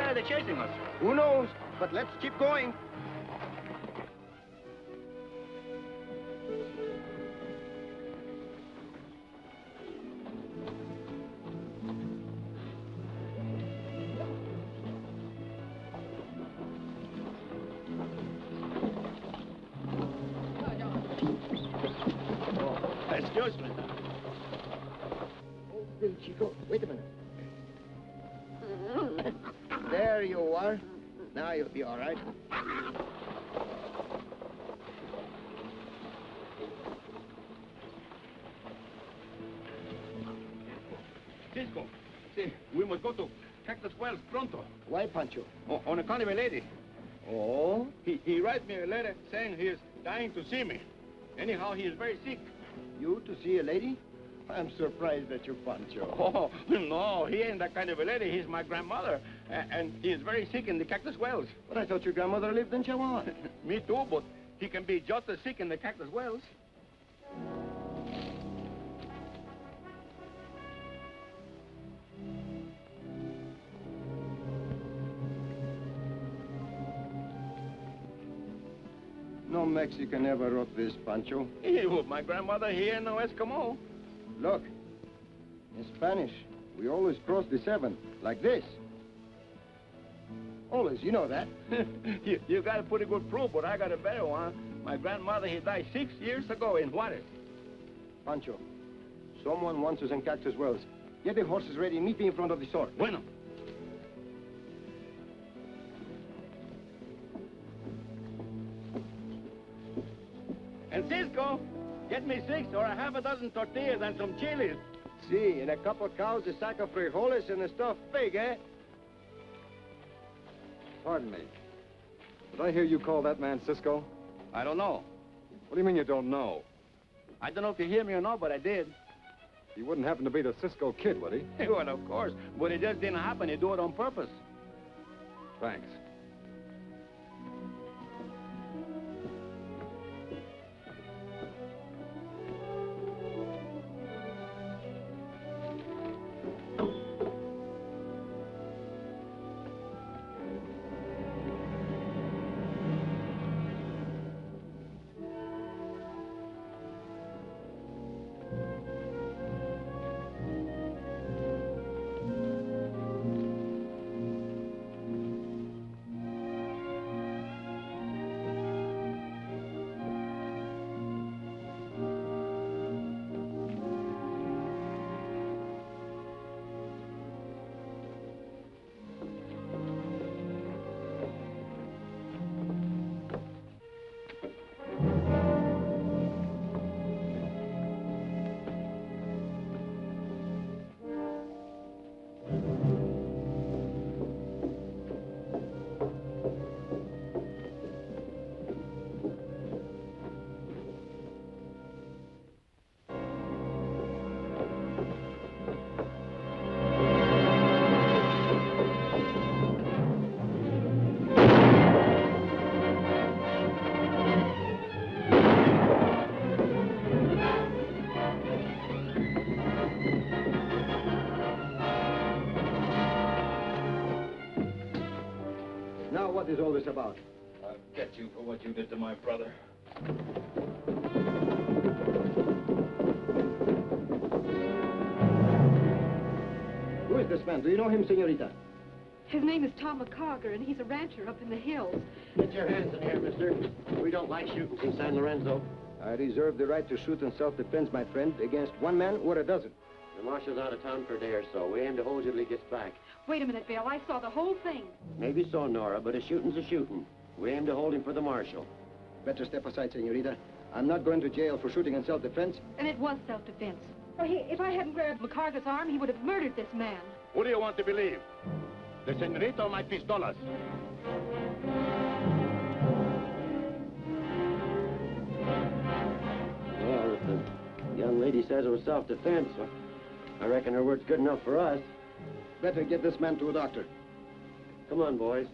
are they chasing us? Who knows? But let's keep going. Excuse me. Oh, Bill Chico, wait a minute. There you are. Now you'll be all right. Cisco, see, we must go to Cactus Wells pronto. Why, Pancho? On account of a lady. Oh? He write me a letter saying he is dying to see me. Anyhow, he is very sick. You to see a lady? I'm surprised at you, Pancho. Oh, no, he ain't that kind of a lady. He's my grandmother. And he is very sick in the Cactus Wells. But I thought your grandmother lived in Chihuahua. Me too, but he can be just as sick in the Cactus Wells. No Mexican ever wrote this, Pancho. My grandmother, he ain't no Eskimo. Look, in Spanish, we always cross the 7, like this. Always, you know that. you got a pretty good proof, but I got a better one. My grandmother, he died 6 years ago in Juarez. Pancho, someone wants us in Cactus Wells. Get the horses ready and meet me in front of the store. Bueno. And Cisco, get me 6 or a half a dozen tortillas and some chilies. See, and a couple of cows, a sack of frijoles, and a stuffed pig, eh? Pardon me. Did I hear you call that man Cisco? I don't know. What do you mean you don't know? I don't know if you hear me or not, but I did. He wouldn't happen to be the Cisco Kid, would he? Well, of course. But it just didn't happen. He do it on purpose. Thanks. What is all this about? I'll get you for what you did to my brother. Who is this man? Do you know him, senorita? His name is Tom McCarger, and he's a rancher up in the hills. Get your hands in here, mister. We don't like shooting in San Lorenzo. I reserve the right to shoot in self-defense, my friend, against one man or a dozen. The marshal's out of town for a day or so. We aim to hold you till he gets back. Wait a minute, Belle. I saw the whole thing. Maybe so, Nora, but a shooting's a shooting. We aim to hold him for the marshal. Better step aside, senorita. I'm not going to jail for shooting in self-defense. And it was self-defense. Well, if I hadn't grabbed McCarger's arm, he would have murdered this man. Who do you want to believe? The senorita or my pistolas? Well, if the young lady says it was self-defense, I reckon her word's good enough for us. Better get this man to a doctor. Come on, boys.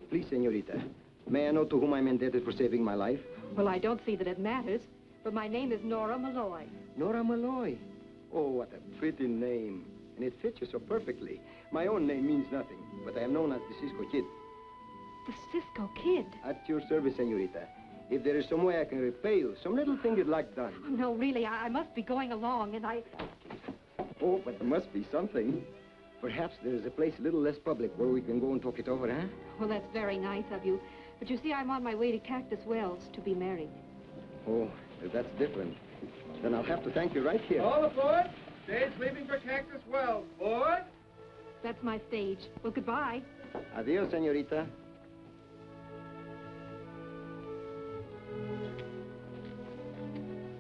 Please, senorita, May I know to whom I'm indebted for saving my life? Well, I don't see that it matters, but my name is Nora Malloy. Nora Malloy. Oh, what a pretty name. And it fits you so perfectly. My own name means nothing, but I am known as the Cisco Kid. The Cisco Kid? At your service, senorita. If there is some way I can repay you, some little thing you'd like done. Oh, no, really, I must be going along, and I... Oh, but there must be something. Perhaps there is a place a little less public where we can go and talk it over, huh? Well, that's very nice of you. But you see, I'm on my way to Cactus Wells to be married. Oh, if that's different. Then I'll have to thank you right here. All aboard. Stage leaving for Cactus Wells. Board. That's my stage. Well, goodbye. Adios, senorita.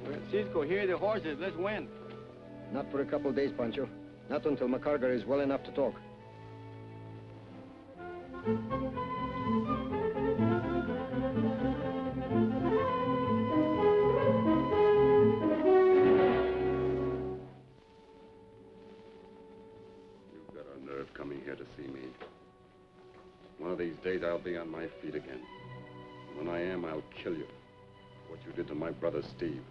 Well, Cisco, here are the horses. Let's win. Not for a couple of days, Pancho. Not until McCargar is well enough to talk. Coming here to see me. One of these days, I'll be on my feet again. When I am, I'll kill you. What you did to my brother, Steve.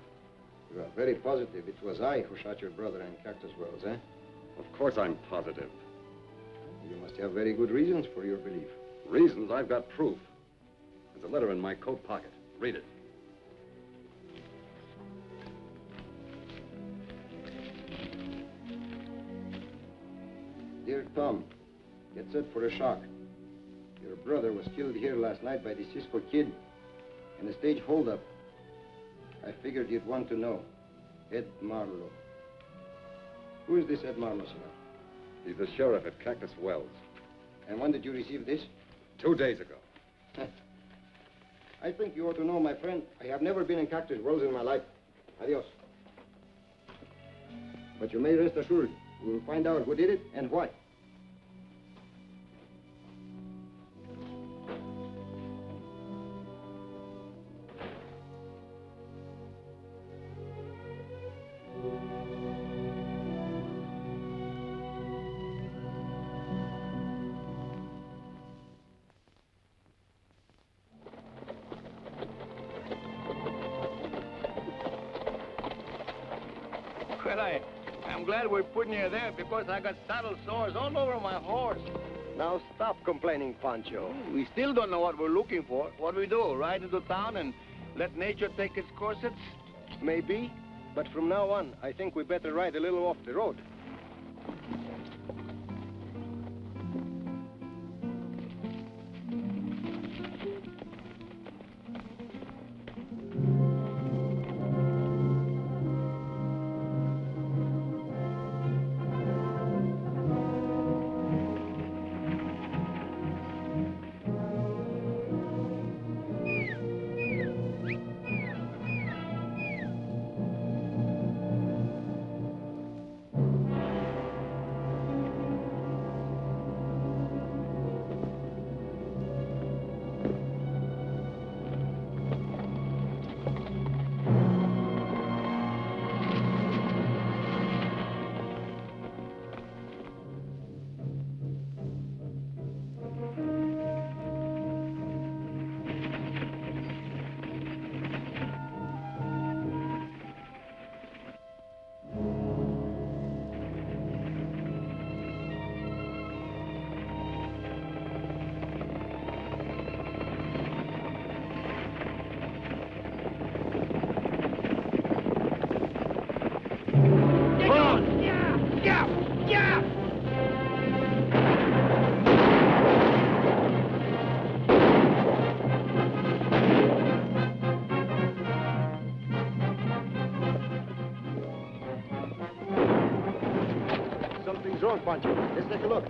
You are very positive it was I who shot your brother in Cactus Wells, eh? Of course I'm positive. You must have very good reasons for your belief. Reasons? I've got proof. There's a letter in my coat pocket. Read it. Dear Tom, get set for a shock. Your brother was killed here last night by the Cisco Kid in a stage holdup. I figured you'd want to know. Ed Marlowe. Who is this Ed Marlowe, senor? He's the sheriff at Cactus Wells. And when did you receive this? 2 days ago. I think you ought to know, my friend, I have never been in Cactus Wells in my life. Adios. But you may rest assured, we will find out who did it and why. Well, I'm glad we're putting you there because I got saddle sores all over my horse. Now stop complaining, Pancho. We still don't know what we're looking for. What do we do? Ride into town and let nature take its courses? Maybe, but from now on, I think we better ride a little off the road. Something's wrong, Pancho. Let's take a look.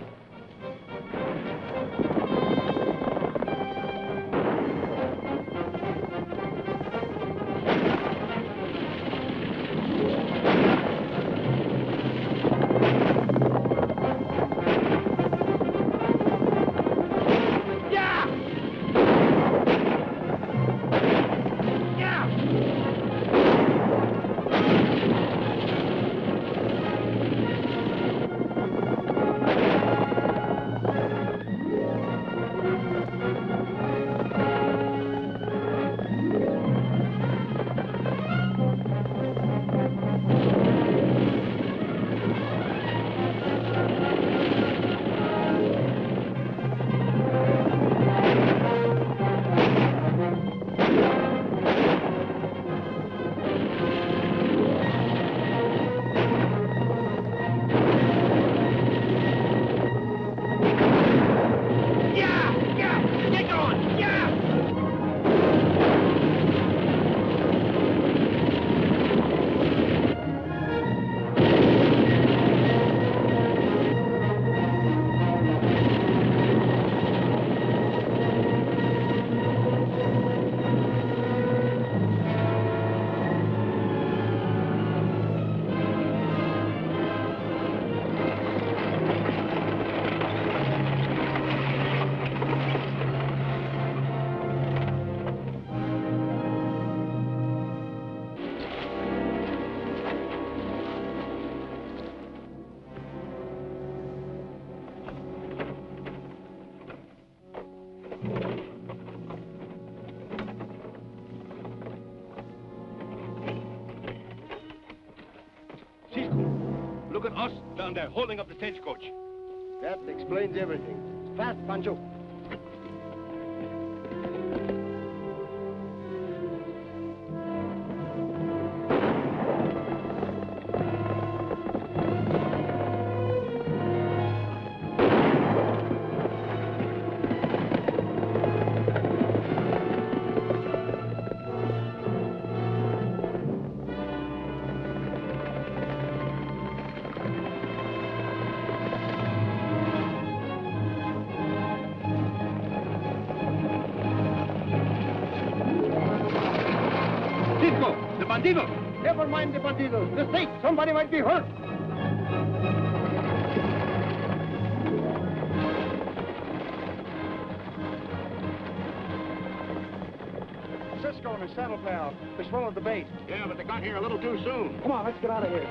Cisco, look at us down there holding up the stagecoach. That explains everything. Fast, Pancho. Never mind the bandidos. The state. Somebody might be hurt. Cisco and his saddle pal. They swallowed the bait. Yeah, but they got here a little too soon. Come on, let's get out of here.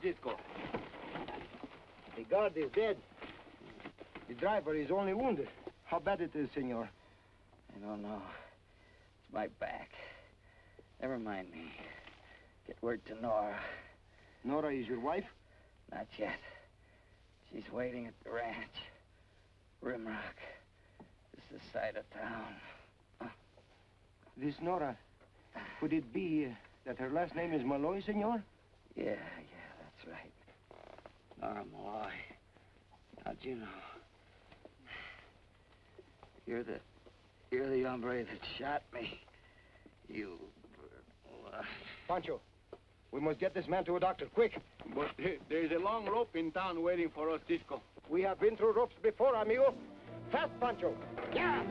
Cisco. The guard is dead. The driver is only wounded. How bad it is, senor? I don't know. It's my back. Never mind me. Get word to Nora. Nora is your wife? Not yet. She's waiting at the ranch. Rimrock. This is the side of town. This Nora, could it be that her last name is Malloy, senor? Yeah, that's right. Nora Malloy. How'd you know? You're the hombre that shot me. You... Pancho, we must get this man to a doctor, quick. But there's a long rope in town waiting for us, Cisco. We have been through ropes before, amigo. Fast, Pancho. Yeah,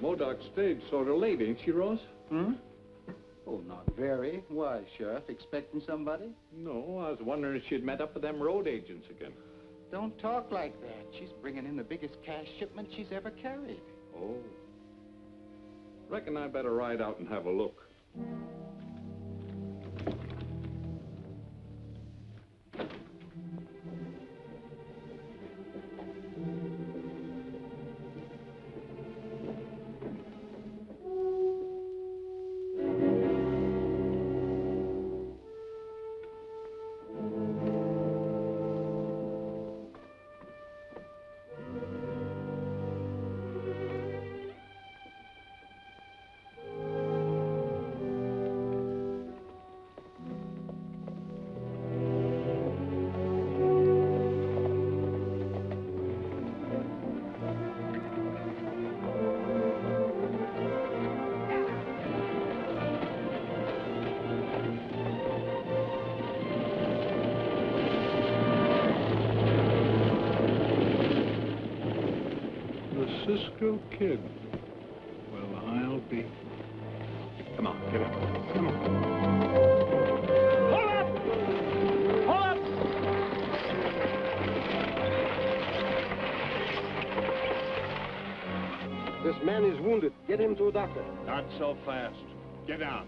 Modoc's stage sort of late, ain't she, Ross? Hmm? Oh, not very. Why, Sheriff? Expecting somebody? No, I was wondering if she'd met up with them road agents again. Don't talk like that. She's bringing in the biggest cash shipment she's ever carried. Oh. Reckon I better ride out and have a look. Cisco Kid. Well, I'll be... Come on, get up. Come on. Hold up! Hold up! This man is wounded. Get him to a doctor. Not so fast. Get down.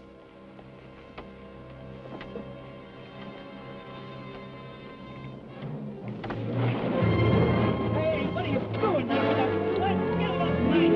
Hey, what are you doing now? Get him up, man.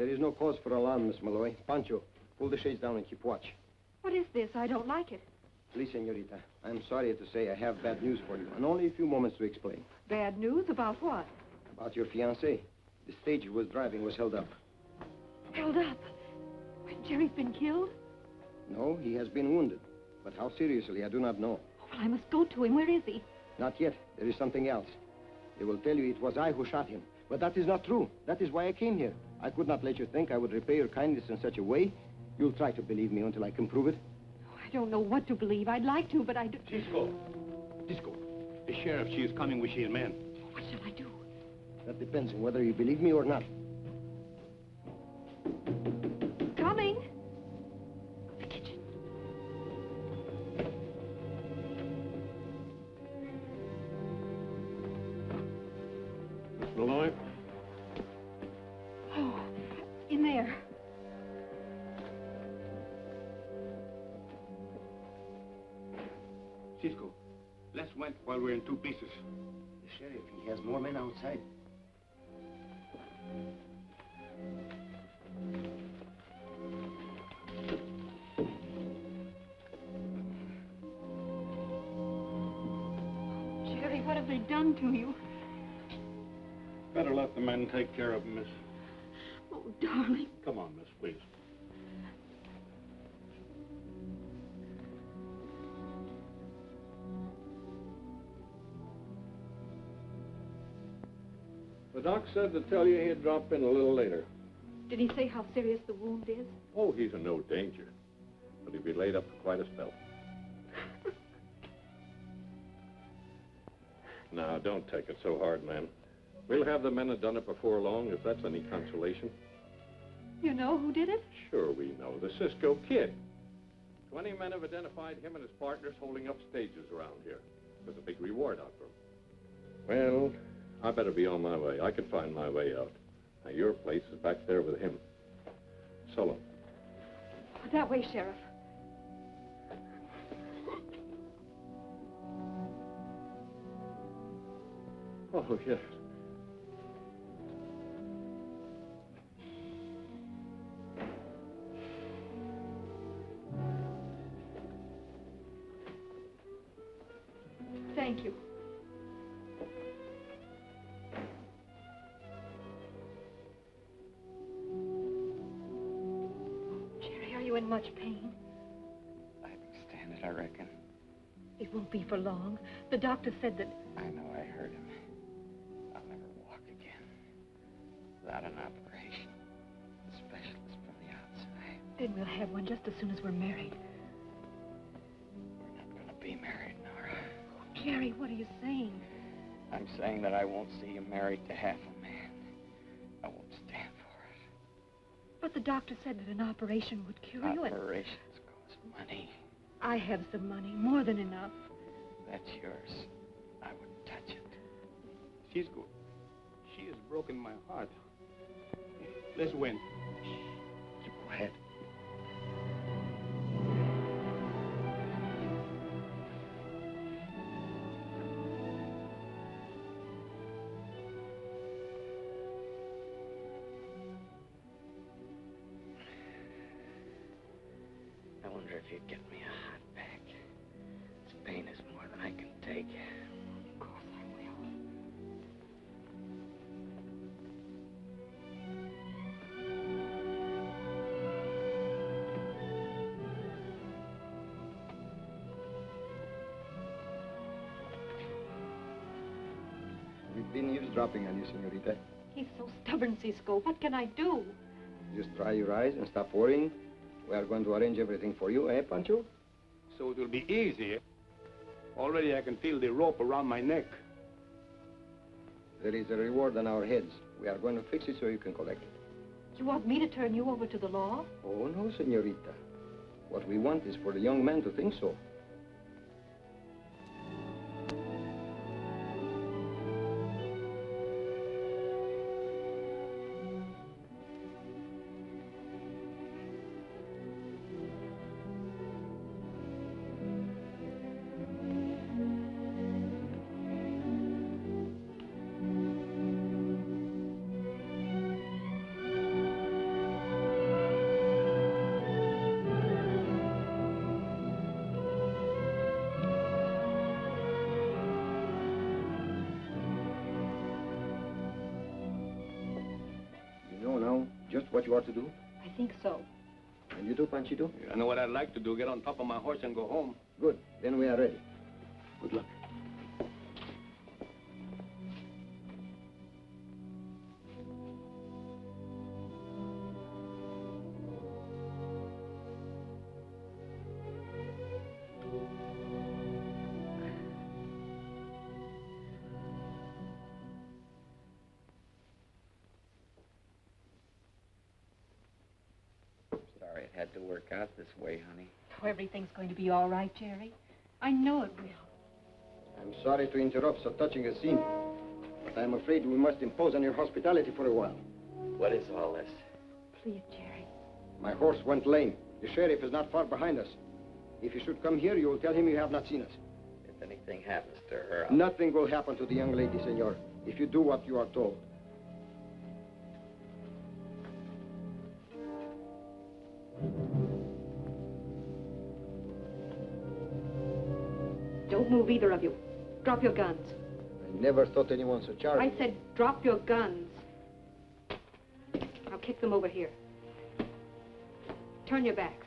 There is no cause for alarm, Miss Malloy. Pancho, pull the shades down and keep watch. What is this? I don't like it. Please, senorita, I'm sorry to say I have bad news for you, and only a few moments to explain. Bad news? About what? About your fiancé. The stage he was driving was held up. Held up? When Jerry's been killed? No, he has been wounded. But how seriously, I do not know. Well, I must go to him. Where is he? Not yet. There is something else. They will tell you it was I who shot him. But that is not true. That is why I came here. I could not let you think I would repay your kindness in such a way. You'll try to believe me until I can prove it. Oh, I don't know what to believe. I'd like to, but I do... Cisco. The sheriff, she is coming with his men. What shall I do? That depends on whether you believe me or not. Coming. The kitchen. Miss Malloy? Oh, in there. Cisco, let's wait while we're in two pieces. The sheriff, he has more men outside. Jerry, what have they done to you? Better let the men take care of him, miss. Oh, darling. Come on, miss, please. The doc said to tell you he'd drop in a little later. Did he say how serious the wound is? Oh, he's in no danger. But he'll be laid up for quite a spell. Now, don't take it so hard, man. We'll have the men that done it before long, if that's any consolation. You know who did it? Sure we know. The Cisco Kid. 20 men have identified him and his partners holding up stages around here. There's a big reward out for him. Well, I better be on my way. I can find my way out. Now, your place is back there with him. So long. That way, Sheriff. Oh, yes. Thank you. Jerry, are you in much pain? I can stand it, I reckon. It won't be for long. The doctor said that... I know, I heard him. I'll never walk again. Without an operation. A specialist from the outside. Then we'll have one just as soon as we're married. We're not going to be married, Nora. Oh, Jerry, what are you saying? I'm saying that I won't see you married to half a man. I won't stand for it. But the doctor said that an operation would cure you and... Operations cost money. I have some money, more than enough. That's yours. I wouldn't touch it. Cisco, she has broken my heart. Let's win. You go ahead. I wonder if you'd get me a hot pack. This pain is more than I can take. Of course I will. We've been eavesdropping on you, senorita. He's so stubborn, Cisco. What can I do? Just dry your eyes and stop worrying. We are going to arrange everything for you, eh, Pancho? So it will be easy. Already I can feel the rope around my neck. There is a reward on our heads. We are going to fix it so you can collect it. You want me to turn you over to the law? Oh, no, senorita. What we want is for the young man to think so. just what you ought to do? I think so. And you do, Panchito? I know what I'd like to do, get on top of my horse and go home. Good. Then we are ready. Good luck. Sorry it had to work out this way, honey. Oh, everything's going to be all right, Jerry. I know it will. I'm sorry to interrupt so touching a scene, but I'm afraid we must impose on your hospitality for a while. What is all this? Please, Jerry. My horse went lame. The sheriff is not far behind us. If you should come here, you will tell him you have not seen us. If anything happens to her, Nothing will happen to the young lady, senor, if you do what you are told. Don't move, either of you. Drop your guns. I never thought anyone so charming. I said drop your guns. I'll kick them over here. Turn your backs.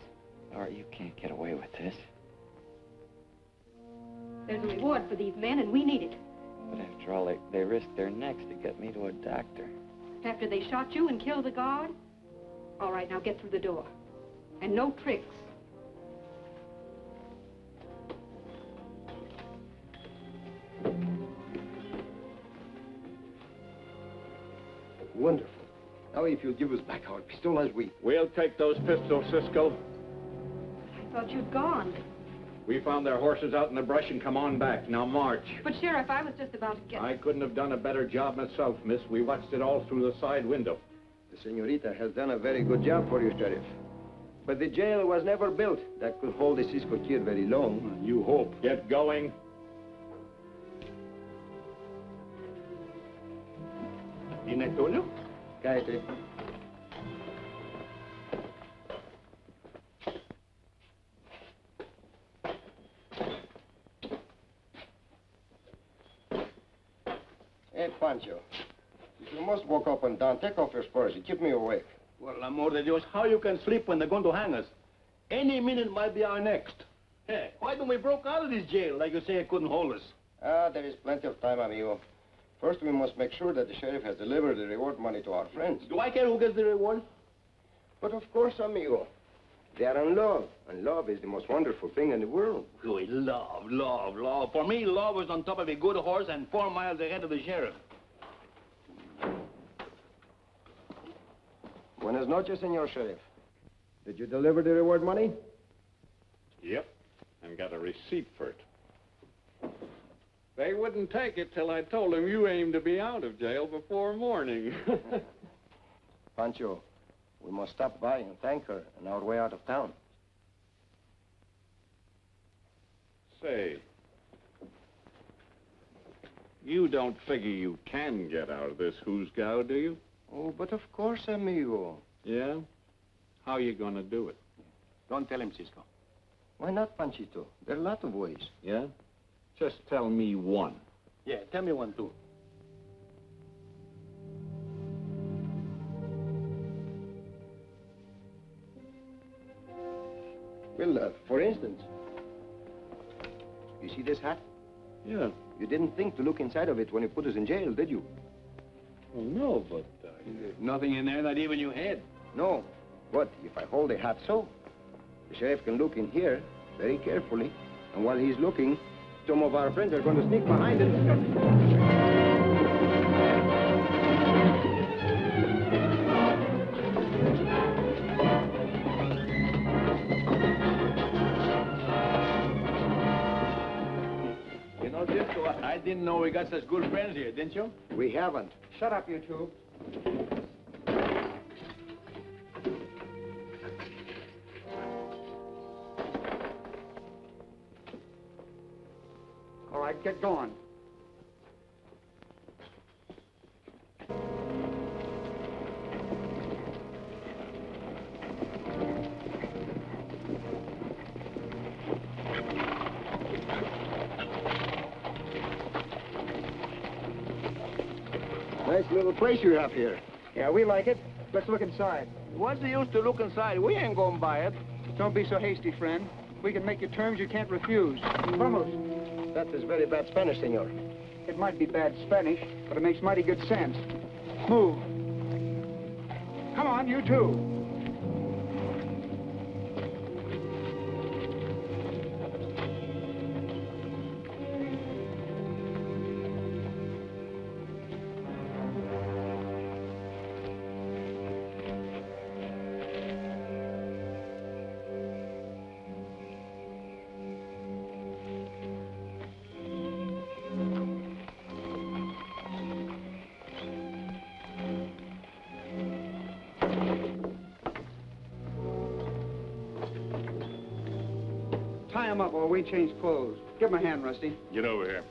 Laura, you can't get away with this. There's a reward for these men, and we need it. But after all, they risked their necks to get me to a doctor. After they shot you and killed the guard? All right, now get through the door. And no tricks. Wonderful. Now, if you'll give us back our pistolas, we... We'll take those pistols, Cisco. I thought you'd gone. We found their horses out in the brush and come on back. Now march. But, Sheriff, I was just about to get... I couldn't have done a better job myself, miss. We watched it all through the side window. The senorita has done a very good job for you, Sheriff. But the jail was never built that could hold the Cisco Kid very long. You hope. Get going. ¿Tiene Tulio? Cállate. Hey, Pancho. If you must walk up and down, take off your spurs. You keep me awake. Well, amor de Dios, how you can sleep when they're going to hang us? Any minute might be our next. Hey, why don't we broke out of this jail like you say it couldn't hold us? There is plenty of time, amigo. First, we must make sure that the sheriff has delivered the reward money to our friends. Do I care who gets the reward? But of course, amigo. They are in love, and love is the most wonderful thing in the world. Oh, love, love, love. For me, love is on top of a good horse and 4 miles ahead of the sheriff. Buenas noches, senor sheriff. Did you deliver the reward money? Yep. And got a receipt for it. They wouldn't take it till I told them you aimed to be out of jail before morning. Pancho, we must stop by and thank her on our way out of town. Say, you don't figure you can get out of this hoosgow, do you? Oh, but of course, amigo. Yeah? How you gonna do it? Don't tell him, Cisco. Why not, Panchito? There are a lot of ways. Yeah? Just tell me one. Yeah, tell me one, too. Well, for instance, you see this hat? Yeah. You didn't think to look inside of it when you put us in jail, did you? Well, no, but... There's nothing in there, not even your head. No. But if I hold the hat so, the sheriff can look in here very carefully. And while he's looking, some of our friends are going to sneak behind it. You know, Cisco, I didn't know we got such good friends here, didn't you? We haven't. Shut up, you two. All right, get going. Nice little place you have here. Yeah, we like it. Let's look inside. What's the use to look inside? We ain't gonna buy it. Don't be so hasty, friend. We can make you terms you can't refuse. Vamos. That is very bad Spanish, senor. It might be bad Spanish, but it makes mighty good sense. Move. Come on, you two. Tie him up while we change clothes. Give him a hand, Rusty. Get over here.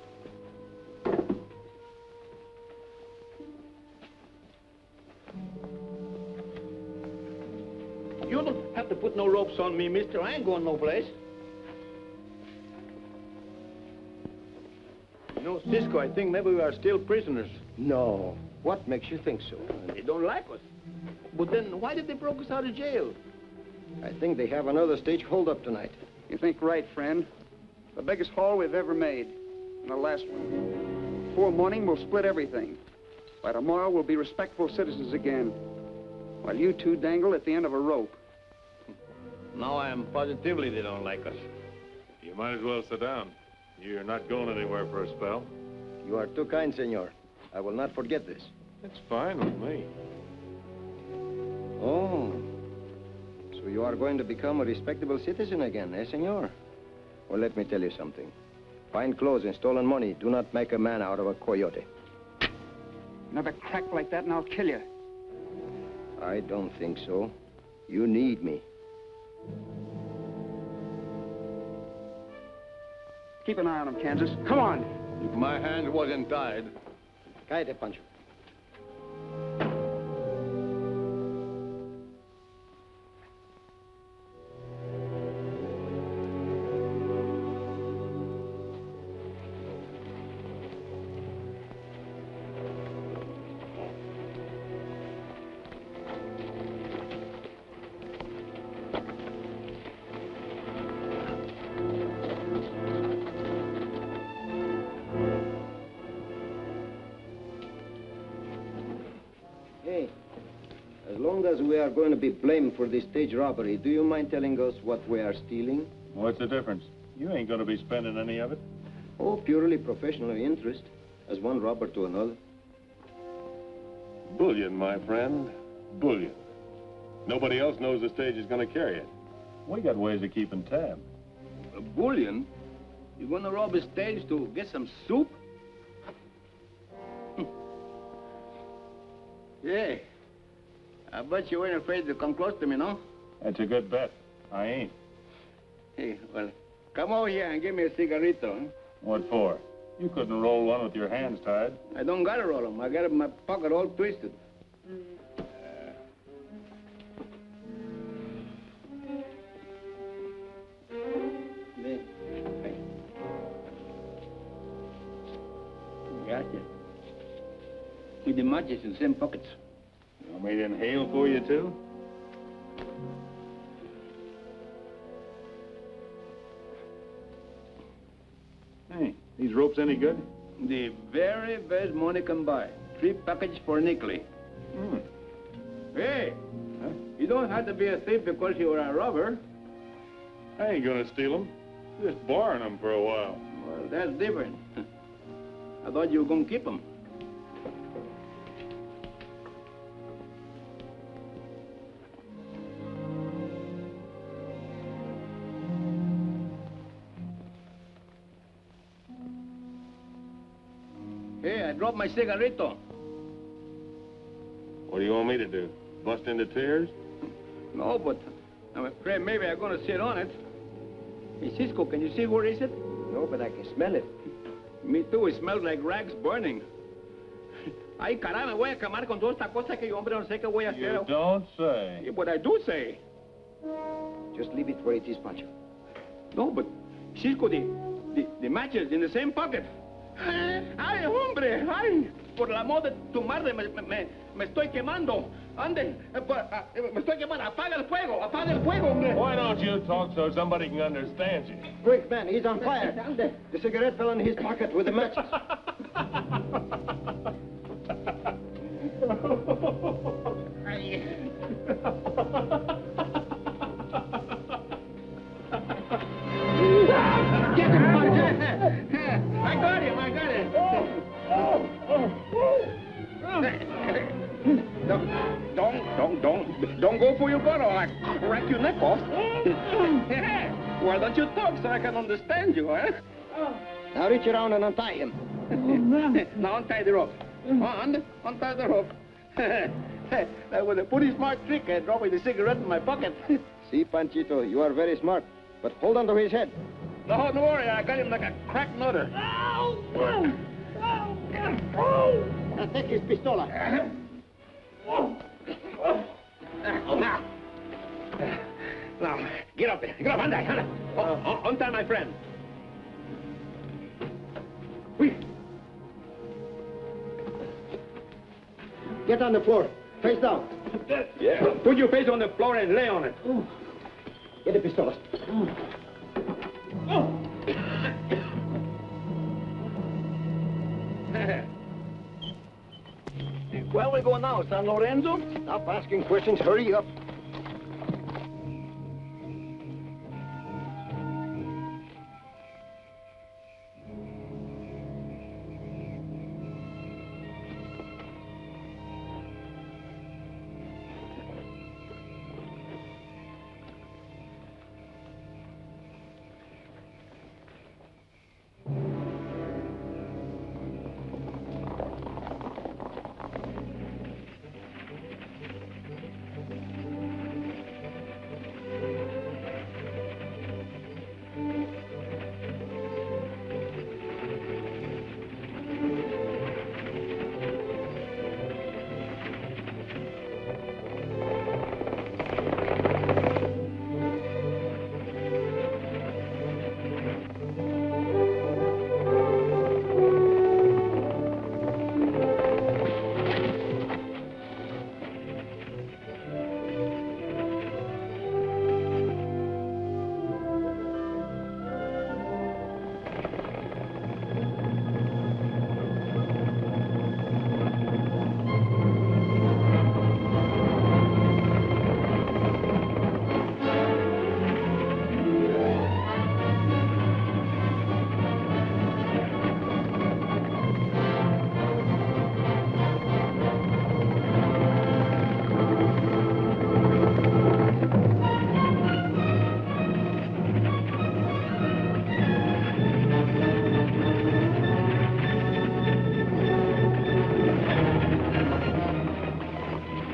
You don't have to put no ropes on me, mister. I ain't going no place. You know, Cisco, I think maybe we are still prisoners. No. What makes you think so? They don't like us. But then, why did they broke us out of jail? I think they have another stage holdup tonight. You think right, friend. The biggest haul we've ever made. And the last one. Before morning, we'll split everything. By tomorrow, we'll be respectful citizens again. While you two dangle at the end of a rope. Now I am positively they don't like us. You might as well sit down. You're not going anywhere for a spell. You are too kind, senor. I will not forget this. It's fine with me. Oh. So you are going to become a respectable citizen again, eh, senor? Well, let me tell you something. Fine clothes and stolen money do not make a man out of a coyote. Another crack like that and I'll kill you. I don't think so. You need me. Keep an eye on him, Kansas. Come on. If my hand wasn't tied. Cállate, Pancho. As we are going to be blamed for this stage robbery, do you mind telling us what we are stealing? What's the difference? You ain't going to be spending any of it. Oh, purely professional interest, as one robber to another. Bullion, my friend. Bullion. Nobody else knows the stage is going to carry it. We got ways of keeping tab. Bullion? You going to rob a stage to get some soup? Yeah. I bet you ain't afraid to come close to me, no? That's a good bet. I ain't. Hey, well, come over here and give me a cigarrito. Huh? What for? You couldn't roll one with your hands tied. I don't gotta roll them. I got them in my pocket all twisted. Gotcha. With the matches in the same pockets. You want me to inhale for you, too? Hey, these ropes any good? The very best money can buy. 3 packages for nickel. Hey, huh? You don't have to be a thief because you're a robber. I ain't gonna steal them. Just borrowing them for a while. Well, that's different. I thought you were gonna keep them. Hey, I dropped my cigarrito. What do you want me to do? Bust into tears? No, but I'm afraid maybe I'm gonna sit on it. Hey, Cisco, can you see where is it? No, but I can smell it. Me too, it smells like rags burning. Ay, caramba, me voy a quemar con toda esta cosa que yo, hombre, no sé qué voy a hacer. You don't say. Yeah, but I do say. Just leave it where it is, Pancho. No, but Cisco, the matches in the same pocket. Ay, hombre, ay, por la amor de tu madre, Me estoy quemando. Anden. Me estoy quemando. Apaga el fuego. Apaga el fuego, hombre. Why don't you talk so somebody can understand you? Quick, man, he's on fire. The cigarette fell in his pocket with the match. Get him, Pancho. I got him. I got him. Don't go for your gun or I crack your neck off. Why don't you talk so I can understand you, huh? Now reach around and untie him. Now untie the rope. Untie the rope. That was a pretty smart trick, dropping the cigarette in my pocket. See, Panchito, you are very smart, but hold on to his head. No, don't worry, I got him like a cracked nutter. Now take his pistola. Now, get up there. Get up, untie my friend. Get on the floor, face down. Yeah. Put your face on the floor and lay on it. Get the pistola. Where we go now, San Lorenzo? Stop asking questions, hurry up.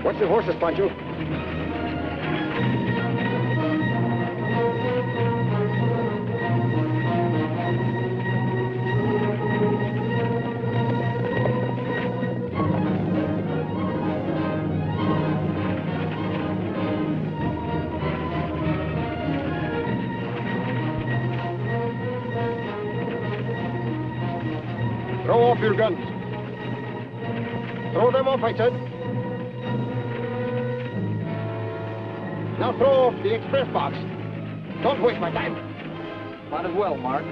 Watch the horses, Pancho. Throw off your guns. Throw them off, I said. Now throw off the express box. Don't waste my time. Might as well, Mark.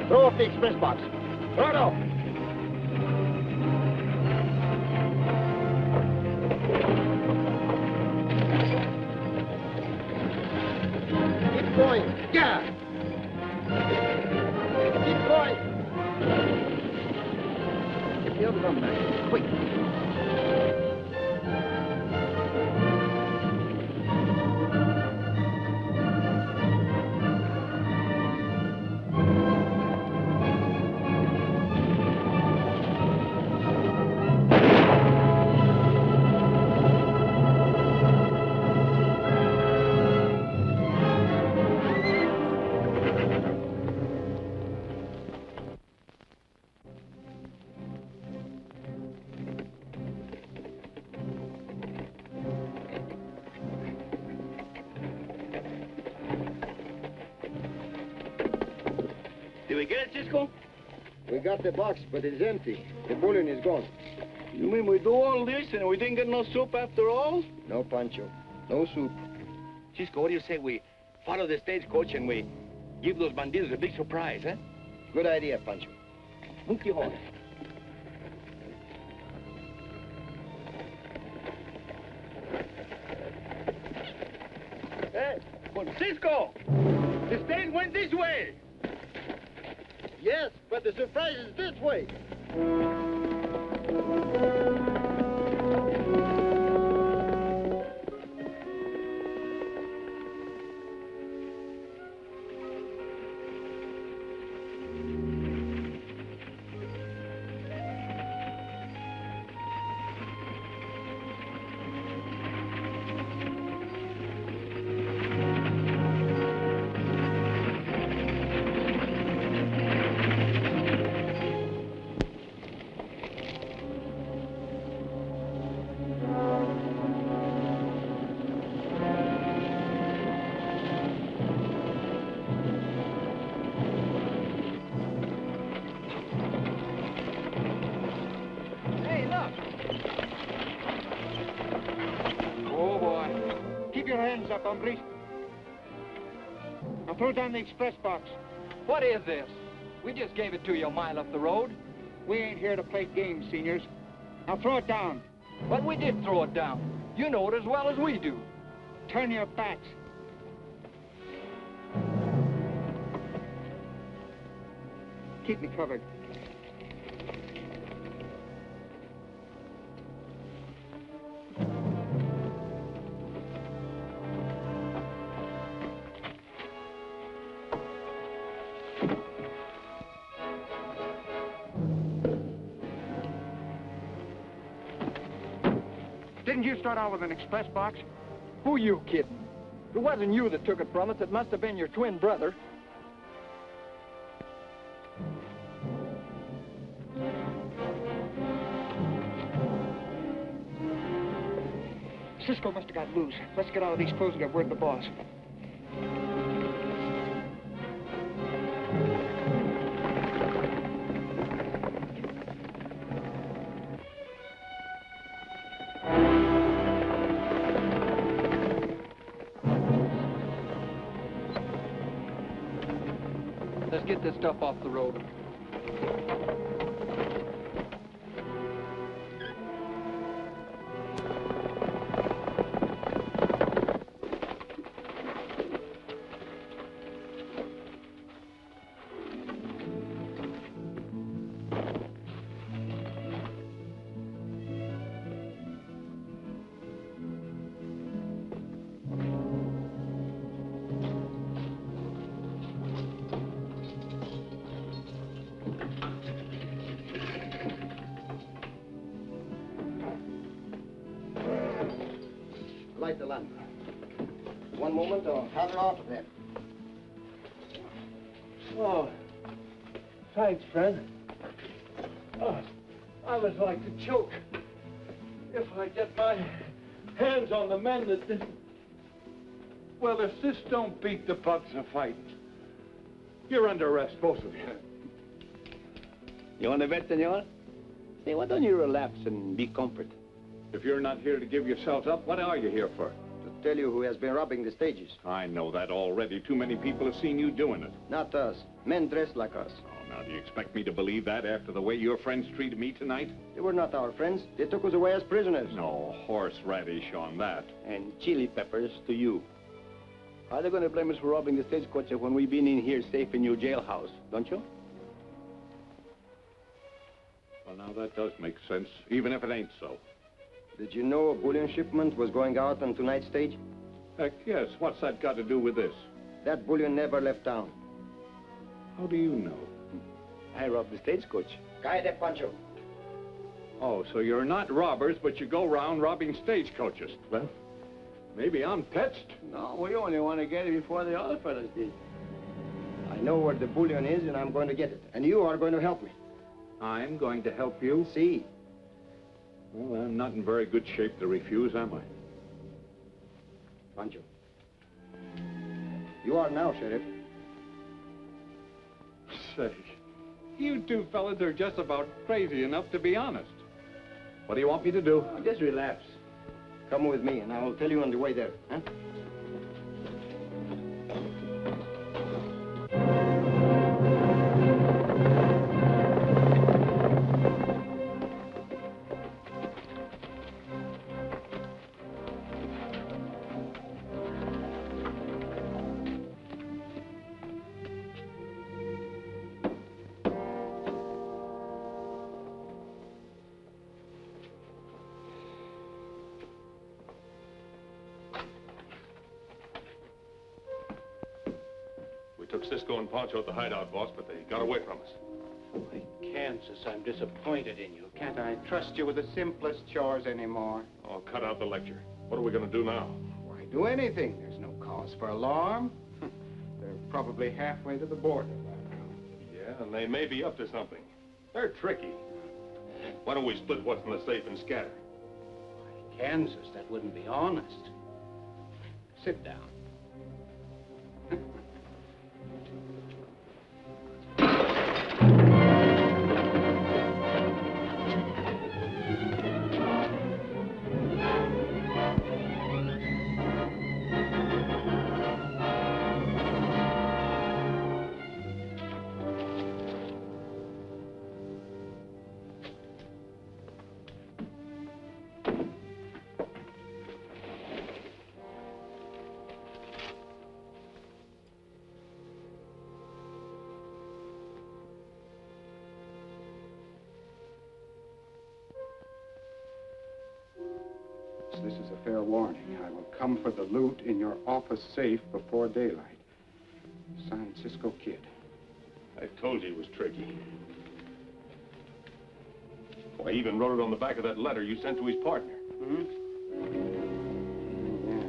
Throw off the express box. Throw it off. Keep going. Yeah. Keep going. Get the other gun back. Quick. Did we get it, Cisco? We got the box, but it's empty. The bullion is gone. You mean we do all this and we didn't get no soup after all? No, Pancho. No soup. Cisco, what do you say we follow the stagecoach and we give those bandidos a big surprise, huh? Good idea, Pancho. Monkey horn. Hey, but Cisco! The stage went this way! Yes, but the surprise is this way. Up, hombres. Now throw down the express box. What is this? We just gave it to you a mile up the road. We ain't here to play games, seniors. Now throw it down. But we did throw it down. You know it as well as we do. Turn your backs. Keep me covered. Didn't you start out with an express box? Who you kidding? It wasn't you that took it from us. It must have been your twin brother. Cisco must have got loose. Let's get out of these clothes and get word to the boss. Let's get this stuff off the road. Light the lamp. One moment, I'll have her out of there. Oh, thanks, friend. Oh, I was like to choke. If I get my hands on the men that... Well, if this don't beat the bugs a fight, you're under arrest, both of you. You want a bet, senor? Say, why don't you relapse and be comforted? If you're not here to give yourselves up, what are you here for? To tell you who has been robbing the stages. I know that already. Too many people have seen you doing it. Not us. Men dressed like us. Oh, now, do you expect me to believe that after the way your friends treated me tonight? They were not our friends. They took us away as prisoners. No horseradish on that. And chili peppers to you. How are they going to blame us for robbing the stagecoach when we've been in here safe in your jailhouse, don't you? Well, now, that does make sense, even if it ain't so. Did you know a bullion shipment was going out on tonight's stage? Heck, yes. What's that got to do with this? That bullion never left town. How do you know? I robbed the stagecoach. Cállate, Pancho. Oh, so you're not robbers, but you go round robbing stagecoaches. Well, maybe I'm petched. No, we only want to get it before the other fellas did. I know where the bullion is, and I'm going to get it. And you are going to help me. I'm going to help you? See. Well, I'm not in very good shape to refuse, am I? Pancho. You are now, Sheriff. Say, you two fellas are just about crazy enough to be honest. What do you want me to do? Just relax. Come with me, and I'll tell you on the way there, huh? We took Cisco and Pancho at the hideout, boss, but they got away from us. Why, Kansas, I'm disappointed in you. Can't I trust you with the simplest chores anymore? Oh, cut out the lecture. What are we going to do now? Why do anything? There's no cause for alarm. They're probably halfway to the border by now. Yeah, and they may be up to something. They're tricky. Why don't we split what's in the safe and scatter? Why, Kansas, that wouldn't be honest. Sit down. This is a fair warning. I will come for the loot in your office safe before daylight. Signed, Cisco Kid. I told you he was tricky. Well, I even wrote it on the back of that letter you sent to his partner. Hmm? Yeah.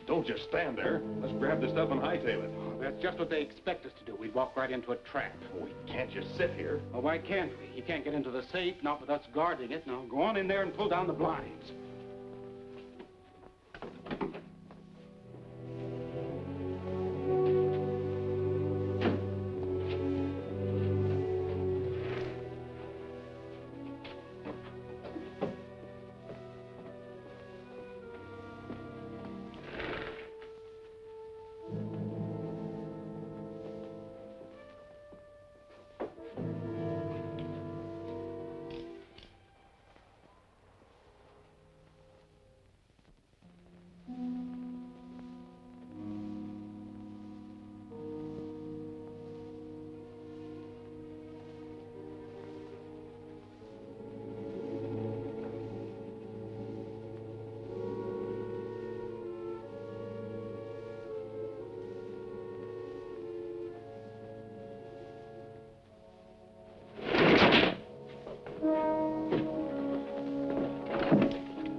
Don't just stand there. Let's grab the stuff and hightail it. Oh, that's just what they expect us to do. We'd walk right into a trap. We can't just sit here. Oh, why can't we? He can't get into the safe, not with us guarding it. Now, go on in there and pull down the blinds.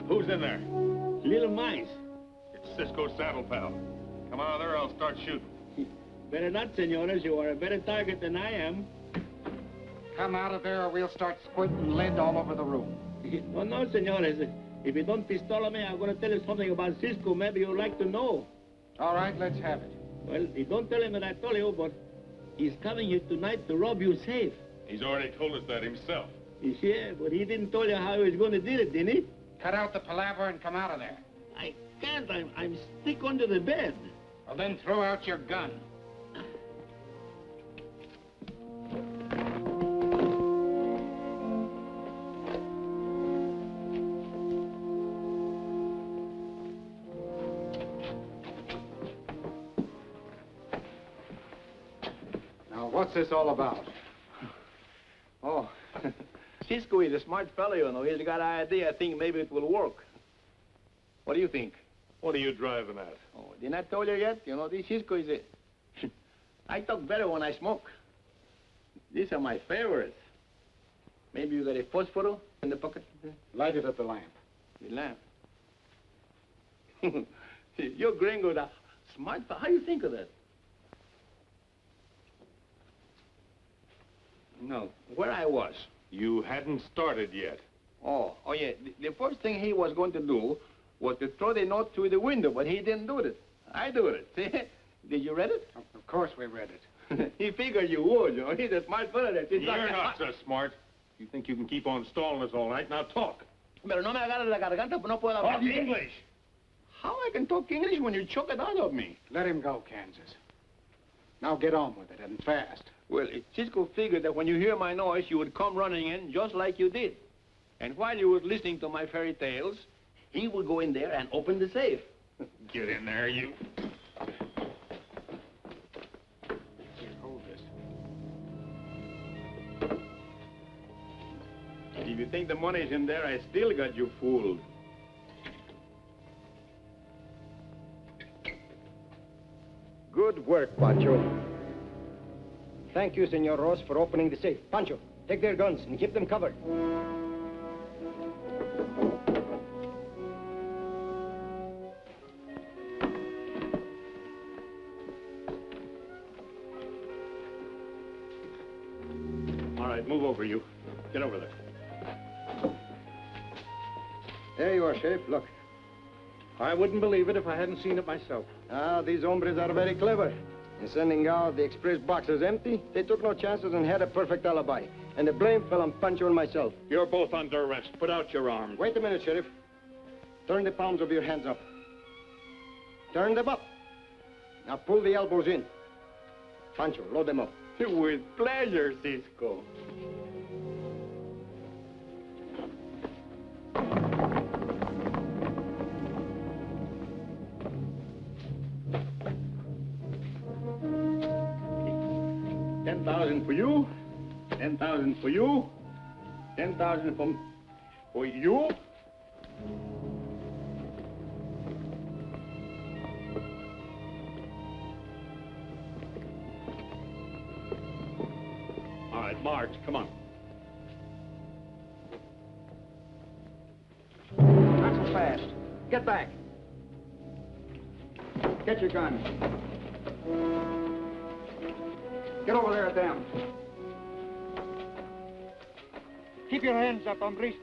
Who's in there? Little mice. It's Cisco's saddle pal. Come out of there, I'll start shooting. Better not, senores. You are a better target than I am. Come out of there or we'll start squirting lead all over the room. Oh, no, senores. If you don't pistol me, I'm going to tell you something about Cisco. Maybe you'd like to know. All right, let's have it. Well, you don't tell him that I told you, but he's coming here tonight to rob you safe. He's already told us that himself. Yeah, but he didn't tell you how he was going to do it, didn't he? Cut out the palaver and come out of there. I can't. I'm stuck under the bed. Well, then throw out your gun. Now, what's this all about? Oh, Cisco is a smart fellow, you know. He's got an idea. I think maybe it will work. What do you think? What are you driving at? Oh, didn't I tell you yet? You know, this Cisco is a... I talk better when I smoke. These are my favorites. Maybe you got a phosphor in the pocket? Light it at the lamp. The lamp? You're gringo, the smart fellow. How do you think of that? No, where I was. You hadn't started yet. Oh, yeah. The first thing he was going to do was to throw the note through the window, but he didn't do it. I do it. See? Did you read it? Of course we read it. He figured you would, you know. He's a smart fellow. You're not so smart. You think you can keep on stalling us all night? Now talk. Pero no me agarres la garganta, no puedo hablar. Talk English. How I can talk English when you choke it out of me? Let him go, Kansas. Now get on with it, and fast. Well, Cisco figured that when you hear my noise, you would come running in just like you did. And while you were listening to my fairy tales, he would go in there and open the safe. Get in there, you. Here, hold this. If you think the money's in there, I still got you fooled. Good work, Pancho. Thank you, Senor Ross, for opening the safe. Pancho, take their guns and keep them covered. All right, move over, you. Get over there. There you are, Sheriff. Look. I wouldn't believe it if I hadn't seen it myself. Ah, these hombres are very clever. In sending out the express boxes empty, they took no chances and had a perfect alibi. And the blame fell on Pancho and myself. You're both under arrest. Put out your arms. Wait a minute, Sheriff. Turn the palms of your hands up. Turn them up. Now pull the elbows in. Pancho, load them up. With pleasure, Cisco. $10,000 for you, 10,000 for you, 10,000 for you. All right, march. Come on. Not so fast. Get back. Get your gun. Get over there at them. Keep your hands up, hombres.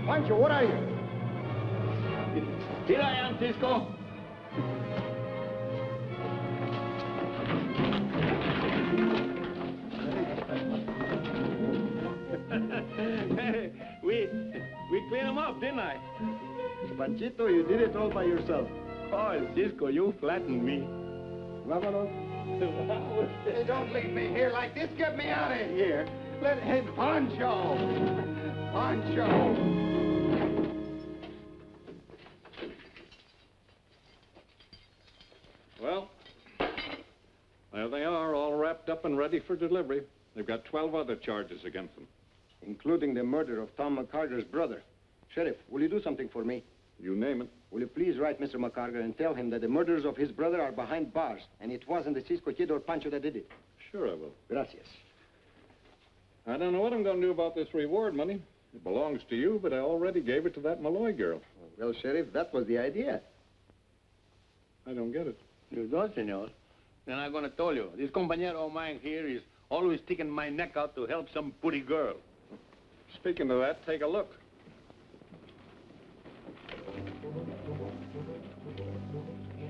Pancho, what are you? Here I am, Cisco. we cleaned him up, didn't I? Panchito, you did it all by yourself. Oh, Cisco, you flattened me. Vámonos. Hey, don't leave me here like this. Get me out of here. Let him, Pancho. Pancho. Well, there they are, all wrapped up and ready for delivery. They've got 12 other charges against them. Including the murder of Tom McCarter's brother. Sheriff, will you do something for me? You name it. Will you please write Mr. McCarter and tell him that the murders of his brother are behind bars, and it wasn't the Cisco Kid or Pancho that did it? Sure I will. Gracias. I don't know what I'm going to do about this reward money. It belongs to you, but I already gave it to that Malloy girl. Well, Sheriff, that was the idea. I don't get it. You don't, senor. Then I'm going to tell you. This compañero of mine here is always sticking my neck out to help some pretty girl. Speaking of that, take a look.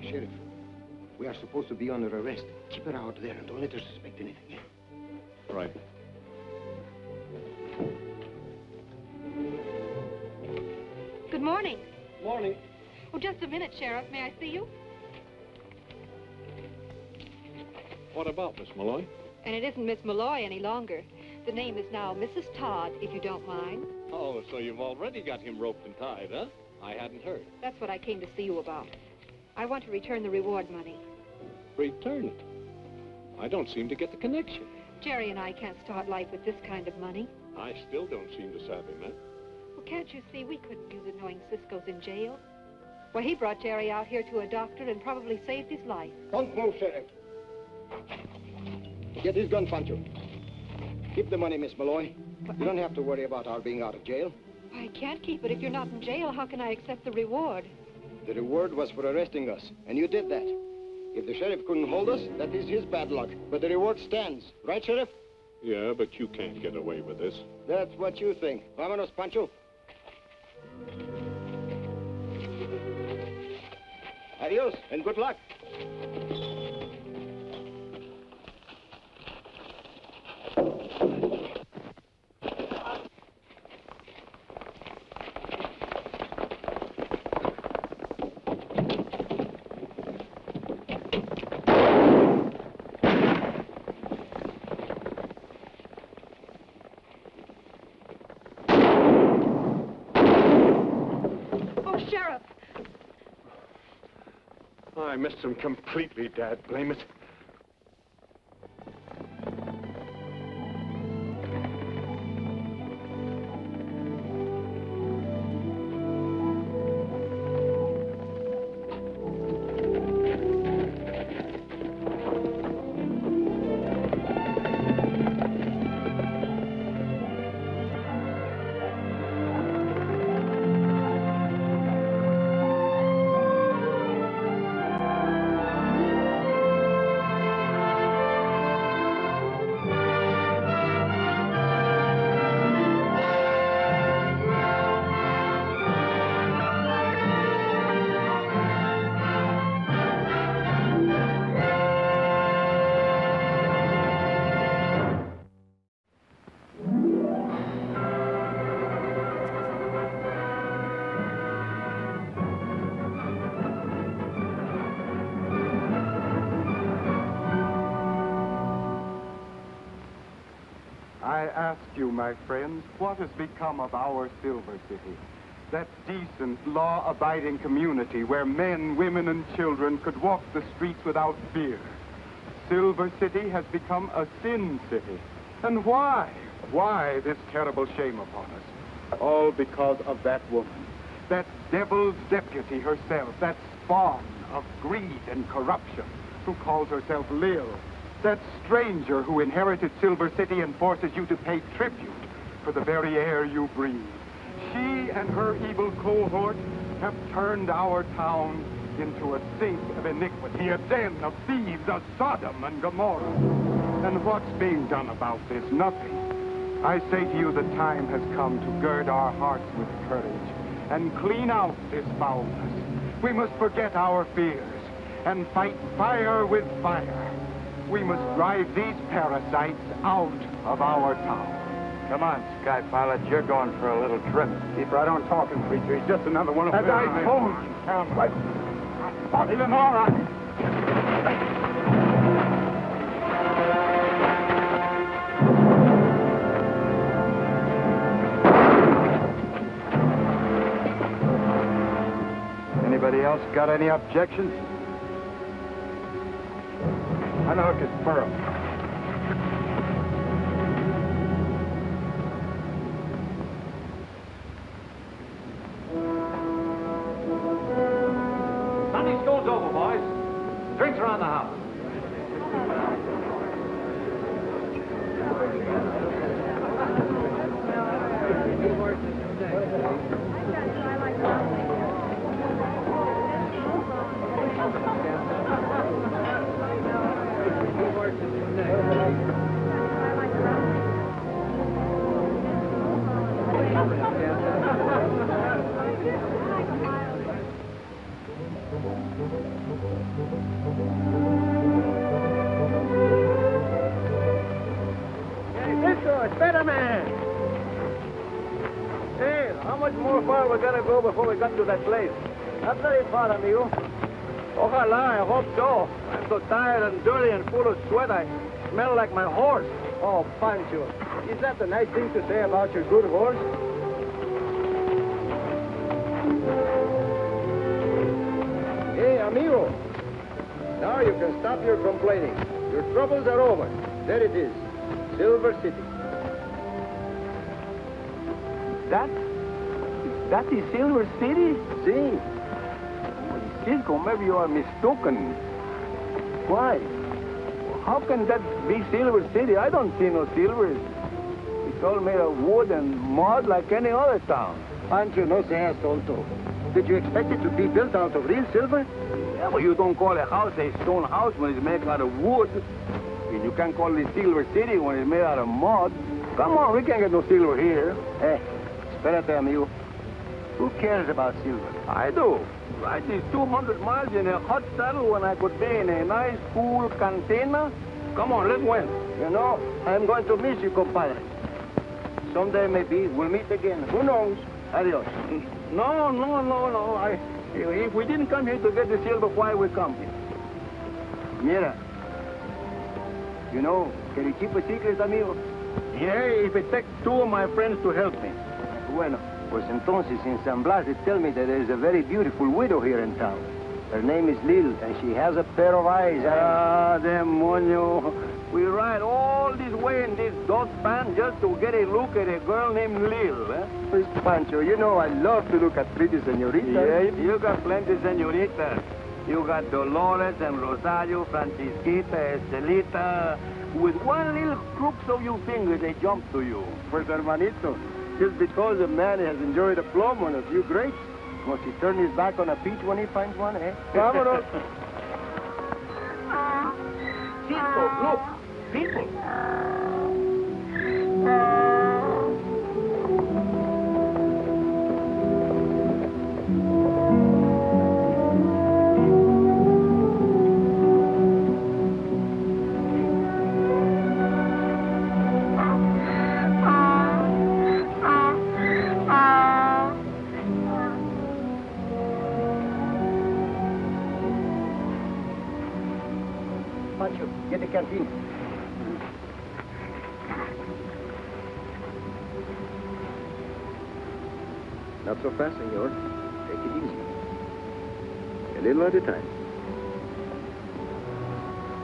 Sheriff, We are supposed to be under arrest. Keep her out there and don't let her suspect anything. Right. Good morning. Morning. Oh, just a minute, Sheriff. May I see you? What about, Miss Malloy? And it isn't Miss Malloy any longer. The name is now Mrs. Todd, if you don't mind. Oh, so you've already got him roped and tied, huh? I hadn't heard. That's what I came to see you about. I want to return the reward money. Return it? I don't seem to get the connection. Jerry and I can't start life with this kind of money. I still don't seem to savvy that. Well, can't you see we couldn't use it knowing Cisco's in jail? Well, he brought Jerry out here to a doctor and probably saved his life. Don't move, Sheriff. Get his gun, Pancho. Keep the money, Miss Malloy. You don't have to worry about our being out of jail. I can't keep it. If you're not in jail, how can I accept the reward? The reward was for arresting us, and you did that. If the sheriff couldn't hold us, that is his bad luck. But the reward stands. Right, Sheriff? Yeah, but you can't get away with this. That's what you think. Vámonos, Pancho. Adios, and good luck. I missed him completely, Dad. Blame it. I ask you, my friends, what has become of our Silver City? That decent, law-abiding community where men, women, and children could walk the streets without fear. Silver City has become a sin city. And why? Why this terrible shame upon us? All because of that woman, that devil's deputy herself, that spawn of greed and corruption, who calls herself Lil. That stranger who inherited Silver City and forces you to pay tribute for the very air you breathe. She and her evil cohort have turned our town into a sink of iniquity, a den of thieves, a Sodom and Gomorrah. And what's being done about this? Nothing. I say to you, the time has come to gird our hearts with courage and clean out this foulness. We must forget our fears and fight fire with fire. We must drive these parasites out of our town. Come on, Sky Pilot. You're going for a little trip. Keep right on talking, preacher. He's just another one of As I told you, Cowboy. Even all right. Anybody else got any objections? Unhook his burro. Sunday school's over, boys. Drinks around the house. Spider-Man! Hey, how much more far we gotta go before we get to that place? Not very far, amigo. Ojalá, I hope so. I'm so tired and dirty and full of sweat, I smell like my horse. Oh, Pancho, is that a nice thing to say about your good horse? Hey, amigo. Now you can stop your complaining. Your troubles are over. There it is. Silver City. That is Silver City? Si. Cisco, maybe you are mistaken. Why? How can that be Silver City? I don't see no silvers. It's all made of wood and mud like any other town. Pancho, no seas tonto. Did you expect it to be built out of real silver? Yeah, but you don't call a house a stone house when it's made out of wood. And you can't call it Silver City when it's made out of mud. Come on, we can't get no silver here. Hey, espérate, amigo. Who cares about silver? I do. Ride these 200 miles in a hot saddle when I could be in a nice, cool cantina? Come on, let's win. You know, I'm going to miss you, compadre. Someday, maybe, we'll meet again. Who knows? Adios. No. If we didn't come here to get the silver, why we come here? Mira. You know, can you keep a secret, amigo? Yeah, if it takes two of my friends to help me. Bueno, pues entonces in San Blas they tell me that there's a very beautiful widow here in town. Her name is Lil, and she has a pair of eyes. Ah, demonio. We ride all this way in this dustpan just to get a look at a girl named Lil, eh? Pues, Pancho, you know I love to look at pretty senoritas. Yeah, you got plenty senoritas. You got Dolores and Rosario, Francisquita, Estelita. With one little crook of your finger, they jump to you. Pues, hermanito, just because a man has enjoyed a plum on a few grapes, must he turn his back on a peach when he finds one, eh? Vámonos. Cisco, look, people. Get the canteen. Not so fast, senor. Take it easy. A little at a time.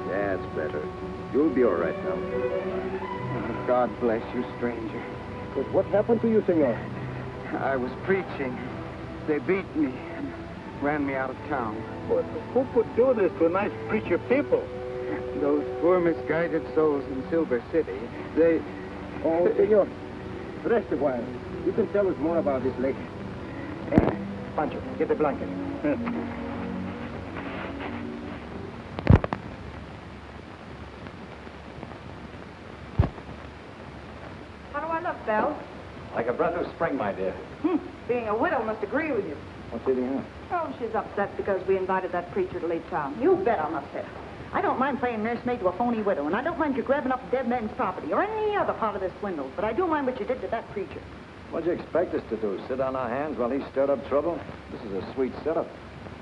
That's better. You'll be all right now. Oh, God bless you, stranger. But what happened to you, senor? I was preaching. They beat me and ran me out of town. But who could do this to nice preacher people? Those poor misguided souls in Silver City, they... Oh, senor, rest a while. You can tell us more about this later. Pancho, get the blanket. How do I look, Belle? Like a breath of spring, my dear. Being a widow must agree with you. What's eating her? Oh, she's upset because we invited that preacher to leave town. You bet I'm upset. I don't mind playing nursemaid to a phony widow, and I don't mind you grabbing up dead men's property or any other part of this swindle, but I do mind what you did to that preacher. What'd you expect us to do? Sit on our hands while he stirred up trouble? This is a sweet setup.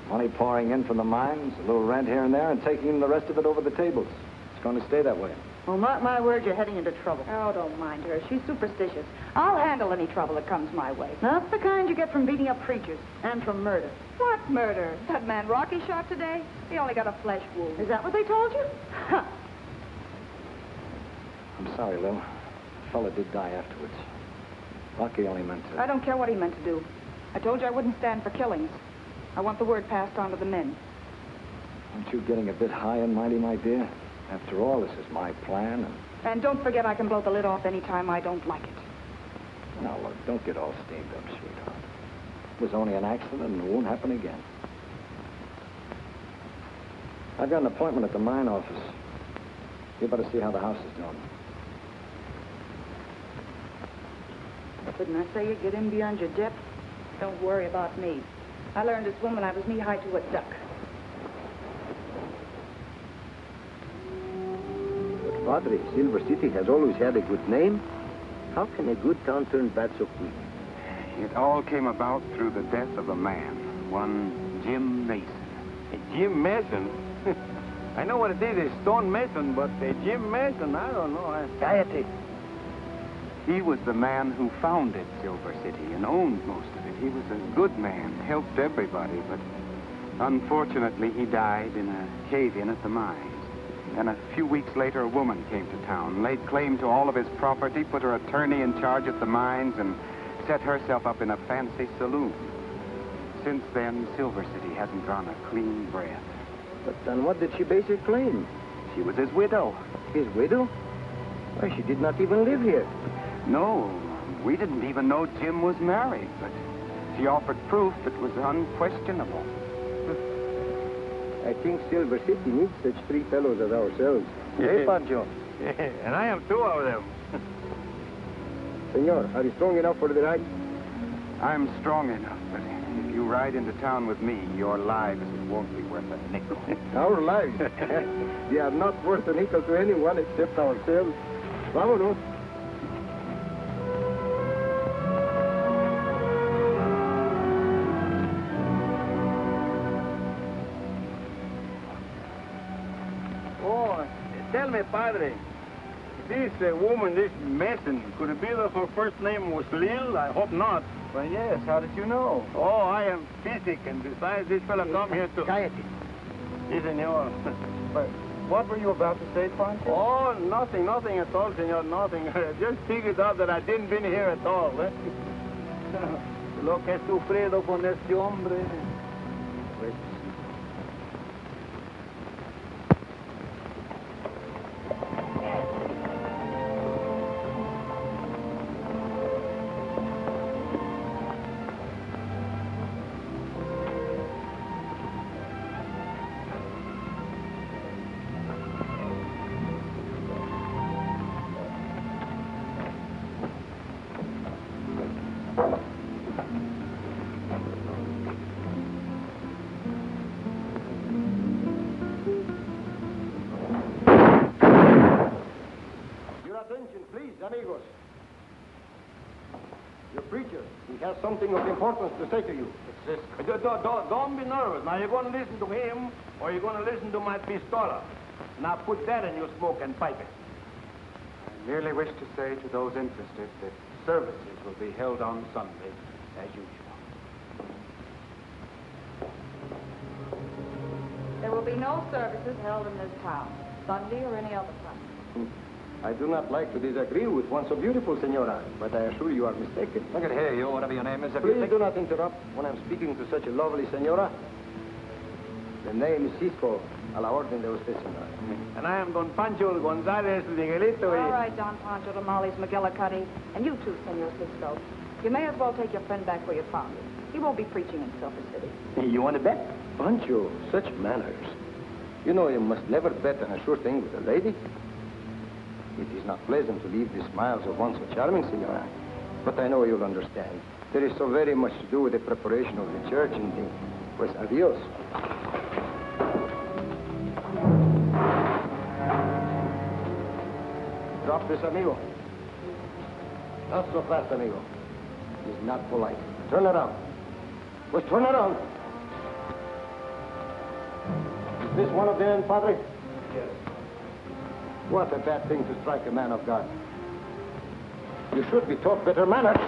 Money pouring in from the mines, a little rent here and there, and taking the rest of it over the tables. It's going to stay that way. Well, mark my words, you're heading into trouble. Oh, don't mind her. She's superstitious. I'll handle any trouble that comes my way. Not the kind you get from beating up preachers and from murder. What murder? That man Rocky shot today? He only got a flesh wound. Is that what they told you? Huh. I'm sorry, Lil. The fella did die afterwards. Rocky only meant to... I don't care what he meant to do. I told you I wouldn't stand for killings. I want the word passed on to the men. Aren't you getting a bit high and mighty, my dear? After all, this is my plan, And don't forget I can blow the lid off any time I don't like it. Now, look, don't get all steamed up, sweetheart. It was only an accident, and it won't happen again. I've got an appointment at the mine office. You better see how the house is doing. Didn't I say you'd get in beyond your depth? Don't worry about me. I learned to swim when I was knee-high to a duck. But, Padre, Silver City has always had a good name. How can a good town turn bad so quick? It all came about through the death of a man, one Jim Mason. Jim Mason? I know what it is, a stone mason, but Jim Mason, I don't know. Gaiety. He was the man who founded Silver City and owned most of it. He was a good man, helped everybody, but unfortunately he died in a cave-in at the mines. And a few weeks later, a woman came to town, laid claim to all of his property, put her attorney in charge at the mines, and set herself up in a fancy saloon. Since then, Silver City hasn't drawn a clean breath. But on what did she base her claim? She was his widow. His widow? Why, she did not even live here. No, we didn't even know Jim was married, but she offered proof that was unquestionable. I think Silver City needs such three fellows as ourselves. Hey, Pancho? And I am two of them. Senor, are you strong enough for the ride? I'm strong enough, but if you ride into town with me, your lives won't be worth a nickel. Our lives? They are not worth a nickel to anyone except ourselves. Vámonos. Tell me, Padre, this woman, this Mason, could it be that her first name was Lil? I hope not. Why, yes. How did you know? Oh, I am physic, and besides, this fella come here to... Gaiety. Si, senor. But what were you about to say, Pancho? Oh, nothing at all, senor, nothing. Just figured out that I didn't been here at all, eh? Lo que he sufrido con este hombre. Pues... Amigos, your preacher, he has something of importance to say to you. Don't be nervous. Now, you're going to listen to him, or you're going to listen to my pistola. Now, put that in your smoke and pipe it. I merely wish to say to those interested that services will be held on Sunday, as usual. There will be no services held in this town, Sunday or any other time. I do not like to disagree with one so beautiful, senora, but I assure you are mistaken. Look at here, you, whatever your name is. Please do not interrupt when I'm speaking to such a lovely senora. The name is Cisco, a la orden de usted, senora. And I am Don Pancho Gonzalez Miguelito. All right, Don Pancho Tamales McGillicuddy. And you too, Senor Cisco. You may as well take your friend back where you found him. He won't be preaching in Silver City. You want to bet? Pancho, such manners. You know you must never bet on a sure thing with a lady. It is not pleasant to leave the smiles of one so charming, senora. But I know you'll understand. There is so very much to do with the preparation of the church and the... Pues, adios. Drop this, amigo. Not so fast, amigo. It is not polite. Turn around. Pues turn around. Is this one of them, Padre? Yes. What a bad thing to strike a man of God. You should be taught better manners.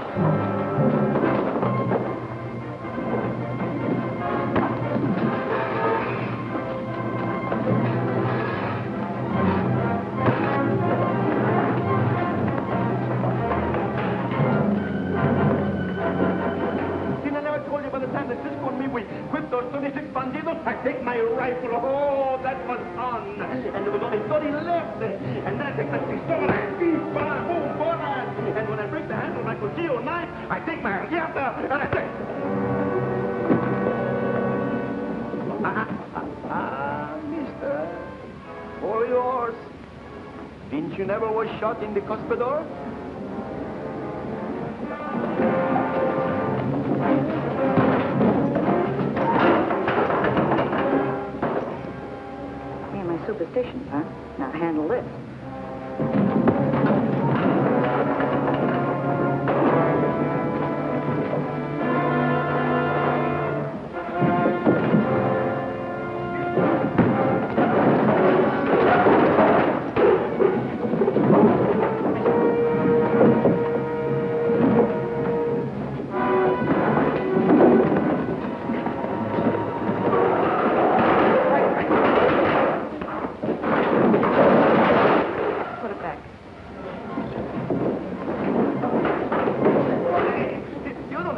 See, I never told you by the time that Cisco and me, we whipped those 36 bandidos. I take my rifle. Oh, that was fun. And there was only 30 left. And then I take my pistola and boom, boom, and when I break the handle of my cuchillo knife, I take my riata and I say... mister, all yours. Didn't you never was shot in the cuspidor? Me and my superstitions, huh? Now handle this.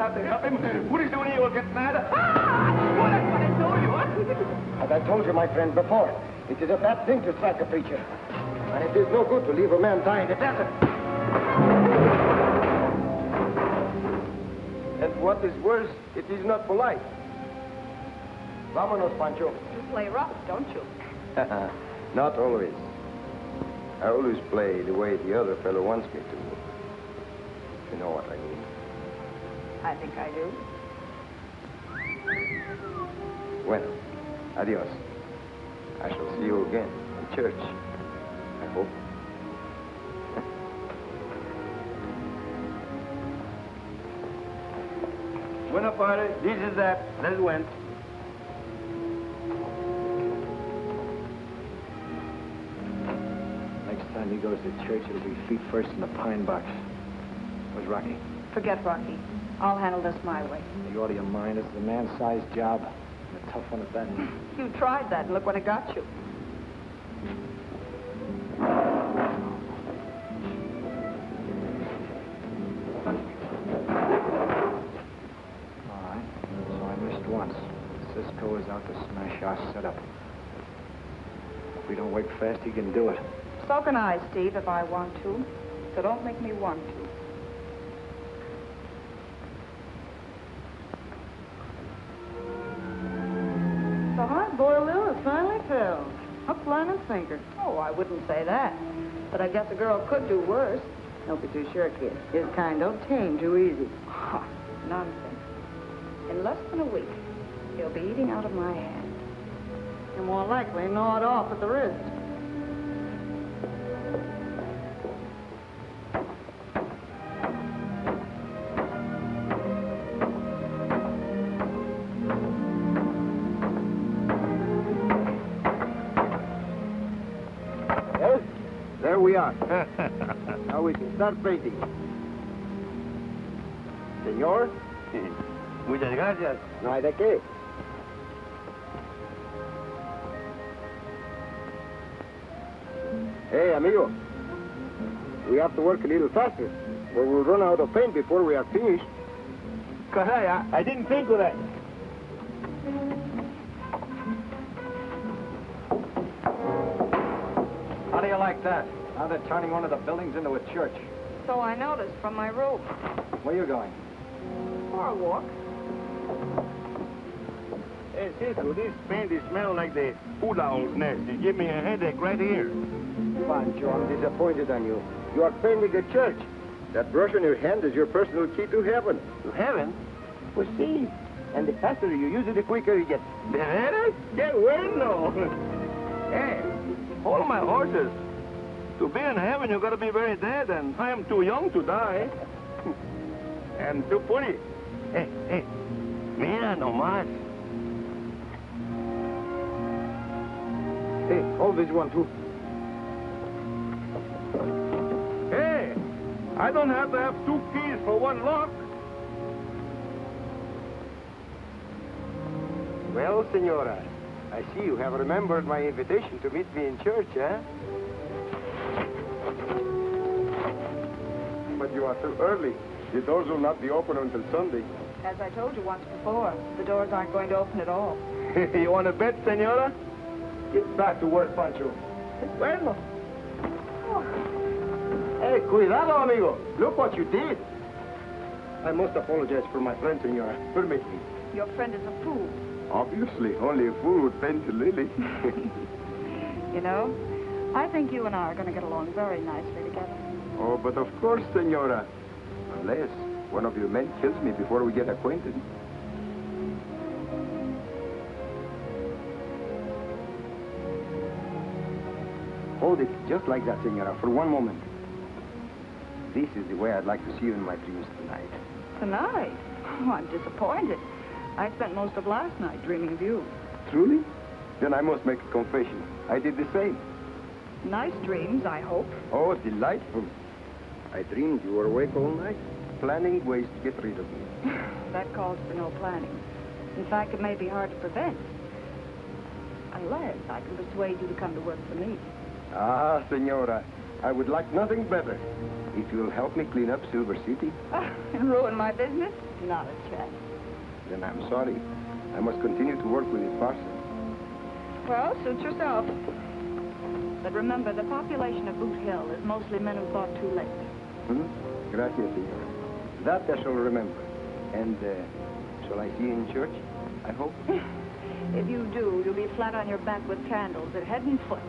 out to help him. Pretty soon he'll get mad. Well, that's what I told you. As I told you, my friend, before, it is a bad thing to strike a preacher. And it is no good to leave a man die in the desert. And what is worse, it is not polite. Vámonos, Pancho. You play rough, don't you? Not always. I always play the way the other fellow wants me to. You know what I mean. I think I do. Bueno, adios. I shall see you again in church, I hope. Bueno, padre, this is that. Let's went. Next time he goes to church, it'll be feet first in the pine box. Where's Rocky? Forget Rocky. I'll handle this my way. You ought to your mind. This is a man-sized job. And a tough one at that. You tried that, and look what it got you. Cisco is out to smash our setup. If we don't work fast, he can do it. So can I, Steve, if I want to. So don't make me want to. The hard-boiled Lil has finally fell. Up, line, and sinker. Oh, I wouldn't say that. But I guess a girl could do worse. Don't be too sure, kid. His kind don't tame too easy. Nonsense. In less than a week, he'll be eating out of my hand. And more likely gnawed off at the wrist. Yes, there we are. Now we can start painting. Señor? Muchas gracias. No hay de qué. Hey, amigo. We have to work a little faster, or we'll run out of paint before we are finished. Caray, I didn't think of that. How do you like that? Now they're turning one of the buildings into a church. So I noticed from my robe. Where are you going? For a walk. Hey, Cisco, this paint smells like the hula owl's nest. It gave me a headache right here. Pancho, I'm disappointed on you. You are painting a church. That brush on your hand is your personal key to heaven. To heaven? Pues sí. And the faster you use it, the quicker you get. ¿De veras? ¡Qué bueno! Hey, hold my horses. To be in heaven, you gotta be very dead, and I am too young to die. And too funny. Hey, mira nomás. Hey, hold this one, too. Hey, I don't have to have two keys for one lock. Well, senora, I see you have remembered my invitation to meet me in church, eh? But you are too early. The doors will not be open until Sunday. As I told you once before, the doors aren't going to open at all. You want to bet, senora? Get back to work, Pancho. Bueno. Hey, cuidado, amigo. Look what you did. I must apologize for my friend, senora. Permit me. Your friend is a fool. Obviously, only a fool would paint a lily. You know, I think you and I are going to get along very nicely together. Oh, but of course, senora. Unless one of your men kills me before we get acquainted. Hold it just like that, senora, for one moment. This is the way I'd like to see you in my dreams tonight. Tonight? Oh, I'm disappointed. I spent most of last night dreaming of you. Truly? Then I must make a confession. I did the same. Nice dreams, I hope. Oh, delightful. I dreamed you were awake all night, planning ways to get rid of me. That calls for no planning. In fact, it may be hard to prevent. Unless I can persuade you to come to work for me. Ah, senora, I would like nothing better. If you'll help me clean up Silver City, And ruin my business? Not a chance. then I'm sorry. I must continue to work with the parson. Well, suit yourself. But remember, the population of Boot Hill is mostly men who thought too late. Gracias, senor. That I shall remember. And shall I see you in church, I hope? If you do, you'll be flat on your back with candles at head and foot.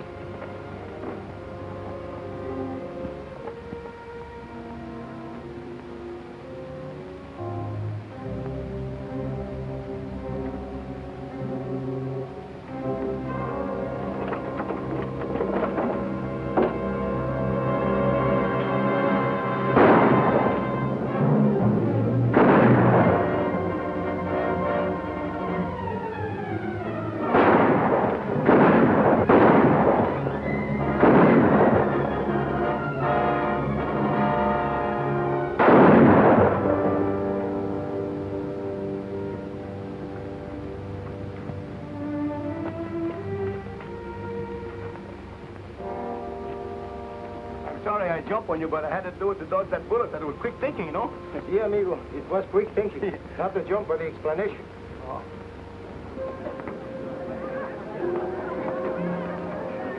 Sorry I jumped on you, but I had to do it to dodge that bullet. That was quick thinking, you know? Yeah, amigo. It was quick thinking. Not the jump, but the explanation.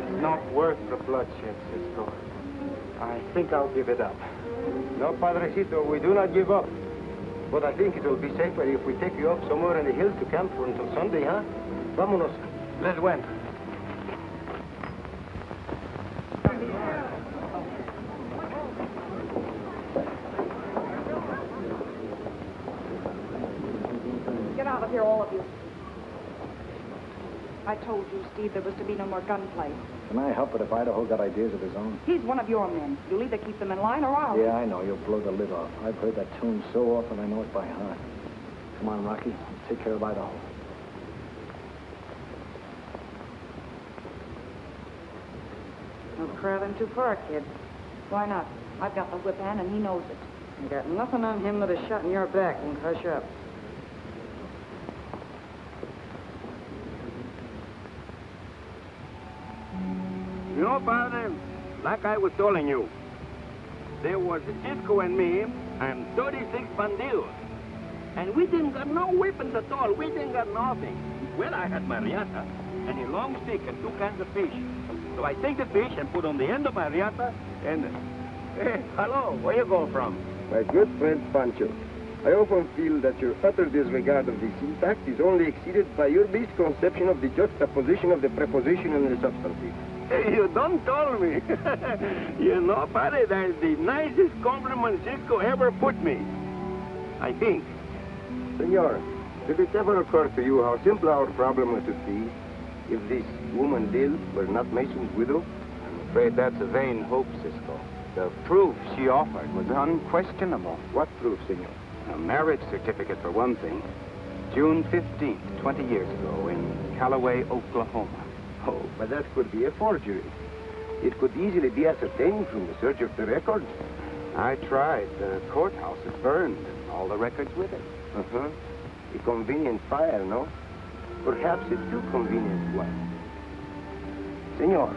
It's not worth the bloodshed, Cisco. I think I'll give it up. No, Padrecito, we do not give up. But I think it will be safer if we take you up somewhere in the hills to camp for until Sunday, huh? Vámonos. Let's went. Get out of here, all of you. I told you, Steve, there was to be no more gunplay. Can I help it if Idaho got ideas of his own? He's one of your men. You'll either keep them in line or I'll... Yeah, I know. You'll blow the lid off. I've heard that tune so often I know it by heart. Come on, Rocky. Take care of Idaho. No crabbing too far, kid. Why not? I've got the whip hand and he knows it. You got nothing on him that a shot in your back won't hush up. You know, Father, like I was telling you, there was Cisco and me and 36 bandidos. And we didn't got no weapons at all. We didn't got nothing. Well, I had my riata and a long stick and 2 cans of fish. So I take the fish and put on the end of my riata and... Hey, hello, where you going from? My good friend Pancho, I often feel that your utter disregard of the syntax is only exceeded by your misconception of the juxtaposition of the preposition and the substantive. Hey, you don't tell me. You know, Padre, that's the nicest compliment Cisco ever put me. I think. Senor, did it ever occur to you how simple our problem would be if this woman Lil were not Mason's widow? I'm afraid that's a vain hope, Cisco. The proof she offered was unquestionable. What proof, senor? A marriage certificate, for one thing. June 15th, 20 years ago, in Callaway, Oklahoma. Oh, but that could be a forgery. It could easily be ascertained from the search of the records. I tried. The courthouse is burned, and all the records with it. Uh-huh. A convenient fire, no? Perhaps a too convenient one. Senor,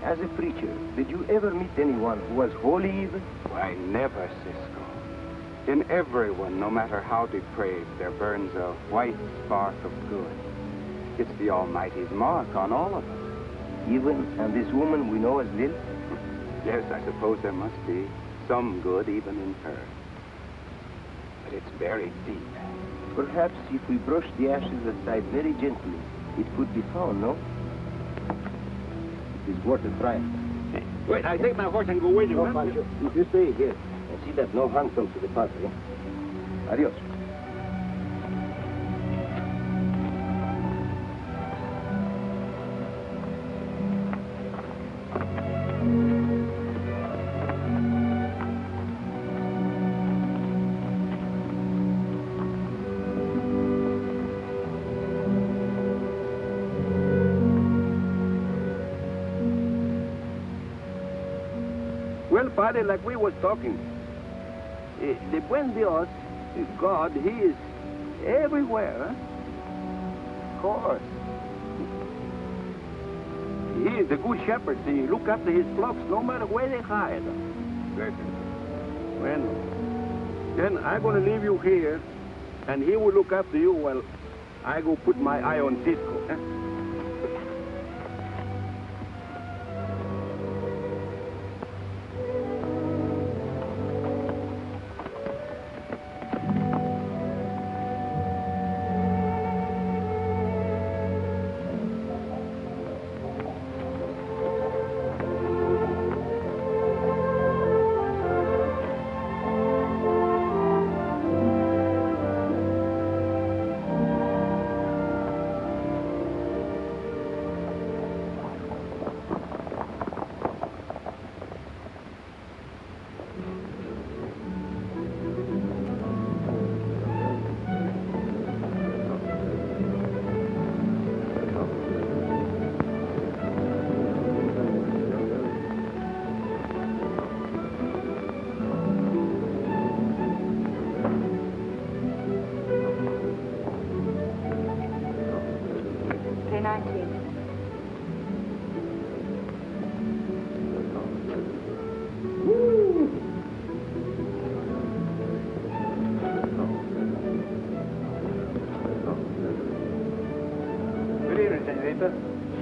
as a preacher, did you ever meet anyone who was wholly evil? Why, never, Cisco. In everyone, no matter how depraved, there burns a white spark of good. It's the Almighty's mark on all of us. Even on this woman we know as Lil? Yes, I suppose there must be some good even in her. But it's buried deep. Perhaps if we brush the ashes aside very gently, it could be found, no? It is worth a try. Wait, I take my horse and go with you, No, man. Pancho, if you stay here and see that no harm comes to the padre. Adios. Well, Padre, like we was talking, the buen Dios, God, He is everywhere, huh? Of course. He he is the good shepherd. He look after his flocks no matter where they hide. Well, then I'm going to leave you here, and he will look after you while I go put my eye on Cisco. Huh?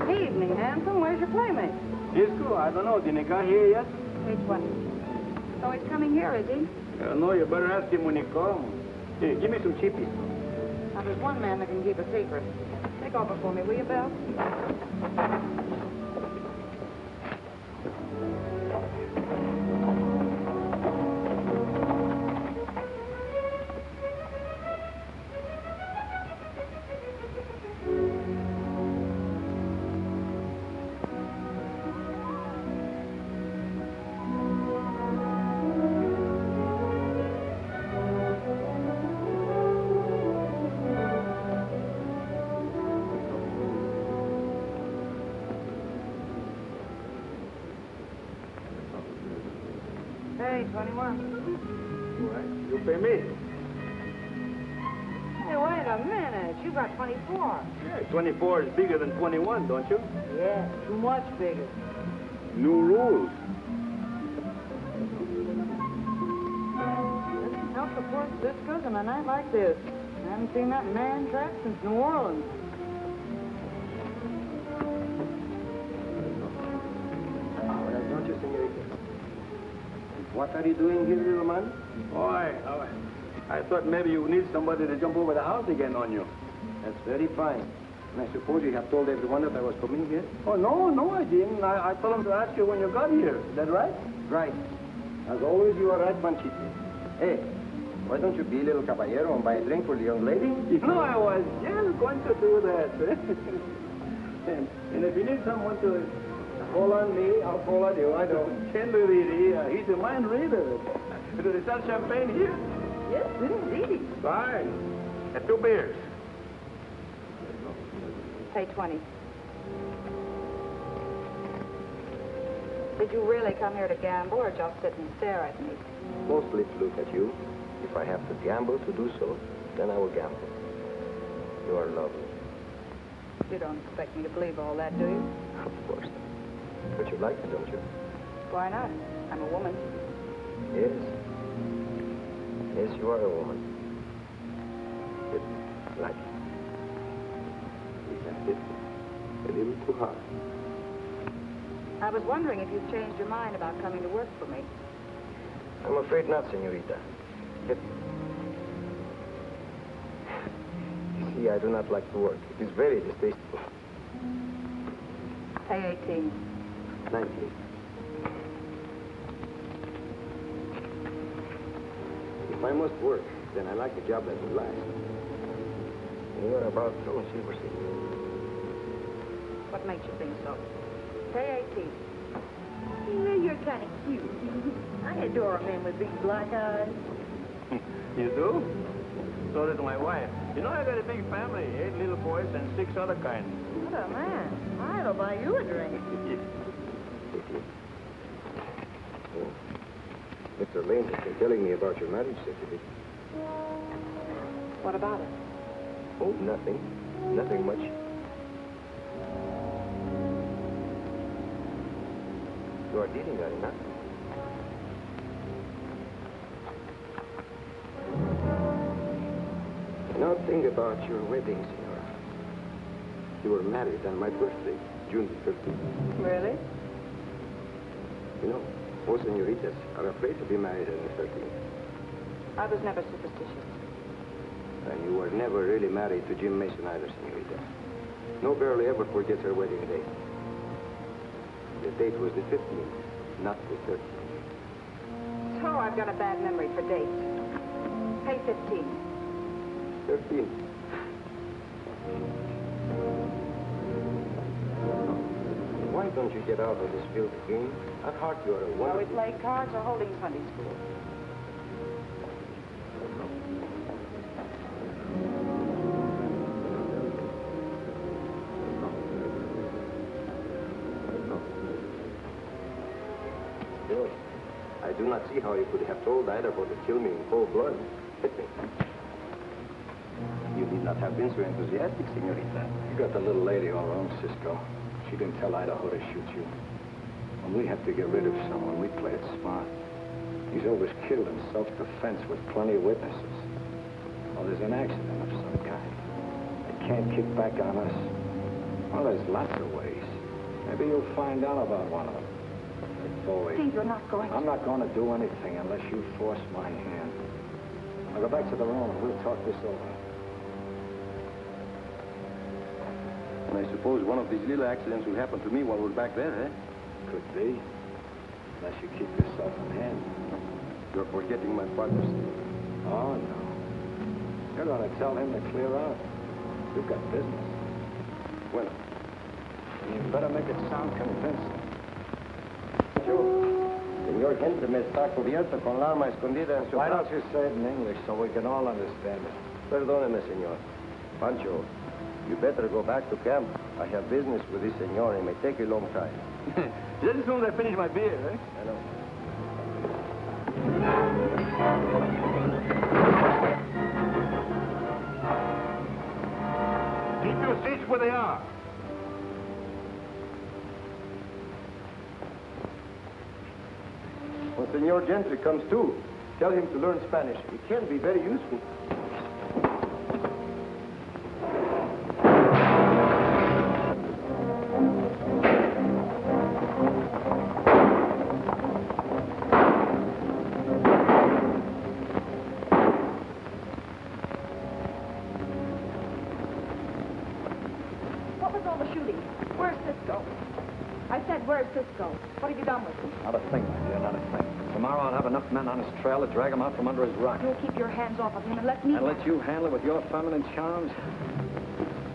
Evening, handsome. Where's your playmate? Cisco, I don't know. Didn't he come here yet? Page 20. So he's coming here, is he? No, you better ask him when he comes. Here, give me some chippies. Now, there's one man that can keep a secret. Take over for me, will you, Belle? Hey, 21. What? You pay me? Hey, wait a minute. You got 24. Yeah, 24 is bigger than 21, don't you? Yeah, too much bigger. New rules. Doesn't help the poor Cisco's on a night like this. I haven't seen that man trap since New Orleans. Don't you, senorita? What are you doing here, little man? Oh, I thought maybe you need somebody to jump over the house again on you. That's very fine. And I suppose you have told everyone that I was coming here? Oh, no, I didn't. I told them to ask you when you got here. Is that right? Right. As always, you are right, Panchito. Hey, why don't you be a little caballero and buy a drink for the young lady? You know, I was just going to do that. and if you need someone to call on me, I'll call on you. I don't. He's a mind reader. Do they sell champagne here? Yes, indeed. Fine. And 2 beers. Pay 20. Did you really come here to gamble or just sit and stare at me? Mostly to look at you. If I have to gamble to do so, then I will gamble. You are lovely. You don't expect me to believe all that, do you? Of course. But you like it, don't you? Why not? I'm a woman. Yes. Yes, you are a woman. But like it. Isn't it a little too hard? I was wondering if you've changed your mind about coming to work for me. I'm afraid not, senorita. Yet, you see, I do not like to work. It is very distasteful. Pay 18. 19. If I must work, then I like a job that will last. And you are about through Silver City. What makes you think so? Pay 18. Yeah, you're kind of cute. I adore a man with big black eyes. You do? So does my wife. You know, I got a big family, 8 little boys and 6 other kinds. What a man. I'll buy you a drink. Oh. Mr. Lane has been telling me about your marriage certificate. What about it? Oh, nothing. Nothing much. ordinary, huh? Now think about your wedding, senora. You were married on my birthday, June 13th. Really? You know, most senoritas are afraid to be married on the 13th. I was never superstitious. And you were never really married to Jim Mason either, senorita. No girl ever forgets her wedding date. The date was the 15th, not the 13th. So I've got a bad memory for dates. Pay 15. 13th. Why don't you get out of this field game? At heart, you are a While we wonderful... play cards or holding Sunday school. Still, I do not see how you could have told Idaho to kill me in cold blood. Hit me. You need not have been so enthusiastic, senorita. You got the little lady all wrong, Cisco. She didn't tell Idaho to shoot you. When we have to get rid of someone, we play it smart. He's always killed in self-defense with plenty of witnesses. Well, there's an accident of some kind. They can't kick back on us. Well, there's lots of ways. Maybe you'll find out about one of them. Boy, Steve, you're not going to... I'm not going to do anything unless you force my hand. I'll go back to the room and we'll talk this over. And I suppose one of these little accidents will happen to me while we're back there, eh? Could be. Unless you keep yourself in hand. You're forgetting my partner, Steve. Oh, no. You're going to tell him to clear out. We've got business. Well, you better make it sound convincing. Señor Gentry está cubierto con la arma escondida en su... Why don't you say it in English so we can all understand it? Perdóneme, señor. Pancho, you better go back to camp. I have business with this señor. It may take a long time. Just as soon as I finish my beer, eh? I know. Keep your seats where they are. When Senor Gentry comes to, tell him to learn Spanish. It can be very useful. What was all the shooting? Where's Cisco? I said, where's Cisco? What have you done with him? Not a thing, my dear, not a thing. Tomorrow I'll have enough men on his trail to drag him out from under his rock. You'll keep your hands off of him and let me... And let you handle it with your feminine charms?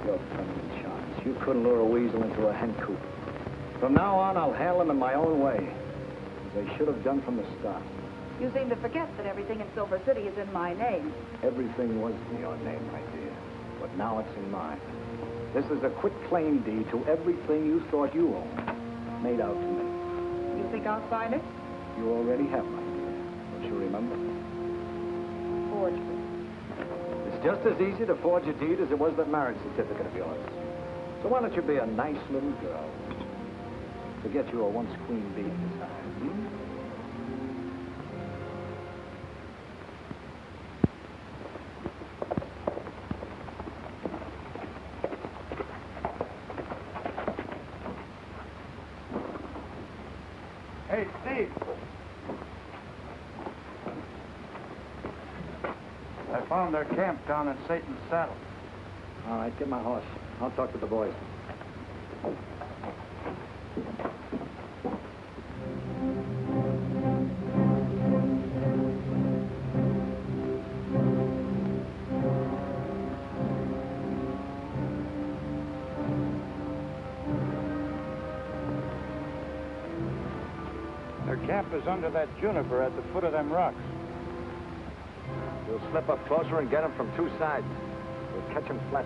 Your feminine charms. You couldn't lure a weasel into a hen coop. From now on, I'll handle him in my own way. As they should have done from the start. You seem to forget that everything in Silver City is in my name. Everything was in your name, my dear. But now it's in mine. This is a quit claim deed to everything you thought you owned. Made out to me. You think I'll sign it? You already have, my dear. Don't you remember? Forgery. It's just as easy to forge a deed as it was that marriage certificate of yours. So why don't you be a nice little girl? Forget you were once Queen Bee this time, hmm? Hey, Steve. I found their camp down in Satan's Saddle. All right, get my horse. I'll talk to the boys. Their camp is under that juniper at the foot of them rocks. We'll slip up closer and get them from two sides. We'll catch them flat.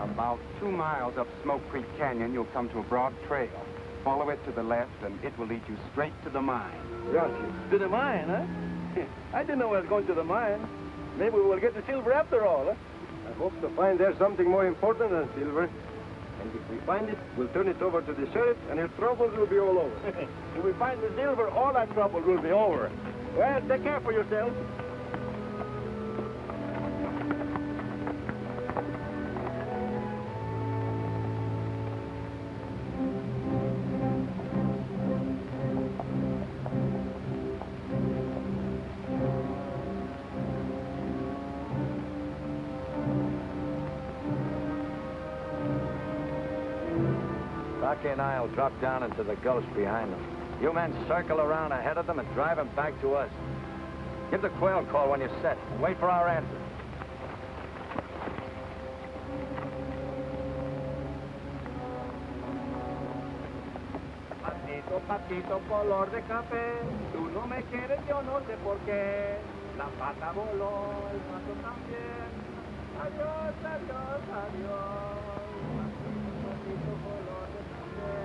About 2 miles up Smoke Creek Canyon, you'll come to a broad trail. Follow it to the left, and it will lead you straight to the mine. Gracias. To the mine, huh? I didn't know I was going to the mine. Maybe we'll get the silver after all, huh? I hope to find there something more important than silver. And if we find it, we'll turn it over to the sheriff, and your troubles will be all over. If we find the silver, all our trouble will be over. Well, take care for yourself. Rocky and I will drop down into the gulch behind them. You men circle around ahead of them and drive them back to us. Give the quail call when you're set. And wait for our answer. Patito, patito, color de café. Tú no me quieres, yo no sé por qué. La pata voló, el pato también. Adiós, adiós, adiós. Patito, patito, color de café.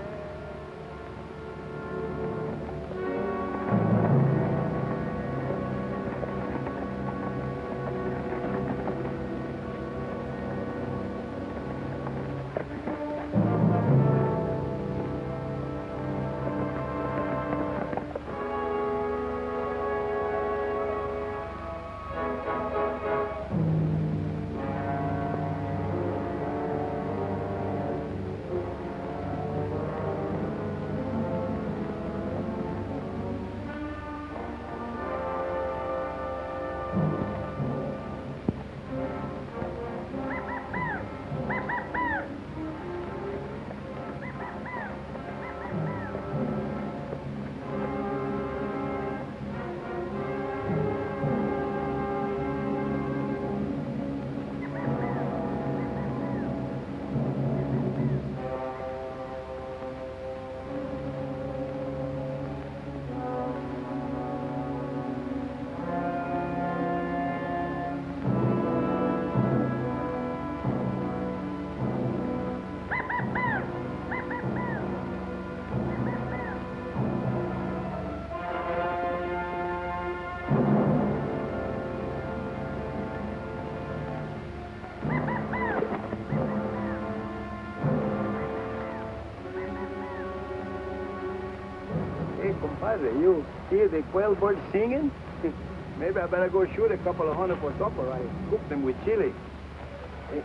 Compadre, you hear the quail birds singing? Maybe I better go shoot a couple of hundred for supper. I cook them with chili. Hey.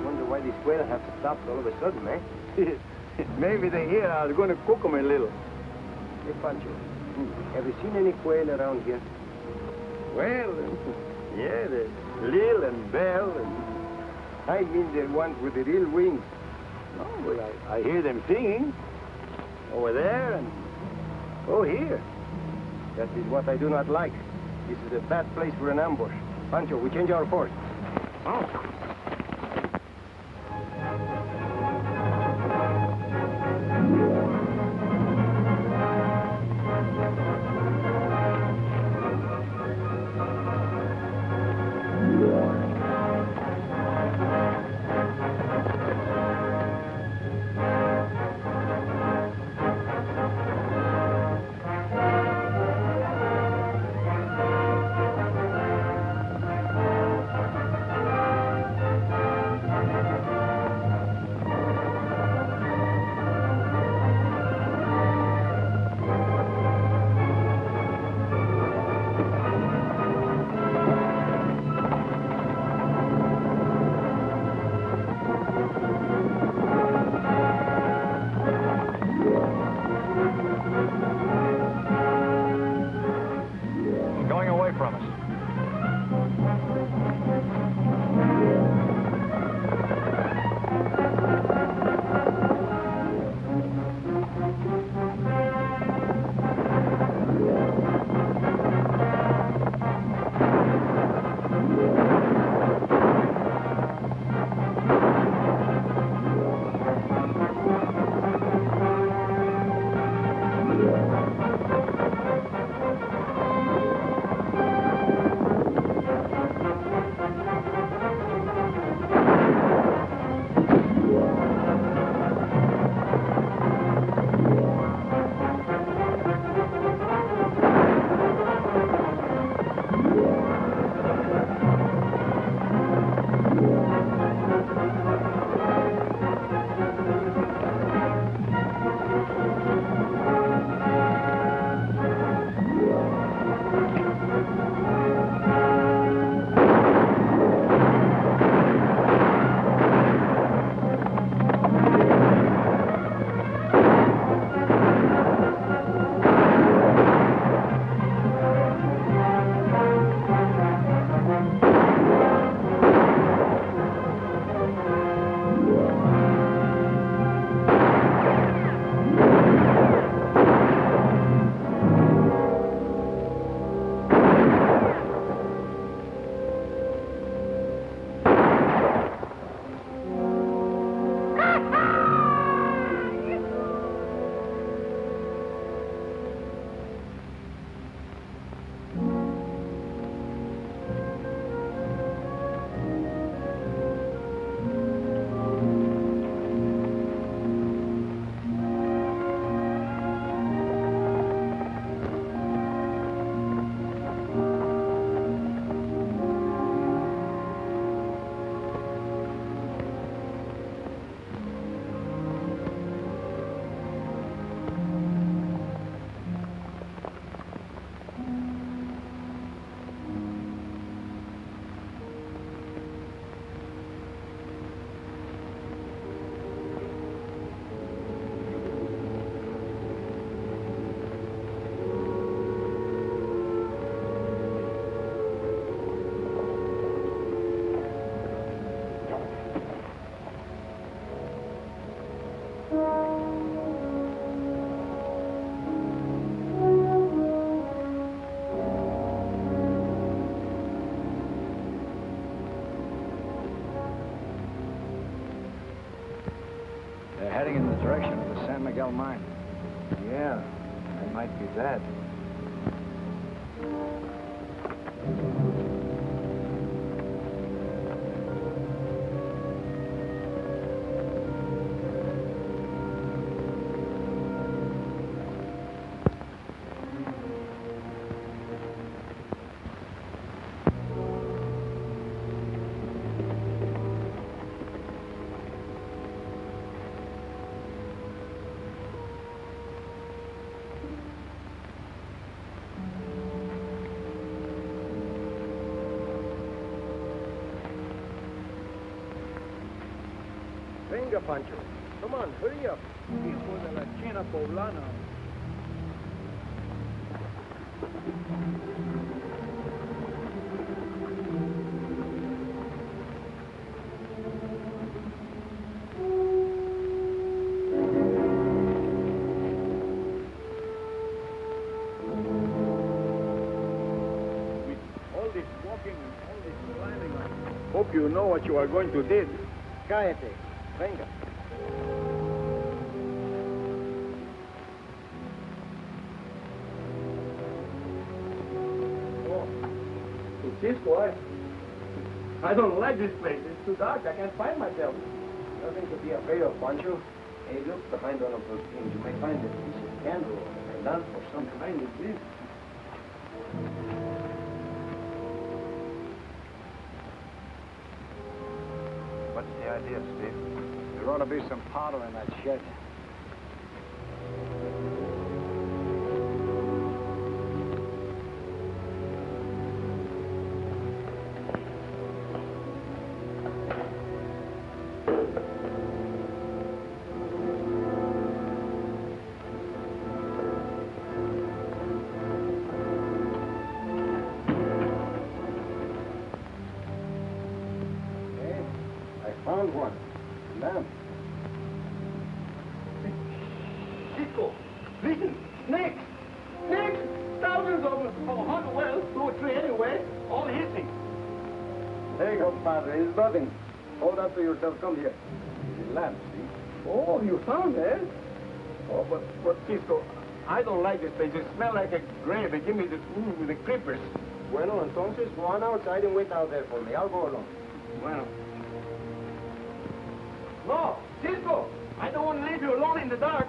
Wonder why these quail have stopped all of a sudden, eh? Maybe they hear I was going to cook them a little. Hey, Pancho, have you seen any quail around here? Well, yeah, there's Lil and Belle, and I mean the ones with the real wings. Oh, well, I hear them singing. Over there and... oh, here. That is what I do not like. This is a bad place for an ambush. Pancho, we change our course. Oh. heading in the direction of the San Miguel mine. Yeah, it might be that. Venga, Pancho. Come on, hurry up. Hijo de la China poblana. All this walking and all this climbing, I hope you know what you are going to do. Cállate. Venga. Oh, Cisco, I don't like this place. It's too dark. I can't find myself. Nothing to be afraid of, Pancho. Hey, look behind one of those things. You may find a piece of candle or a lamp or some kind of this. What's the idea, Steve? There ought to be some powder in that shed. Hey, I found one. Lamp. Cisco, listen, snakes! Snakes! Thousands of them. Oh, 100 wells, 2 or 3 anyway, all hissing. There you go, Padre. It's nothing. Hold on to yourself. Come here. It's a lamp, see? Oh, you found it? Oh, but Cisco, I don't like this place. It smells like a grave. They give me the creepers. Bueno, entonces go on outside and wait out there for me. I'll go along. Well. No, Cisco, I don't want to leave you alone in the dark.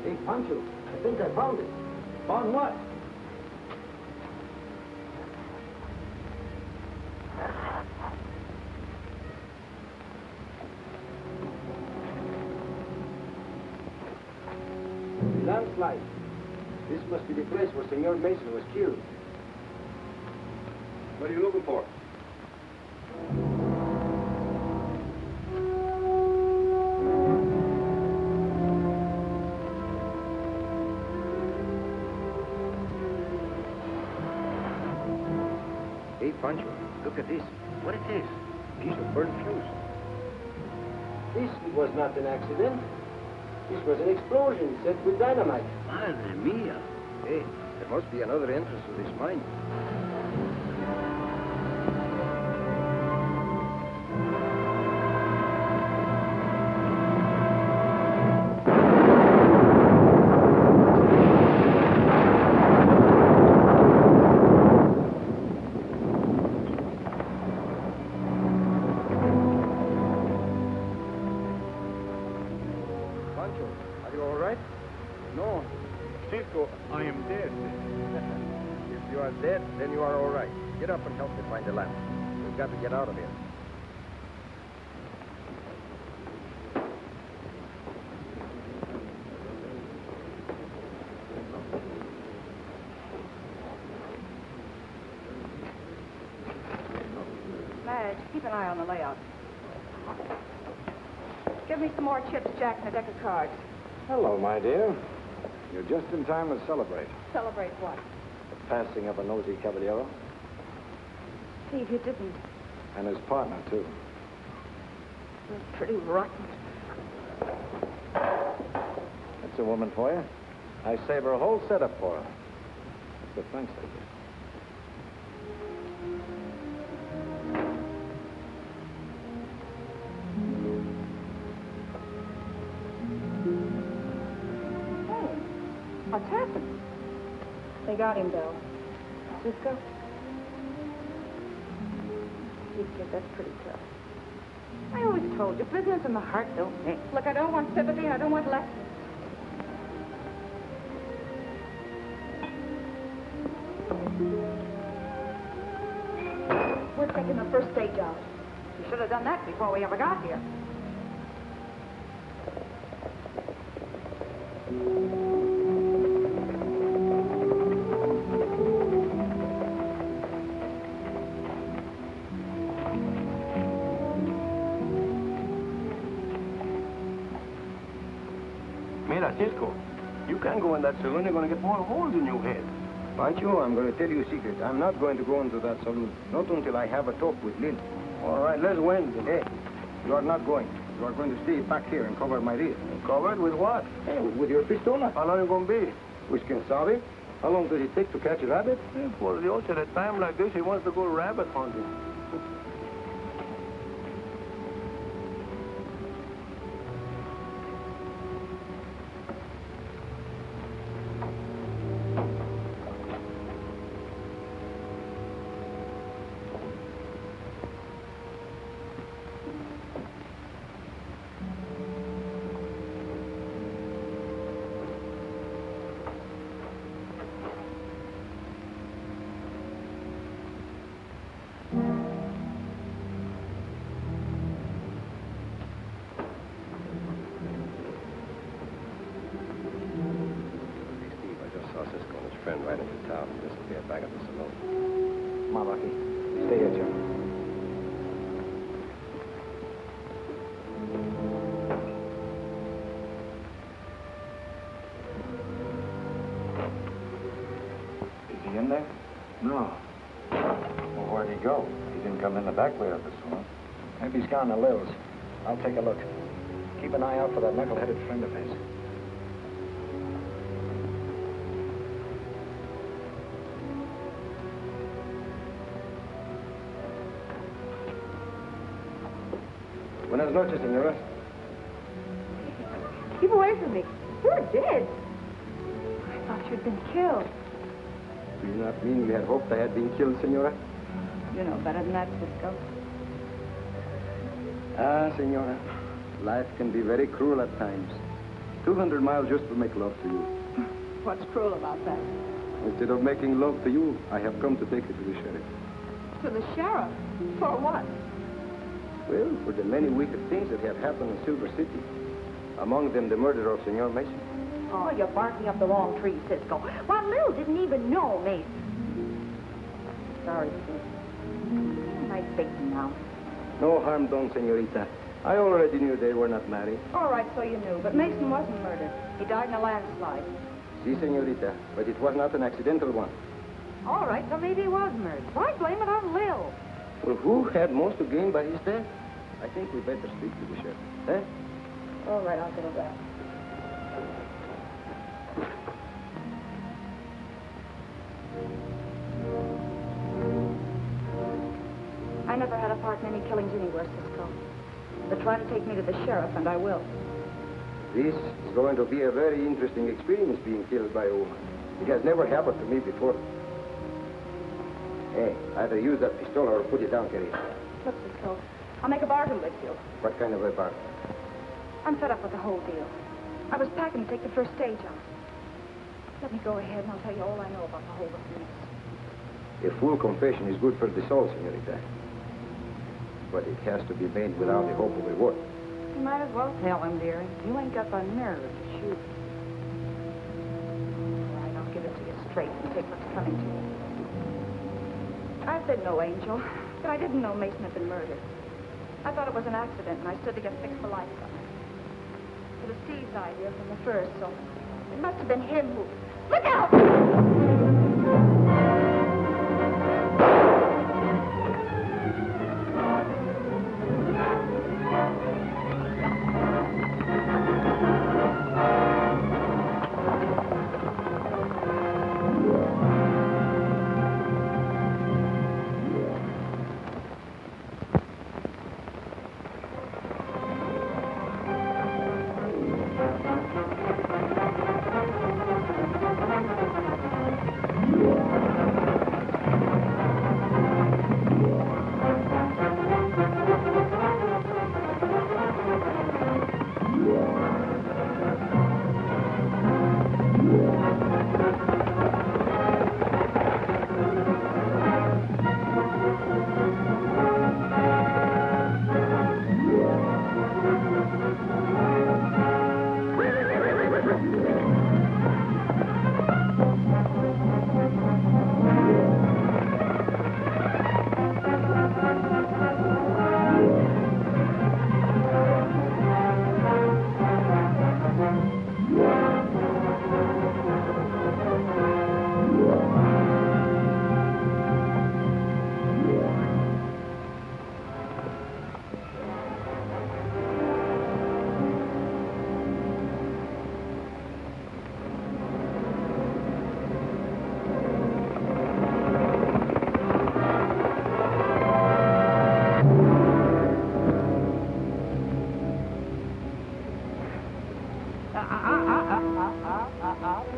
Hey, Pancho, I think I found it. Found what? Landslide. This must be the place where Senor Mason was killed. What are you looking for? Hey, Pancho, look at this. What it is? Piece of burnt fuse. This was not an accident. This was an explosion set with dynamite. Madre mia. Hey, there must be another entrance to this mine. Then you are all right. Get up and help me find the lamp. We've got to get out of here. Madge, keep an eye on the layout. Give me some more chips, Jack, and a deck of cards. Hello, my dear. You're just in time to celebrate. Celebrate what? The passing of a nosy caballero. Steve, you didn't. And his partner, too. You're pretty rotten. That's a woman for you. I save her a whole setup for her. Good thanks, I guess. What's happened? They got him, Belle. Cisco? You kid, that's pretty tough. I always told you, business and the heart don't mix. Look, I don't want sympathy and I don't want lessons. We're taking the first stage out. We should have done that before we ever got here. Mira, Cisco, you can't go in that saloon. You're going to get more holes in your head. Pancho, I'm going to tell you a secret. I'm not going to go into that saloon. Not until I have a talk with Lynn. All right, let's win today. You are not going. You are going to stay back here and cover my rear. Covered with what? Hey, with your pistola. How long are you going to be? Pues quien sabe? How long does it take to catch a rabbit? Por Dios, at a time like this, he wants to go rabbit hunting. Right into town and disappear back at the saloon. Come on, Rocky. Stay here, Jim. Is he in there? No. Well, where'd he go? He didn't come in the back way of the saloon. Maybe he's gone to Lil's. I'll take a look. Keep an eye out for that knuckle-headed friend of his. Buenas noches, senora. Keep away from me. You're dead. I thought you'd been killed. Do you not mean you had hoped I had been killed, senora? You know better than that, Cisco. Ah, senora. Life can be very cruel at times. 200 miles just to make love to you. What's cruel about that? Instead of making love to you, I have come to take you to the sheriff. To the sheriff? For what? Well, for the many wicked things that have happened in Silver City. Among them, the murder of Senor Mason. Oh, you're barking up the wrong tree, Cisco. Why, Lil didn't even know Mason. Sorry, Cisco. Nice baiting now. No harm done, senorita. I already knew they were not married. All right, so you knew. But Mason wasn't murdered. He died in a landslide. Si, senorita. But it was not an accidental one. All right, so maybe he was murdered. Why blame it on Lil? Well, who had most to gain by his death? I think we better speak to the sheriff. Eh? All right, I'll go back. I never had a part in any killings anywhere, Cisco. They're trying to take me to the sheriff, and I will. This is going to be a very interesting experience, being killed by a woman. It has never happened to me before. Hey, either use that pistol or put it down, Carrillo. Look, Cisco, I'll make a bargain with you. What kind of a bargain? I'm fed up with the whole deal. I was packing to take the first stage out. Let me go ahead and I'll tell you all I know about the whole business. A full confession is good for the soul, senorita. But it has to be made without the hope of reward. You might as well tell him, dearie. You ain't got the nerve to shoot. All right, I'll give it to you straight and take what's coming to you. I said no, Angel, but I didn't know Mason had been murdered. I thought it was an accident, and I stood to get fixed for lifetime. It was Steve's idea from the first, so It must have been him who... Look out!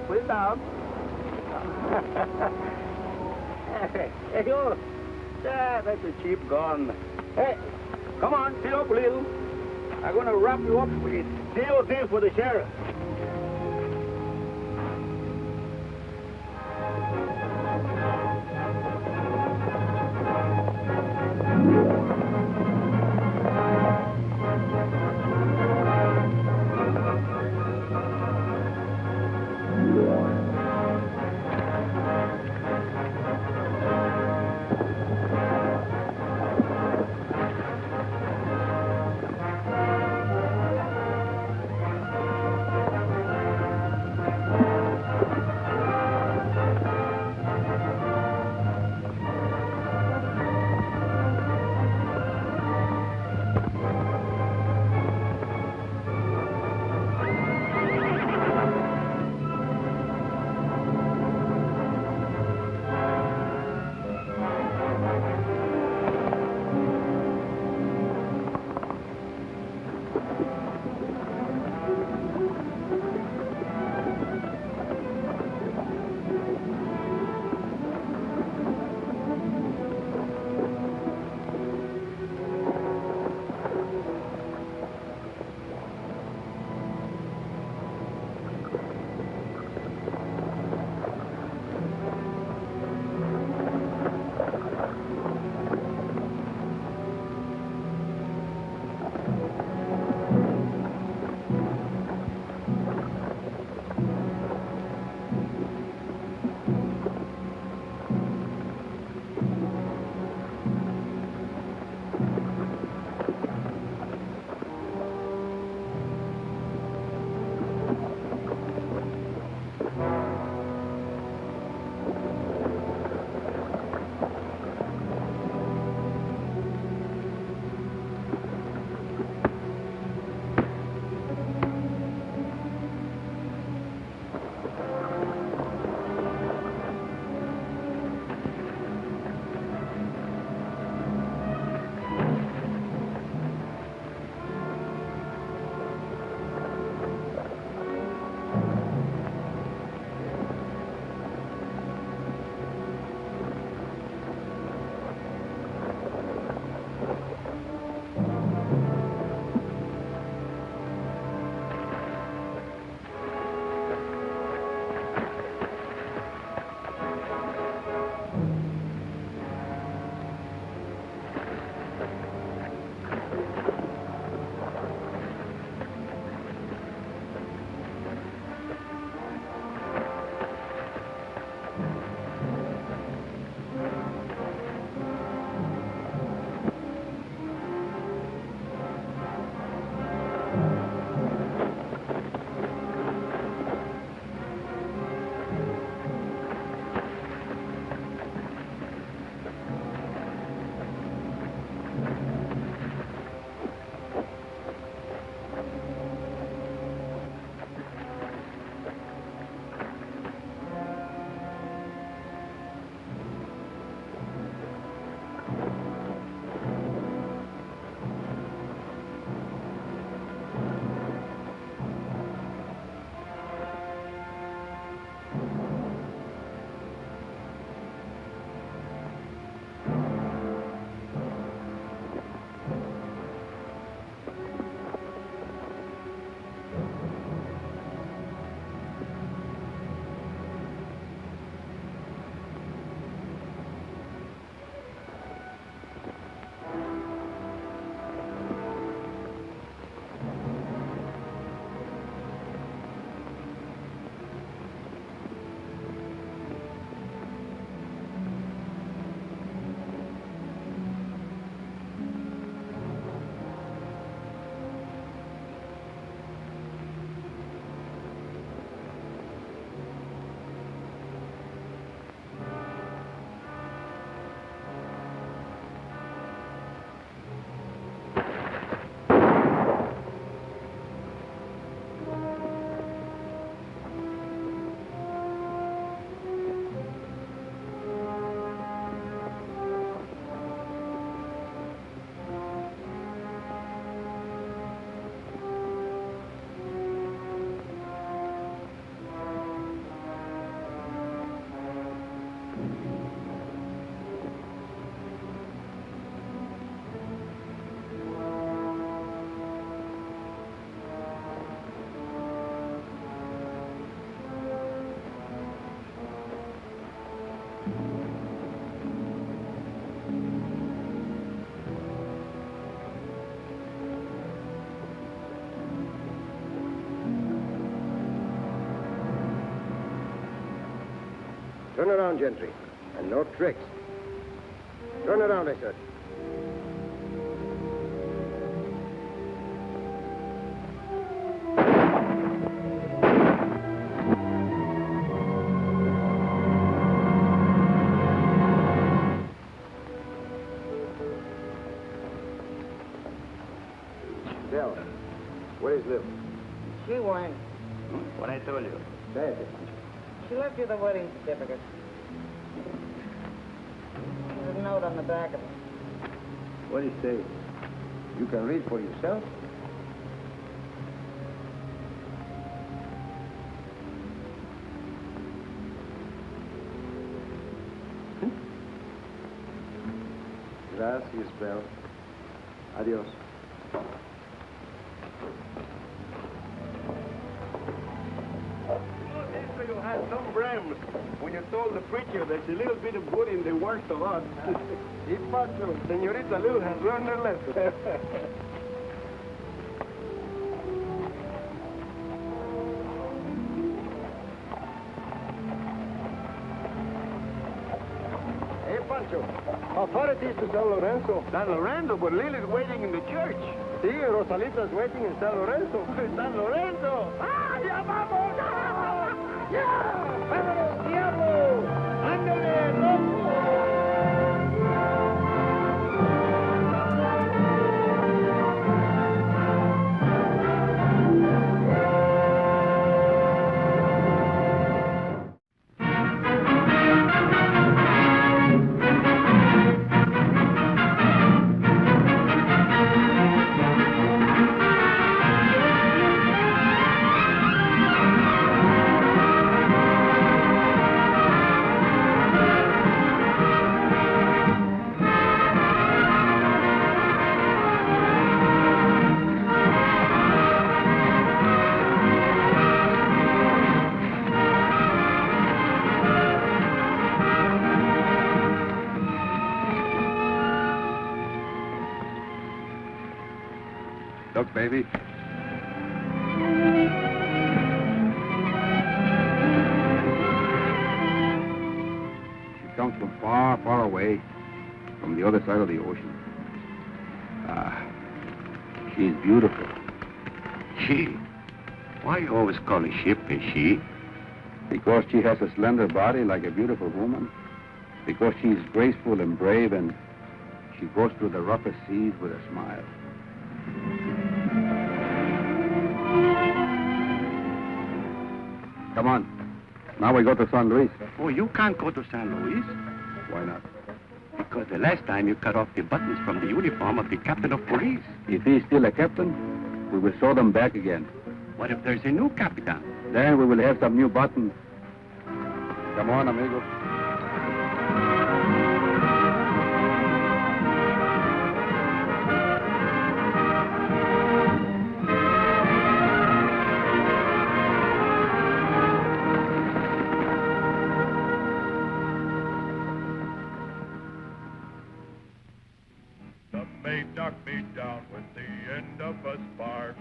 Put it down. Hey, you. Yeah, that's a cheap gun. Hey, come on, sit up a little. I'm going to wrap you up with DOC for the sheriff. Turn around, Gentry. And no tricks. Turn around, I said. Belle, where is Liv? She went. What I told you. Say it. She left you the wedding certificate. There's a note on the back of it. What did he say? You can read for yourself? Gracias, Belle. Adios. You had some brains when you told the preacher there's a little bit of good in the worst of us. Y Pancho, senorita Lou has learned her lesson. Hey, Pancho, how far it is to San Lorenzo? San Lorenzo, but Lily's waiting in the church. Sí, Rosalita's waiting in San Lorenzo. San Lorenzo! ¡Ah, ya vamos! ¡Ya! ¡Vámonos, diablo! ¡Ándale, loco! Look, baby. She comes from far, far away, from the other side of the ocean. She's beautiful. She? Why you always call a ship a she? Because she has a slender body like a beautiful woman. Because she's graceful and brave, and she goes through the roughest seas with a smile. Come on. Now we go to San Luis. Oh, you can't go to San Luis. Why not? Because the last time you cut off the buttons from the uniform of the captain of police. If he's still a captain, we will sew them back again. What if there's a new captain? Then we will have some new buttons. Come on, amigo. Knock me down with the end of a spar.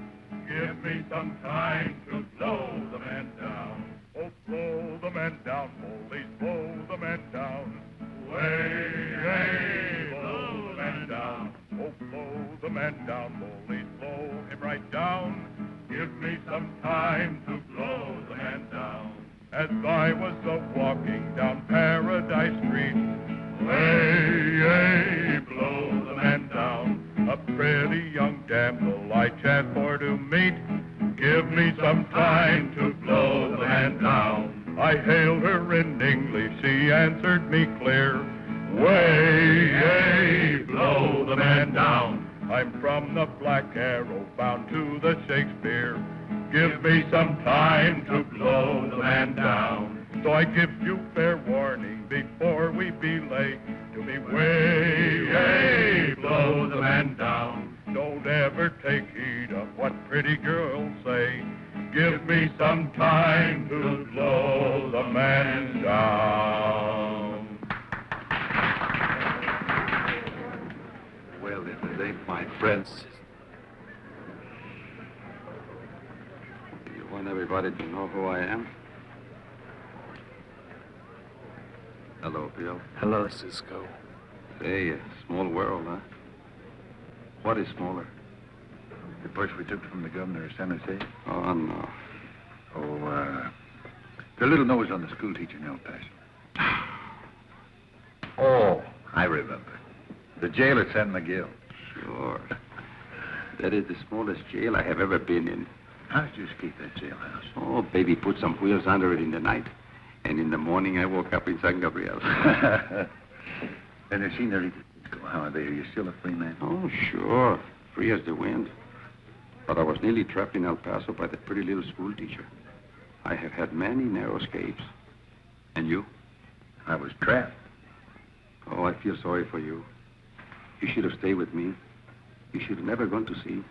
Give me some time to blow the man down. Oh, blow the man down, police, blow the man down. Way, hey, blow the man down. Oh, blow the man down, police, blow him right down. Give me some time to blow the man down. As I was walking down Paradise Street, way, hey, blow the man down. A pretty young damsel I chanced for to meet. Give me some time to blow the man down. I hailed her in English, she answered me clear. Way, hey, blow the man down. I'm from the Black Arrow, bound to the Shakespeare. Give me some time to blow the man down. So I give you fair warning before we be late. To be way, hey, blow the man down. Don't ever take heed of what pretty girls say. Give me some time to blow the man down. Well, if it ain't my friends. You want everybody to know who I am? Hello, Bill. Hello, Cisco. Say, a small world, huh? What is smaller? The push we took from the governor of San Jose? Oh, no. Oh, the little nose on the school teacher in El Paso. Oh, I remember. The jail at San Miguel. Sure. That is the smallest jail I have ever been in. How'd you escape that jailhouse? Oh, baby put some wheels under it in the night. And in the morning, I woke up in San Gabriel. And the senorita, how are they? Are you still a free man? Oh, sure. Free as the wind. But I was nearly trapped in El Paso by the pretty little school teacher. I have had many narrow escapes. And you? I was trapped. Oh, I feel sorry for you. You should have stayed with me. You should have never gone to sea.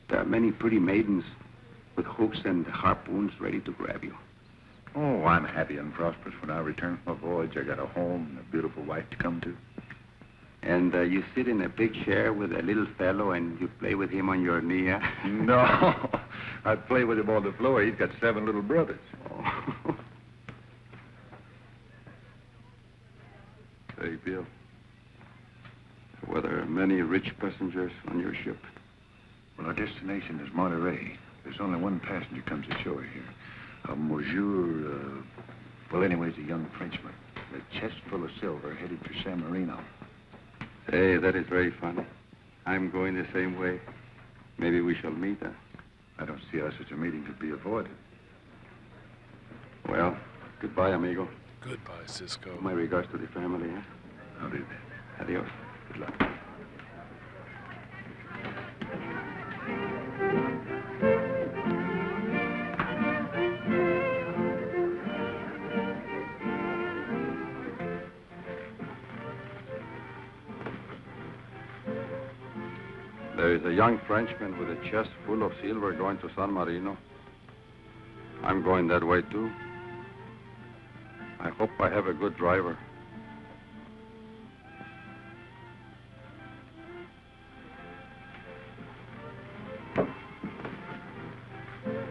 There are many pretty maidens with hooks and harpoons ready to grab you. Oh, I'm happy and prosperous. When I return from my voyage, I got a home and a beautiful wife to come to. And you sit in a big chair with a little fellow and you play with him on your knee, huh? No. I play with him on the floor. He's got 7 little brothers. Oh. Say, Bill, were there many rich passengers on your ship? Well, our destination is Monterey. There's only one passenger comes ashore here. A monsieur, well, anyways, a young Frenchman. A chest full of silver headed for San Marino. Hey, that is very funny. I'm going the same way. Maybe we shall meet, huh? I don't see how such a meeting could be avoided. Well, goodbye, amigo. Goodbye, Cisco. My regards to the family, huh? I'll do that. Adios. Good luck. There is a young Frenchman with a chest full of silver going to San Marino. I'm going that way, too. I hope I have a good driver.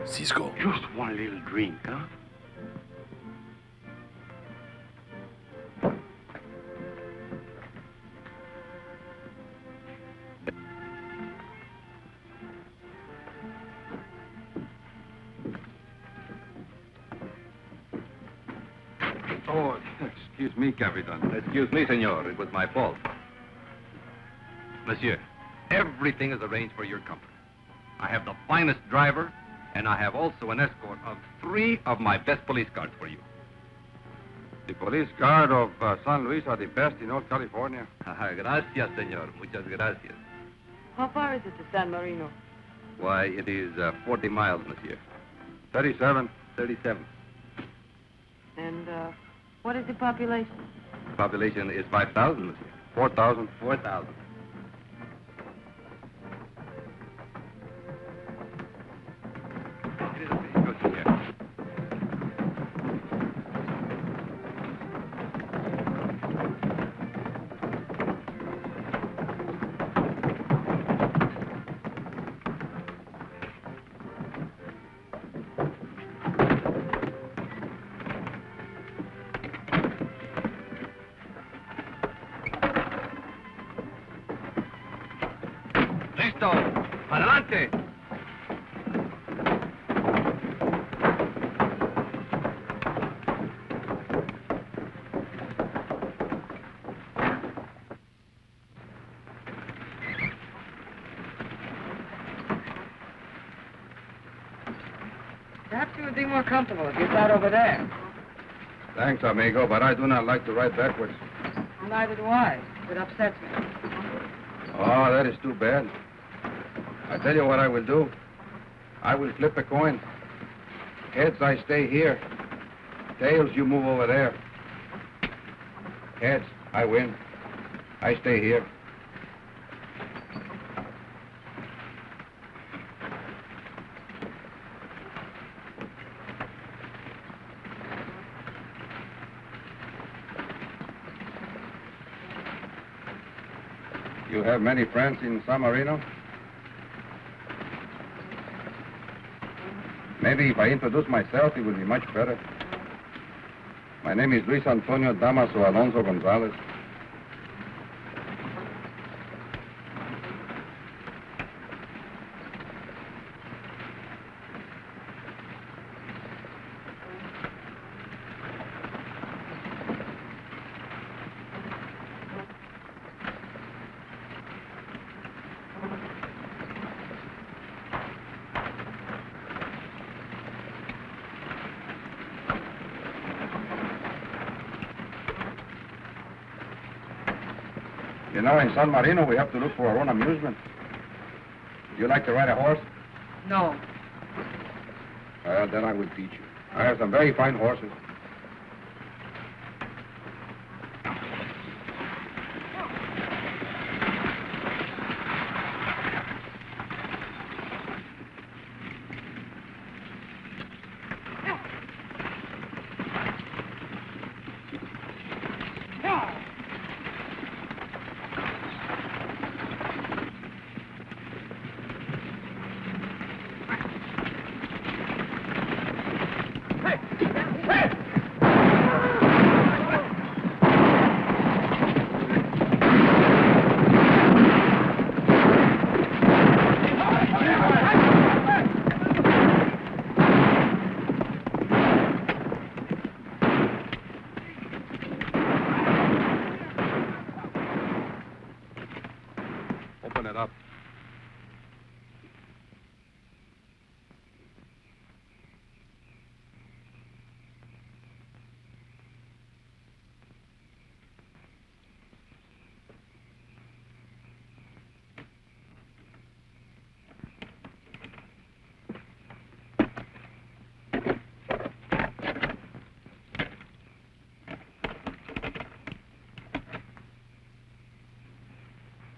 Cisco. Just one little drink, huh? Oh, excuse me, Capitan. Excuse me, senor. It was my fault. Monsieur, everything is arranged for your comfort. I have the finest driver, and I have also an escort of 3 of my best police guards for you. The police guard of San Luis are the best in all California. Gracias, senor. Muchas gracias. How far is it to San Marino? Why, it is 40 miles, monsieur. 37. 37. And, what is the population? Population is 5,000, monsieur. 4,000. 4,000. Listo. Adelante. Perhaps you would be more comfortable if you sat over there. Thanks, amigo, but I do not like to ride backwards. Neither do I. It upsets me. Oh, that is too bad. I tell you what I will do. I will flip a coin. Heads, I stay here. Tails, you move over there. Heads, I win. I stay here. You have many friends in San Marino? Maybe if I introduce myself, it will be much better. My name is Luis Antonio Damaso Alonso Gonzalez. You know, in San Marino, we have to look for our own amusement. Do you like to ride a horse? No. Well, then I will teach you. I have some very fine horses.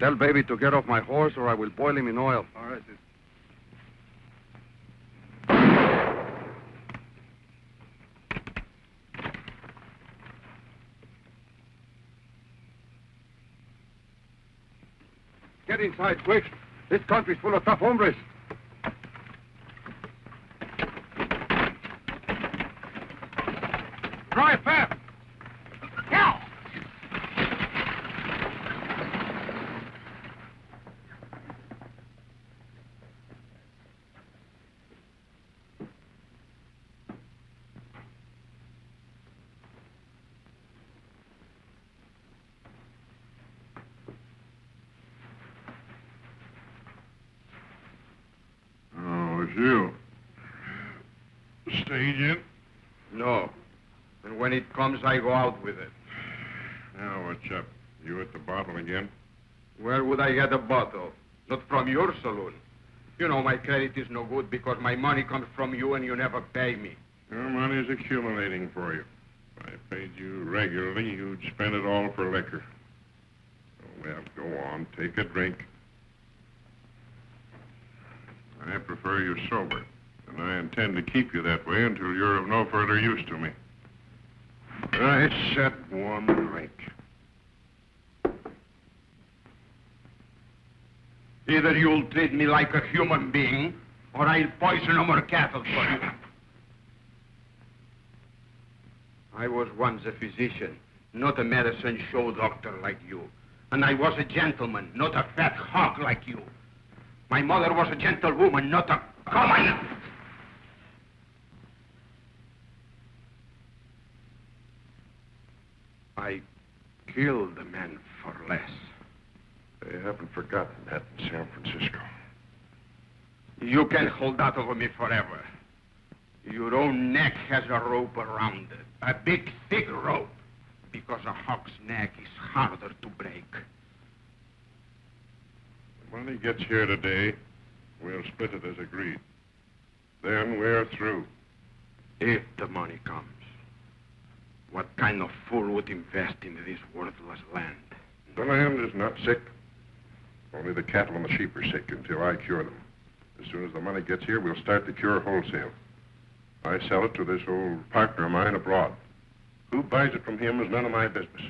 Tell Baby to get off my horse or I will boil him in oil. All right. Get inside, quick. This country's full of tough hombres. Drive fast! Now! You. Stage in? No. And when it comes, I go out with it. Now, what's up? You at the bottle again? Where would I get a bottle? Not from your saloon. You know my credit is no good because my money comes from you and you never pay me. Your money's accumulating for you. If I paid you regularly, you'd spend it all for liquor. Oh, well, go on. Take a drink. I prefer you sober, and I intend to keep you that way until you're of no further use to me. I said one drink. Either you'll treat me like a human being, or I'll poison no more cattle for you. I was once a physician, not a medicine show doctor like you. And I was a gentleman, not a fat hog like you. My mother was a gentlewoman, not a common. I killed a man for less. They haven't forgotten that in San Francisco. You can hold that over me forever. Your own neck has a rope around it. A big, thick rope. Because a hog's neck is harder to break. When he gets here today, we'll split it as agreed. Then we're through. If the money comes. What kind of fool would invest in this worthless land? The land is not sick. Only the cattle and the sheep are sick until I cure them. As soon as the money gets here, we'll start the cure wholesale. I sell it to this old partner of mine abroad. Who buys it from him is none of my business.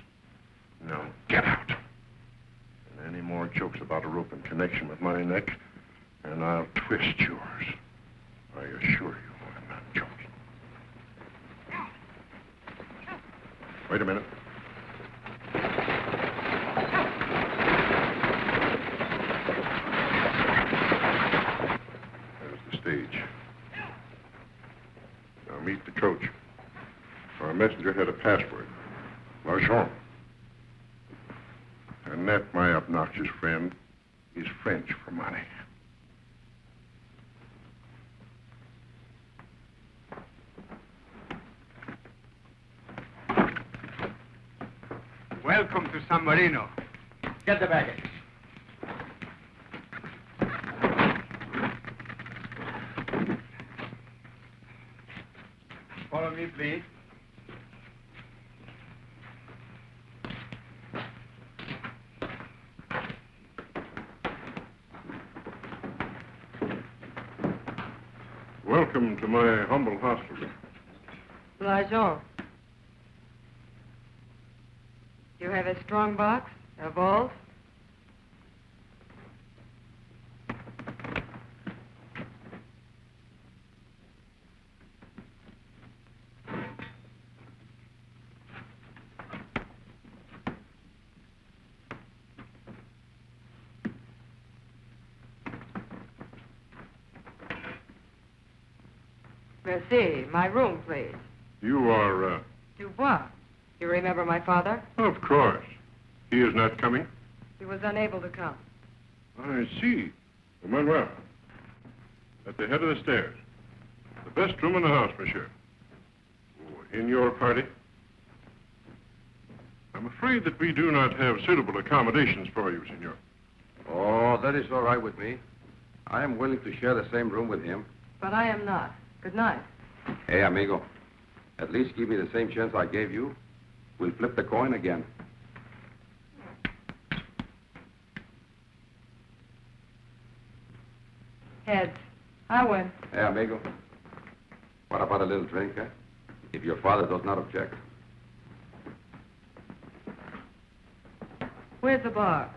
Now, get out. And any more jokes about a rope in connection with my neck, and I'll twist yours. I assure you I'm not joking. Wait a minute. There's the stage. Now meet the coach. Our messenger had a password. L'argent. And that, my obnoxious friend, is French for money. Welcome to San Marino. Get the baggage. Follow me, please. Welcome to my humble hostelry. L'argent. You have a strong box, a vault? Merci. My room, please. You are, Dubois. You remember my father? Of course. He is not coming? He was unable to come. I see. Manuel. At the head of the stairs. The best room in the house, monsieur. Oh, in your party? I'm afraid that we do not have suitable accommodations for you, senor. Oh, that is all right with me. I am willing to share the same room with him. But I am not. Good night. Hey, amigo. At least give me the same chance I gave you. We'll flip the coin again. Heads. I win. Hey, amigo. What about a little drink, eh? If your father does not object. Where's the bar?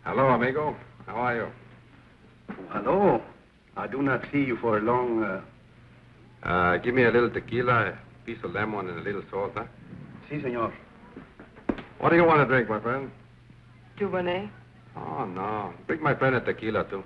Hello, amigo. How are you? Hello. I do not see you for a long, Give me a little tequila, a piece of lemon, and a little salt, huh? Si, senor. What do you want to drink, my friend? Dubonnet. Oh, no. Bring my friend a tequila, too.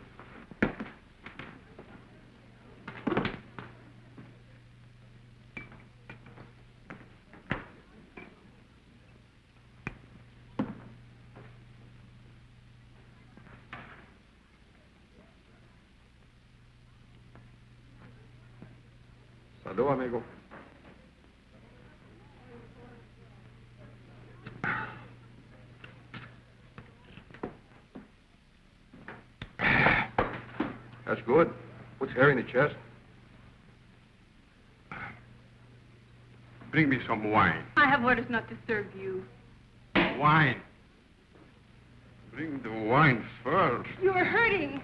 Salud, amigo. That's good. Puts hair in the chest. bring me some wine. I have orders not to serve you. Wine. Bring the wine first. You are hurting.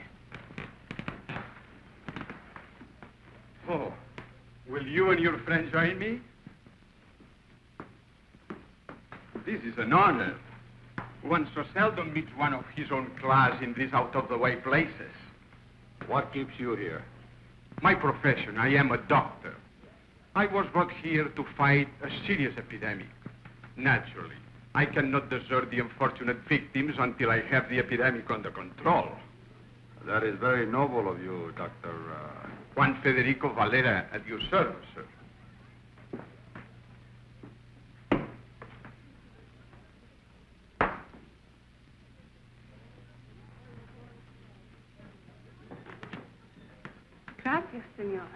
Oh, will you and your friend join me? This is an honor. One so seldom meets one of his own class in these out-of-the-way places. What keeps you here? My profession. I am a doctor. I was brought here to fight a serious epidemic. Naturally, I cannot desert the unfortunate victims until I have the epidemic under control. That is very noble of you, Dr. Juan Federico Valera, at your service, sir. Gracias, senor.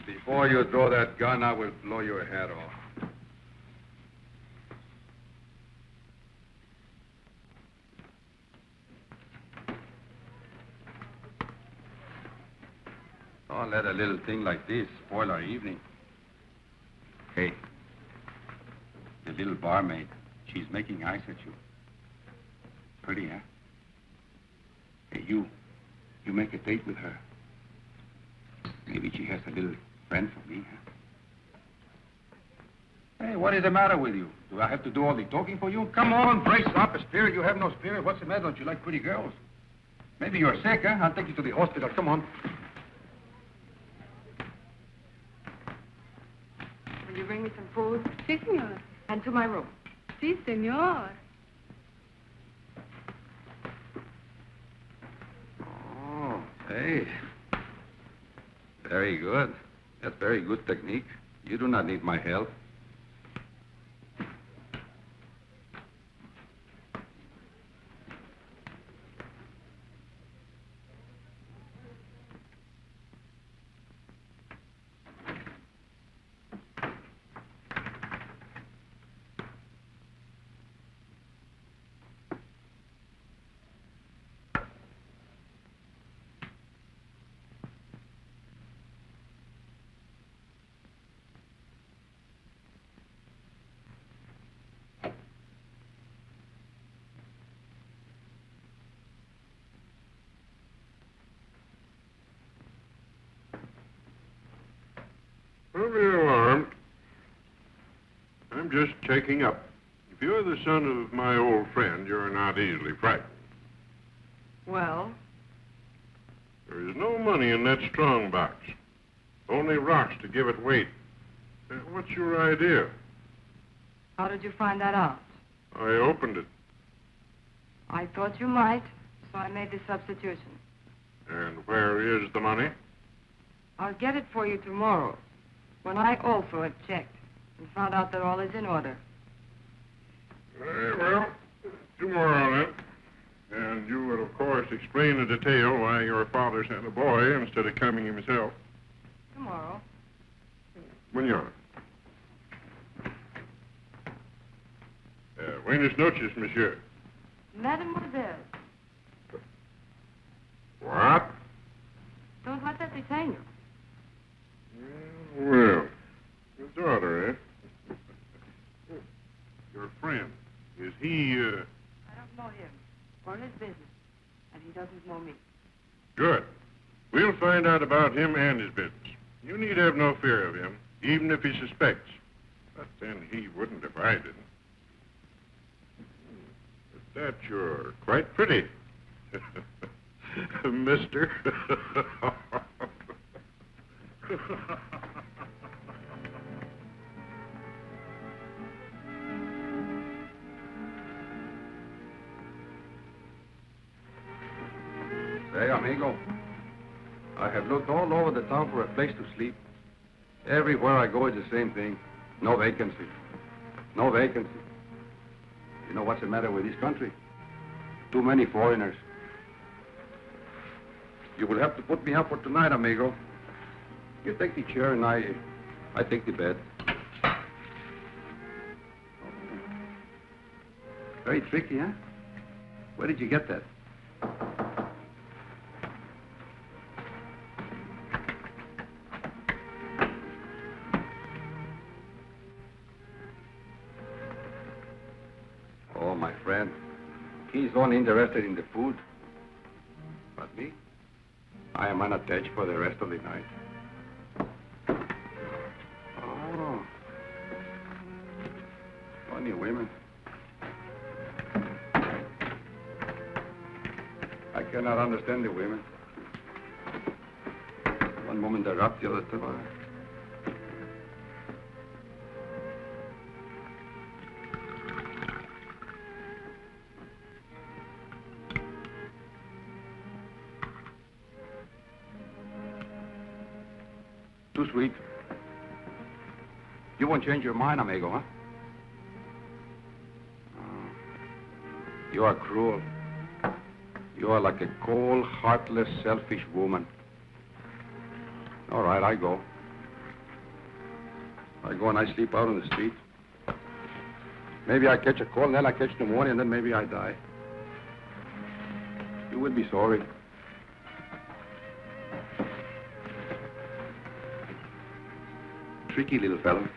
Before you draw that gun, I will blow your head off. Don't let a little thing like this spoil our evening. Hey, the little barmaid, she's making eyes at you. Pretty, huh? Hey, you make a date with her. Maybe she has a little Friend for me, huh? Hey, what is the matter with you? Do I have to do all the talking for you? Come on, brace up. A spirit, you have no spirit. What's the matter? Don't you like pretty girls? Maybe you're sick, huh? I'll take you to the hospital. Come on. Will you bring me some food? Si, senor. And to my room. Si, senor. Oh, hey. Very good. That's very good technique. You do not need my help. Don't be alarmed. I'm just checking up. If you're the son of my old friend, you're not easily frightened. Well? There is no money in that strong box. Only rocks to give it weight. What's your idea? How did you find that out? I opened it. I thought you might, so I made the substitution. And where is the money? I'll get it for you tomorrow, when I also have checked and found out that all is in order. Very well. Tomorrow, then. And you will, of course, explain in detail why your father sent a boy instead of coming himself. Tomorrow. Mañana. Buenas noches, monsieur. Mademoiselle. What? Don't let that detain you. Well, your daughter, eh? Your friend. Is he, I don't know him or his business, and he doesn't know me. Good. We'll find out about him and his business. You need have no fear of him, even if he suspects. But then he wouldn't if I didn't. At that, you're quite pretty. Mister. Say, amigo, I have looked all over the town for a place to sleep. Everywhere I go, it's the same thing. No vacancy. No vacancy. You know what's the matter with this country? Too many foreigners. You will have to put me up for tonight, amigo. You take the chair and I take the bed. Very tricky, huh? Where did you get that? Oh, my friend. He's only interested in the food. But me? I am unattached for the rest of the night. Oh. Funny women. I cannot understand the women. One moment they're up, the other time. Too sweet. You won't change your mind, amigo, huh? Oh. You are cruel. You are like a cold, heartless, selfish woman. All right, I go. I go and I sleep out on the street. Maybe I catch a cold, and then I catch pneumonia, and then maybe I die. You will be sorry. Tricky little fellow.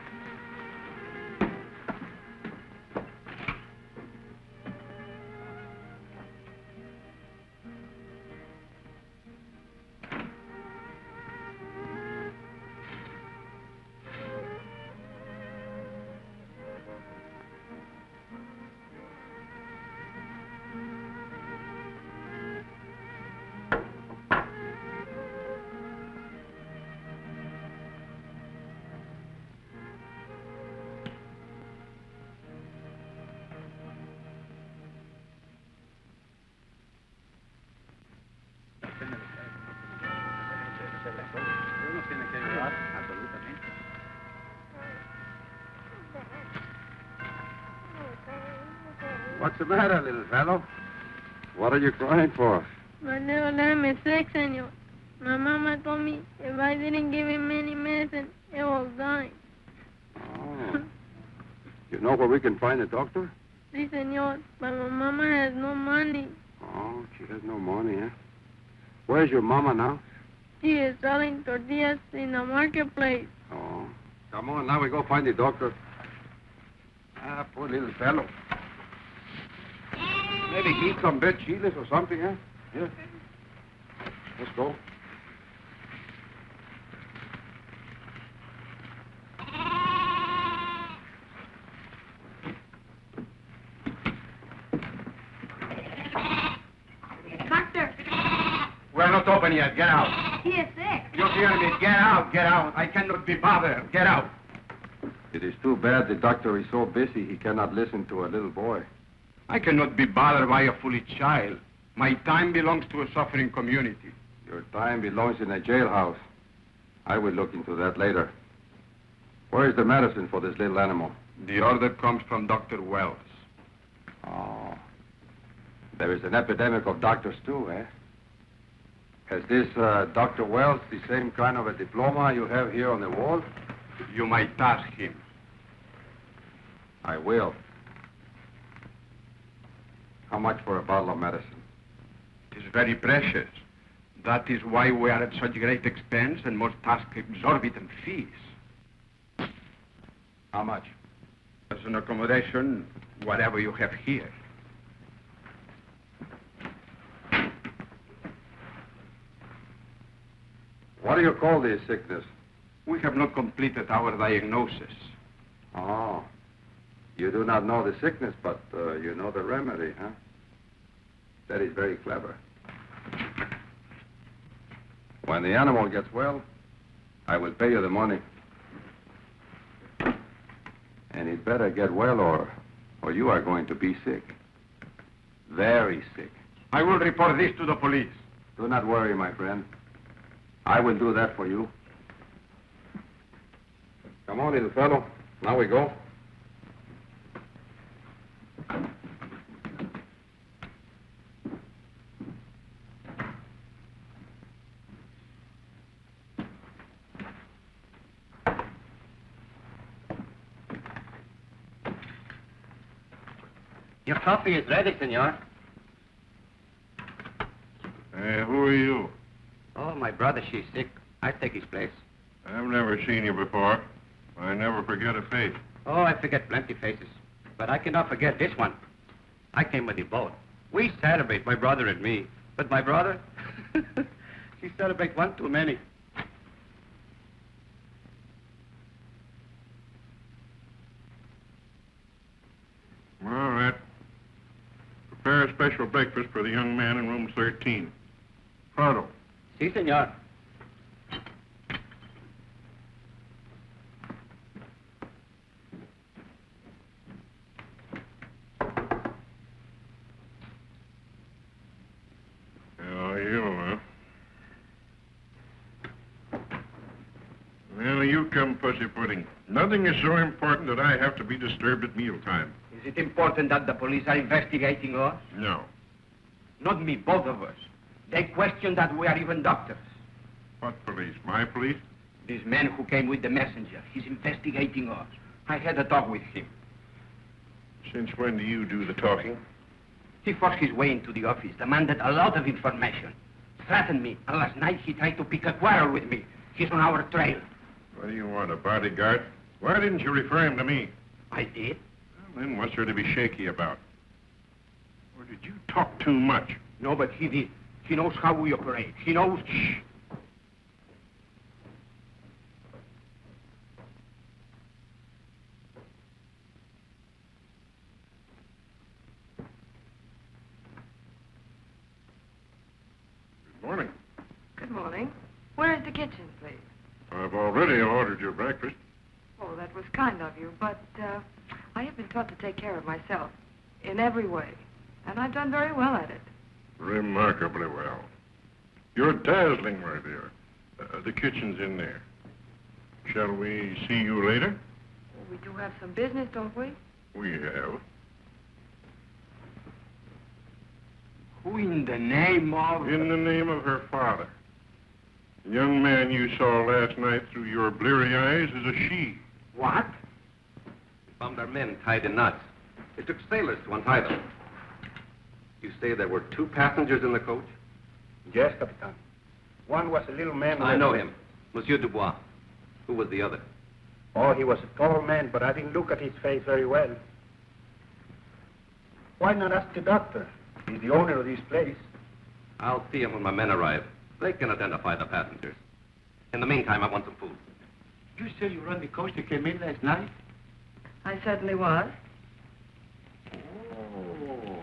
serle todo. Usted no tiene que llorar, absolutamente. What's the matter, little fellow? What are you crying for? My little lamb is sick, senor. My mama told me if I didn't give him any medicine, it will die. Oh. You know where we can find a doctor? Si, senor, but my mama has no money. Oh, she has no money, eh? Where's your mama now? She is selling tortillas in the marketplace. Oh. Come on, now we go find the doctor. Ah, poor little fellow. Maybe eat some bed cheese or something, huh? Here. Let's go. Doctor! We're not open yet. Get out. He is sick. You hear me? Get out. Get out. I cannot be bothered. Get out. It is too bad the doctor is so busy he cannot listen to a little boy. I cannot be bothered by a foolish child. My time belongs to a suffering community. Your time belongs in a jailhouse. I will look into that later. Where is the medicine for this little animal? The order comes from Dr. Wells. Oh. There is an epidemic of doctors, too, eh? Has this Dr. Wells the same kind of a diploma you have here on the wall? You might ask him. I will. How much for a bottle of medicine? It is very precious. That is why we are at such great expense and must ask exorbitant fees. How much? As an accommodation, whatever you have here. What do you call this sickness? We have not completed our diagnosis. Oh. You do not know the sickness, but you know the remedy, huh? That is very clever. When the animal gets well, I will pay you the money. And he'd better get well or you are going to be sick. Very sick. I will report this to the police. Do not worry, my friend. I will do that for you. Come on, little fellow. Now we go. Your coffee is ready, senor. Who are you? Oh, my brother, she's sick. I take his place. I've never seen you before. I never forget a face. Oh, I forget plenty faces. But I cannot forget this one. I came with the boat. We celebrate, my brother and me. But my brother, he celebrates one too many. All right. Prepare a special breakfast for the young man in room 13. Cradle. Si, senor. Oh, you, huh? Well, you come, pussy pudding. Nothing is so important that I have to be disturbed at mealtime. Is it important that the police are investigating us? No. Not me, both of us. They question that we are even doctors. What police? My police? This man who came with the messenger, he's investigating us. I had a talk with him. Since when do you do the talking? He forced his way into the office, demanded a lot of information, threatened me, and last night he tried to pick a quarrel with me. He's on our trail. What do you want, a bodyguard? Why didn't you refer him to me? I did. Well, then what's there to be shaky about? Or did you talk too much? No, but he did. He knows how we operate. He knows... Shh. Good morning. Good morning. Where is the kitchen, please? I've already ordered your breakfast. Oh, that was kind of you, but I have been taught to take care of myself in every way, and I've done very well at it. Remarkably well. You're dazzling, my dear. The kitchen's in there. Shall we see you later? Oh, we do have some business, don't we? We have. Who in the name of... In the name of her father. The young man you saw last night through your bleary eyes is a she. What? We found our men tied in knots. It took sailors to untie them. You say there were 2 passengers in the coach? Yes, Capitan. One was a little man... I know him. Monsieur Dubois. Who was the other? Oh, he was a tall man, but I didn't look at his face very well. Why not ask the doctor? He's the owner of this place. I'll see him when my men arrive. They can identify the passengers. In the meantime, I want some food. You say you run the coach that came in last night? I certainly was. Oh.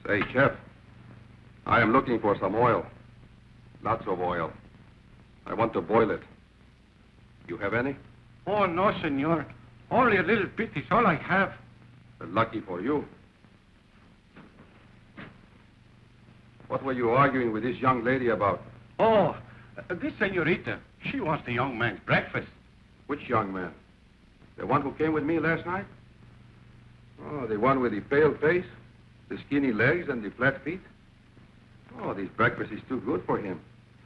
Say, Chef, I am looking for some oil. Lots of oil. I want to boil it. You have any? Oh, no, senor. Only a little bit is all I have. Lucky for you. What were you arguing with this young lady about? Oh, this senorita. She wants the young man's breakfast. Which young man? The one who came with me last night? Oh, the one with the pale face, the skinny legs, and the flat feet? Oh, this breakfast is too good for him.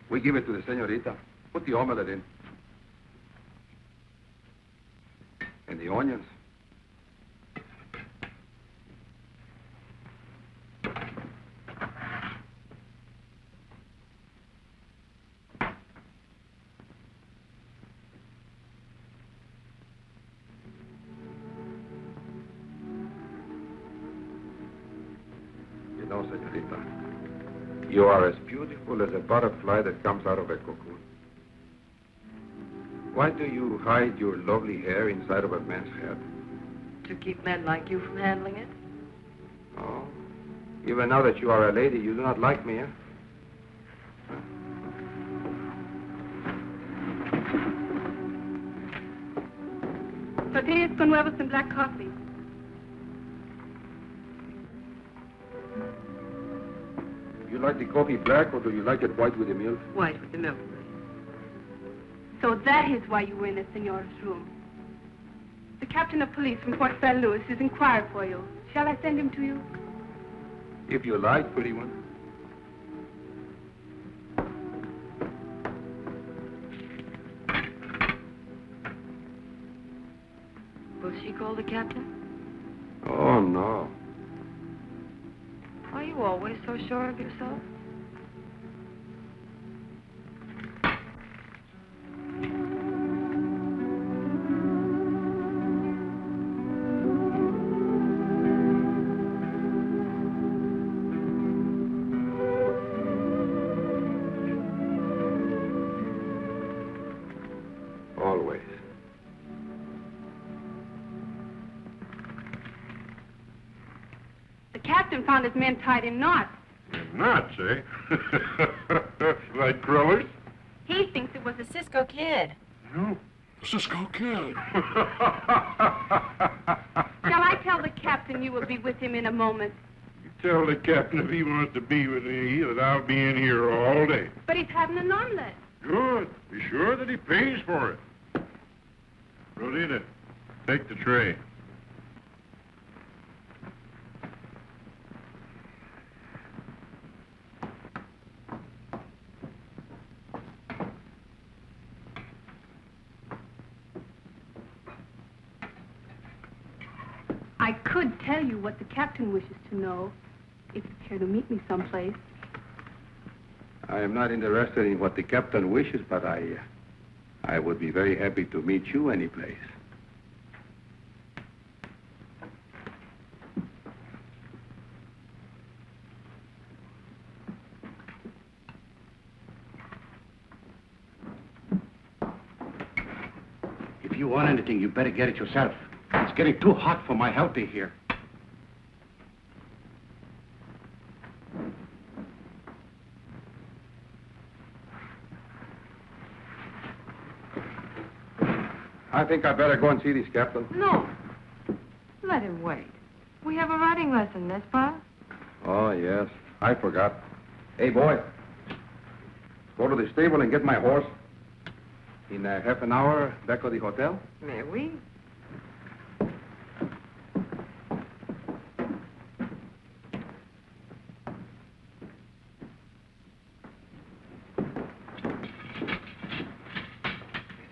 We give it to the senorita. Put the omelette in. And the onions. You know, senorita, you are as beautiful as a butterfly that comes out of a cocoon. Why do you hide your lovely hair inside of a man's head? To keep men like you from handling it? Oh, even now that you are a lady, you do not like me, eh? Tortillas con huevos and black coffee. You like the coffee black, or do you like it white with the milk? White with the milk. So that is why you were in the senor's room. The captain of police from Fort San Luis has inquired for you. Shall I send him to you? If you like, pretty one. Will she call the captain? Oh, no. Are you always so sure of yourself? Always. The captain found his men tied in knots. In knots, eh? Like crullers? He thinks it was the Cisco Kid. No. Cisco Kid. Shall I tell the captain you will be with him in a moment? Tell the captain if he wants to be with me that I'll be in here all day. But he's having an omelet. Good. Be sure that he pays for it. Rosita, take the tray. I could tell you what the captain wishes to know, if you care to meet me someplace. I am not interested in what the captain wishes, but I would be very happy to meet you any place. If you want anything, you better get it yourself. It's getting too hot for my helpy here. I think I better go and see this captain. No. Let him wait. We have a riding lesson, n'est-ce pas? Oh, yes. I forgot. Hey, boy. Go to the stable and get my horse. In half an hour, back to the hotel. Mais oui.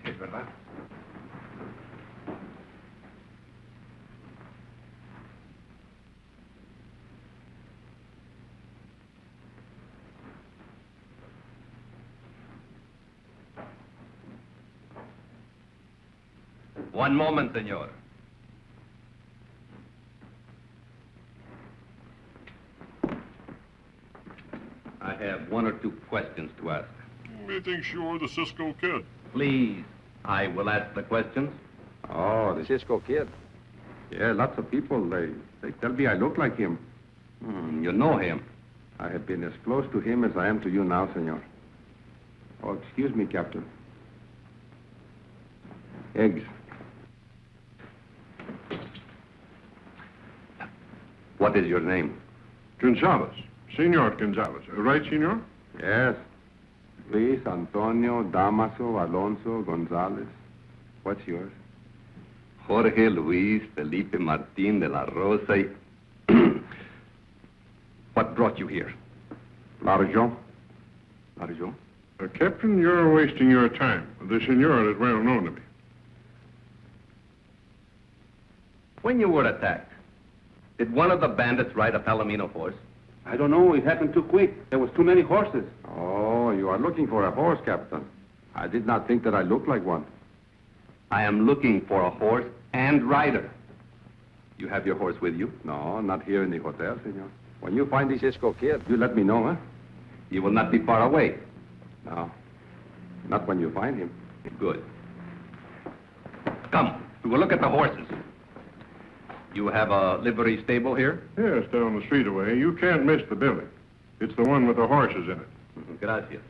Es verdad. One moment, senor. I have one or two questions to ask. Methinks you're the Cisco Kid. Please, I will ask the questions. Oh, the Cisco Kid. Yeah, lots of people, they tell me I look like him. You know him. I have been as close to him as I am to you now, senor. Oh, excuse me, Captain. Eggs. What is your name? Gonzalez. Senor Gonzalez. Right, senor? Yes. Luis Antonio Damaso Alonso Gonzalez. What's yours? Jorge Luis Felipe Martín de la Rosa. What brought you here? L'argent. L'argent? Captain, you're wasting your time. The senor is well known to me. When you were attacked, did one of the bandits ride a Palomino horse? I don't know. It happened too quick. There was too many horses. Oh, you are looking for a horse, Captain. I did not think that I looked like one. I am looking for a horse and rider. You have your horse with you? No, not here in the hotel, senor. When you find the Cisco Kid, you let me know, huh? He will not be far away. No, not when you find him. Good. Come, we will look at the horses. You have a livery stable here? Yes, down the street away. You can't miss the building. It's the one with the horses in it. Gracias.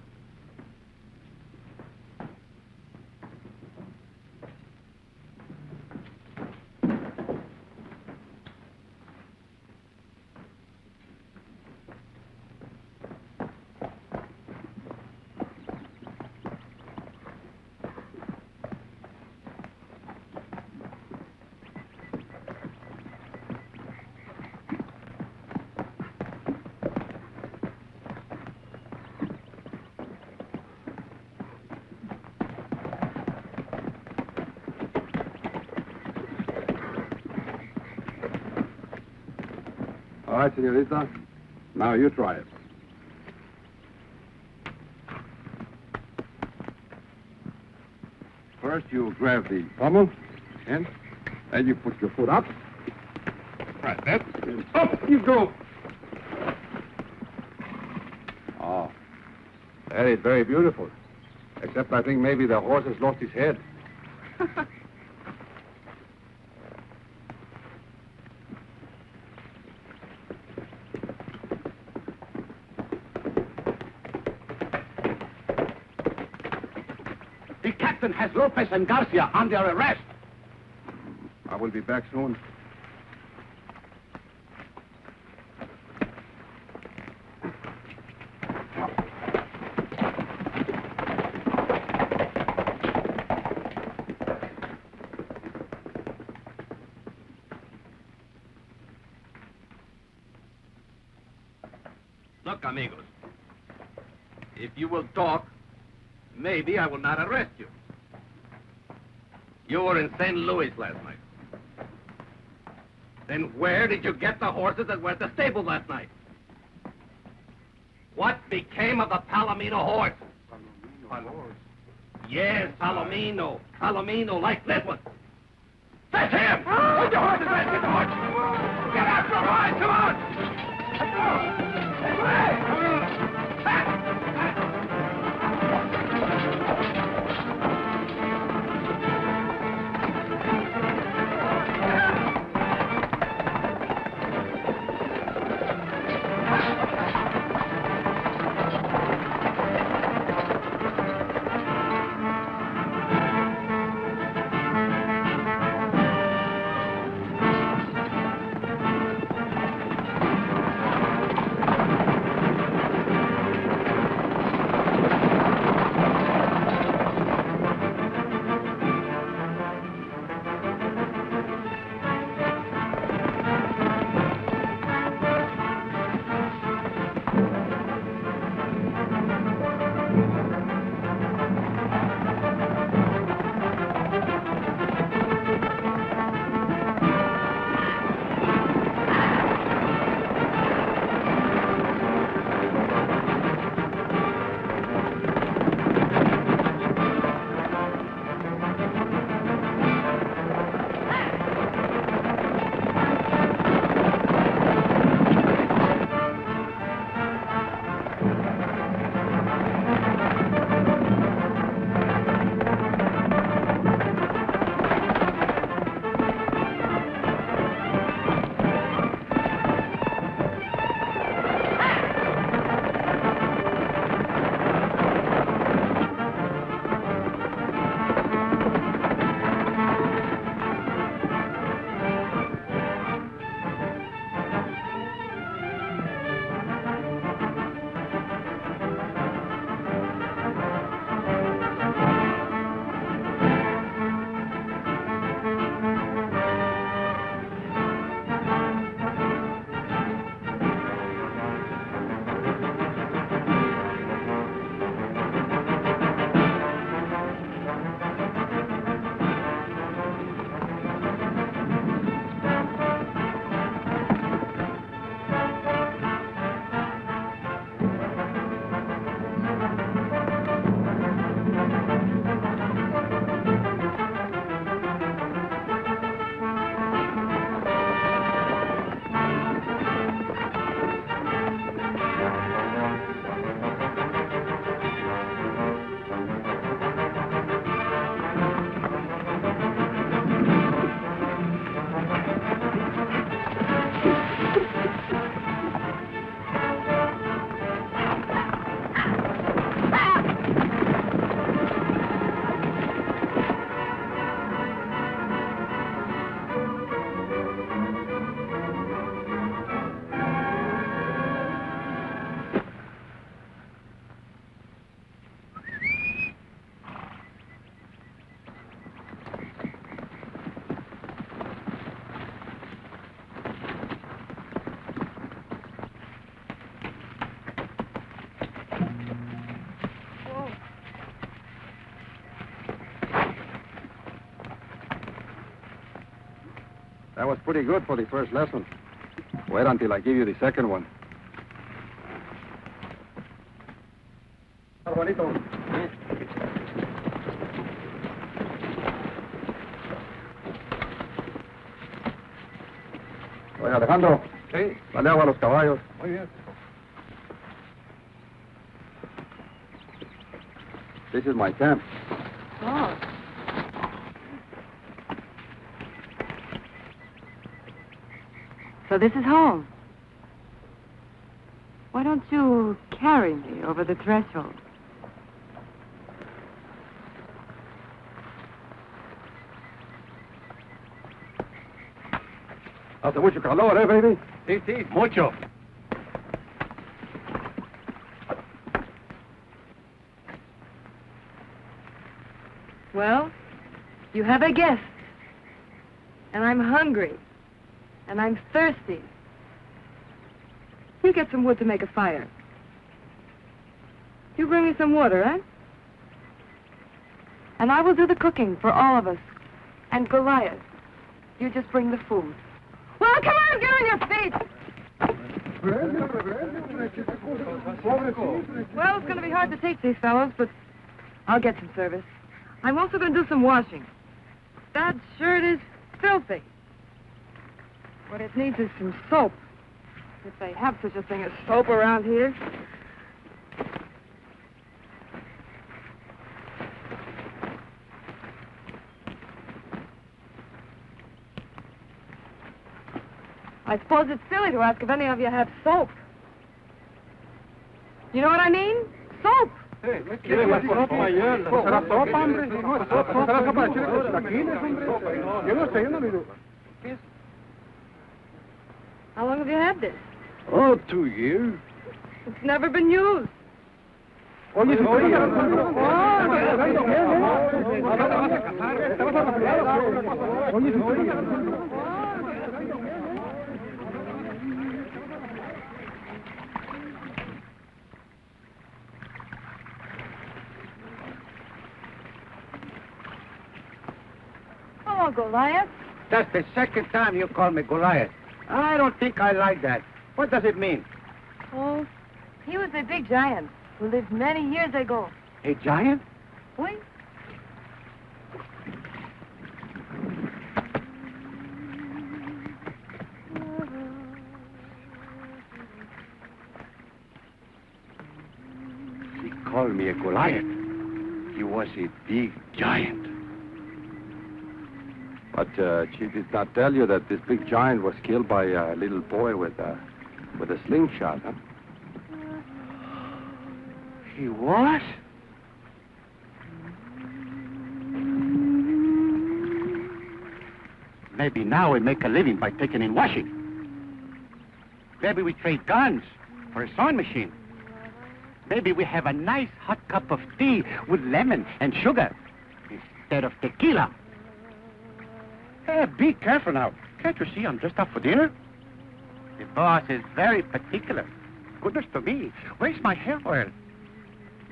All right, senorita. Now you try it. First, you grab the pommel, and then you put your foot up. Right, that. And up you go. Oh, that is very beautiful. Except I think maybe the horse has lost his head. The captain has Lopez and Garcia under arrest. I will be back soon. Look, amigos. If you will talk, maybe I will not arrest you. You were in St. Louis last night. Then where did you get the horses that were at the stable last night? What became of the Palomino horse? Palomino? Yes, Palomino. Palomino, like this one. That's him! Put your horses back, get the horse! Get after him, boys, come on! Let's go! That was pretty good for the first lesson. Wait until I give you the second one. Juanito. Oye, Alejandro. Sí. Dale agua a los caballos. Muy bien. This is my camp. Oh. So this is home. Why don't you carry me over the threshold? Hace mucho calor, baby? Sí, sí, mucho. Well, you have a guest. And I'm hungry. And I'm thirsty. You get some wood to make a fire. You bring me some water, eh? And I will do the cooking for all of us. And Goliath, you just bring the food. Well, come on, get on your feet! Well, it's going to be hard to take these fellows, but I'll get some service. I'm also going to do some washing. That shirt is filthy. What it needs is some soap. If they have such a thing as soap around here. I suppose it's silly to ask if any of you have soap. You know what I mean? Soap. How long have you had this? Oh, 2 years. It's never been used. Hello, Goliath. That's the second time you call me Goliath. I don't think I like that. What does it mean? Oh, he was a big giant who lived many years ago. A giant? Oui. She called me a Goliath. He was a big giant. But she did not tell you that this big giant was killed by a little boy with a slingshot, huh? He was? Maybe now we make a living by taking in washing. Maybe we trade guns for a sewing machine. Maybe we have a nice hot cup of tea with lemon and sugar instead of tequila. Hey, be careful now. Can't you see I'm dressed up for dinner? The boss is very particular. Goodness to me. Where's my hair oil?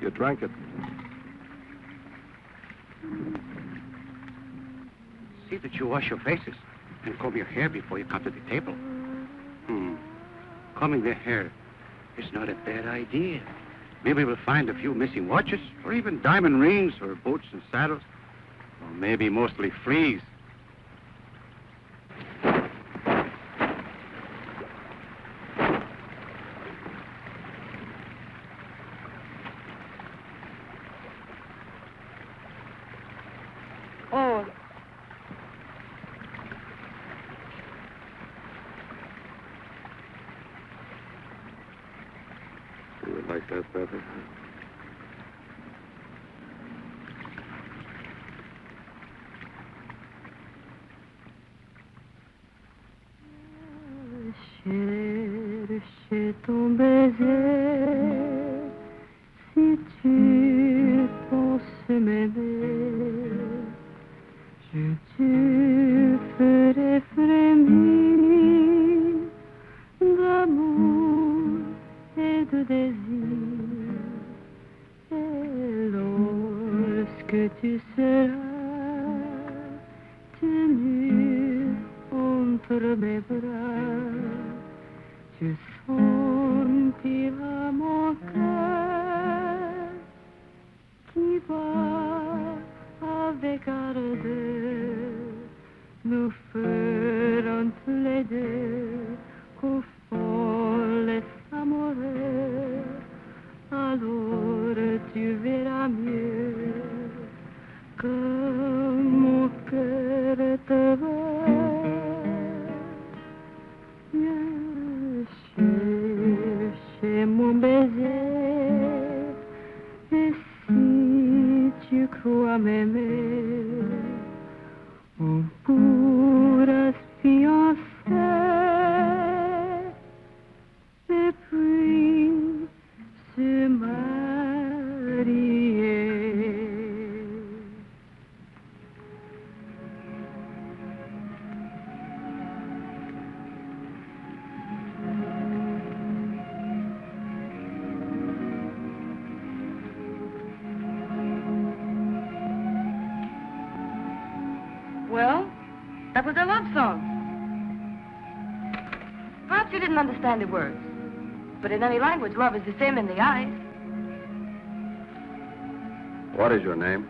You drank it. See that you wash your faces and comb your hair before you come to the table. Combing the hair is not a bad idea. Maybe we'll find a few missing watches, or even diamond rings, or boots and saddles. Or maybe mostly fleas. Oh. You would like that better? Cherche ton baiser, si tu penses m'aimer, je te ferai frémir d'amour et de désir. Et lorsque tu seras tenu entre tu sentiras mon cœur qui bat avec ardeur. Nous ferons tous les deux qu'au fond les amoureux. Alors tu verras mieux que mon cœur te veut. Viens chercher mon baiser, et si tu crois m'aimer, on pourra se fiancer, et puis se marier. Well, that was a love song. Perhaps you didn't understand the words, but in any language, love is the same in the eyes. What is your name?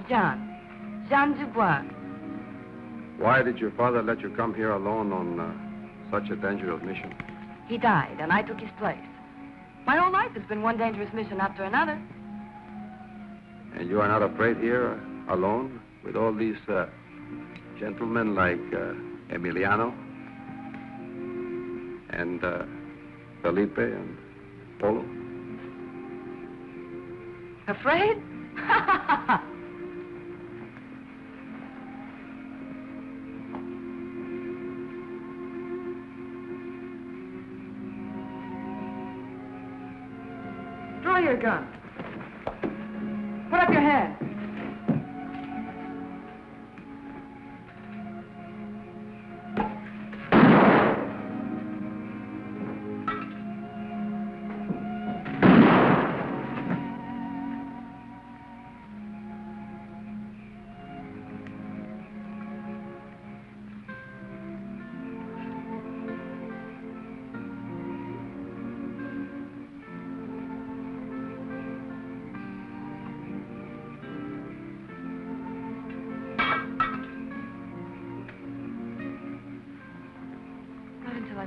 Jean Dubois. Why did your father let you come here alone on such a dangerous mission? He died, and I took his place. My whole life has been one dangerous mission after another. And you are not afraid here, alone, with all these gentlemen like Emiliano and Felipe and Polo? Afraid? Draw your gun. Put up your hand.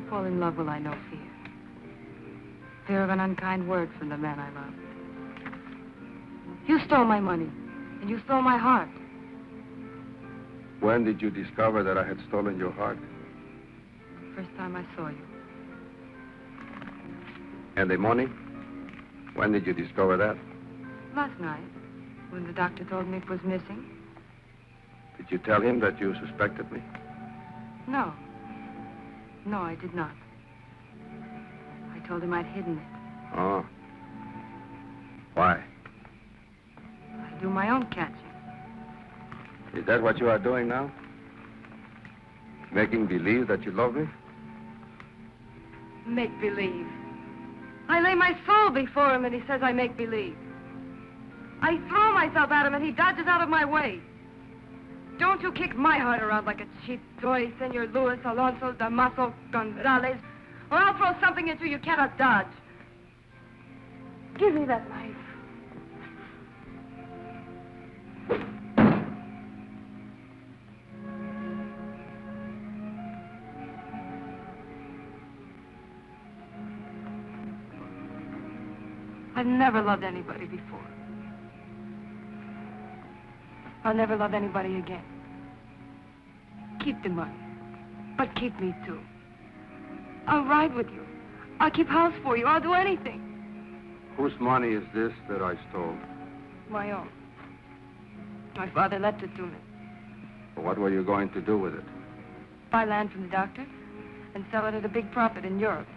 Fall in love will I know fear. Fear of an unkind word from the man I love. You stole my money, and you stole my heart. When did you discover that I had stolen your heart? First time I saw you. And the money? When did you discover that? Last night, when the doctor told me it was missing. Did you tell him that you suspected me? No. No, I did not. I told him I'd hidden it. Oh. Why? I do my own catching. Is that what you are doing now? Making believe that you love me? Make believe. I lay my soul before him and he says I make believe. I throw myself at him and he dodges out of my way. Don't you kick my heart around like a cheap toy, Senor Luis, Alonso, Damaso, Gonzalez, or I'll throw something at you cannot dodge. Give me that knife. I've never loved anybody before. I'll never love anybody again. Keep the money, but keep me too. I'll ride with you. I'll keep house for you. I'll do anything. Whose money is this that I stole? My own. My father left it to me. What were you going to do with it? Buy land from the doctor and sell it at a big profit in Europe.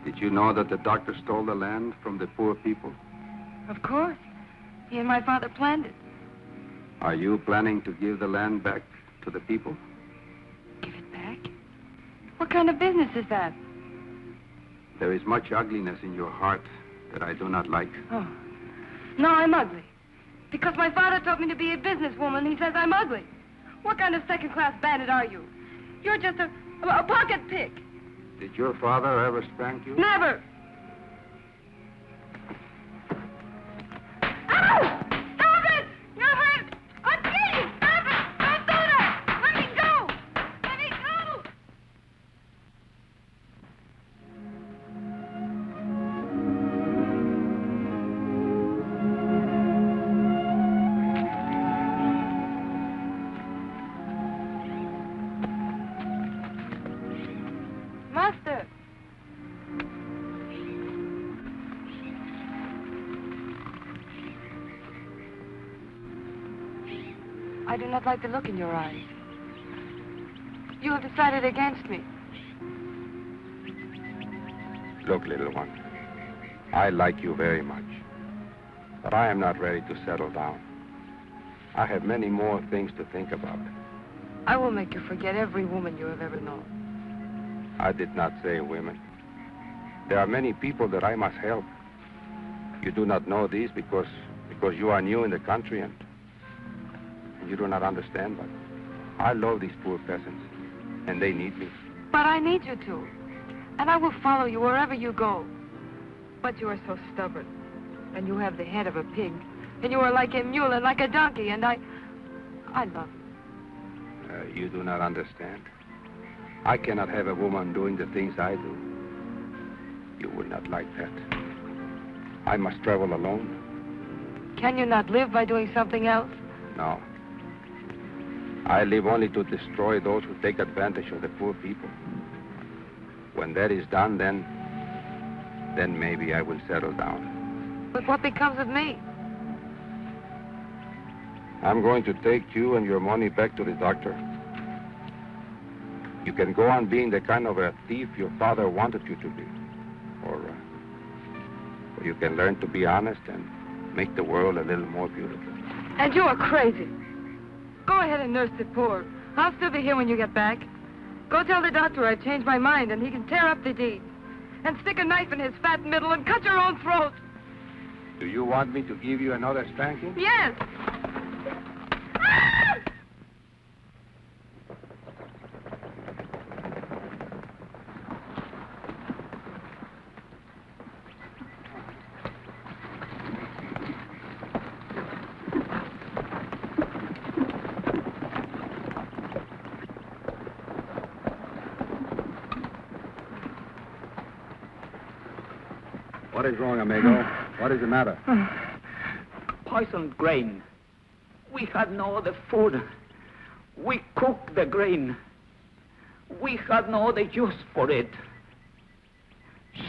Did you know that the doctor stole the land from the poor people? Of course. He and my father planned it. Are you planning to give the land back to the people? Give it back? What kind of business is that? There is much ugliness in your heart that I do not like. Oh. No, I'm ugly. Because my father told me to be a businesswoman, he says I'm ugly. What kind of second-class bandit are you? You're just a pocket pick. Did your father ever spank you? Never. Ow! Stop it! You're hurt! I'll kill you! Stop it! Don't do that! Let me go! Let me go! Master! I do not like the look in your eyes. You have decided against me. Look, little one, I like you very much, but I am not ready to settle down. I have many more things to think about. I will make you forget every woman you have ever known. I did not say women. There are many people that I must help. You do not know these because you are new in the country and you do not understand, but I love these poor peasants, and they need me. But I need you to, and I will follow you wherever you go. But you are so stubborn, and you have the head of a pig, and you are like a mule and like a donkey, and I love you. You do not understand. I cannot have a woman doing the things I do. You would not like that. I must travel alone. Can you not live by doing something else? No. I live only to destroy those who take advantage of the poor people. When that is done, then maybe I will settle down. But what becomes of me? I'm going to take you and your money back to the doctor. You can go on being the kind of a thief your father wanted you to be. Or you can learn to be honest and make the world a little more beautiful. And you are crazy. Go ahead and nurse the poor. I'll still be here when you get back. Go tell the doctor I've changed my mind and he can tear up the deed. And stick a knife in his fat middle and cut your own throat. Do you want me to give you another spanking? Yes. What is wrong, amigo? What is the matter? Poisoned grain. We had no other food. We cooked the grain. We had no other use for it.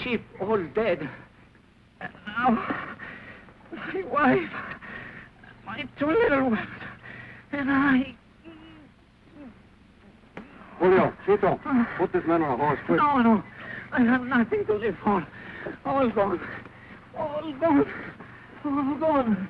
Sheep all dead. And now, my wife, my two little ones, and I... Julio, Chito, put this man on a horse, quick. No, I have nothing to live for. All gone. All gone. All gone.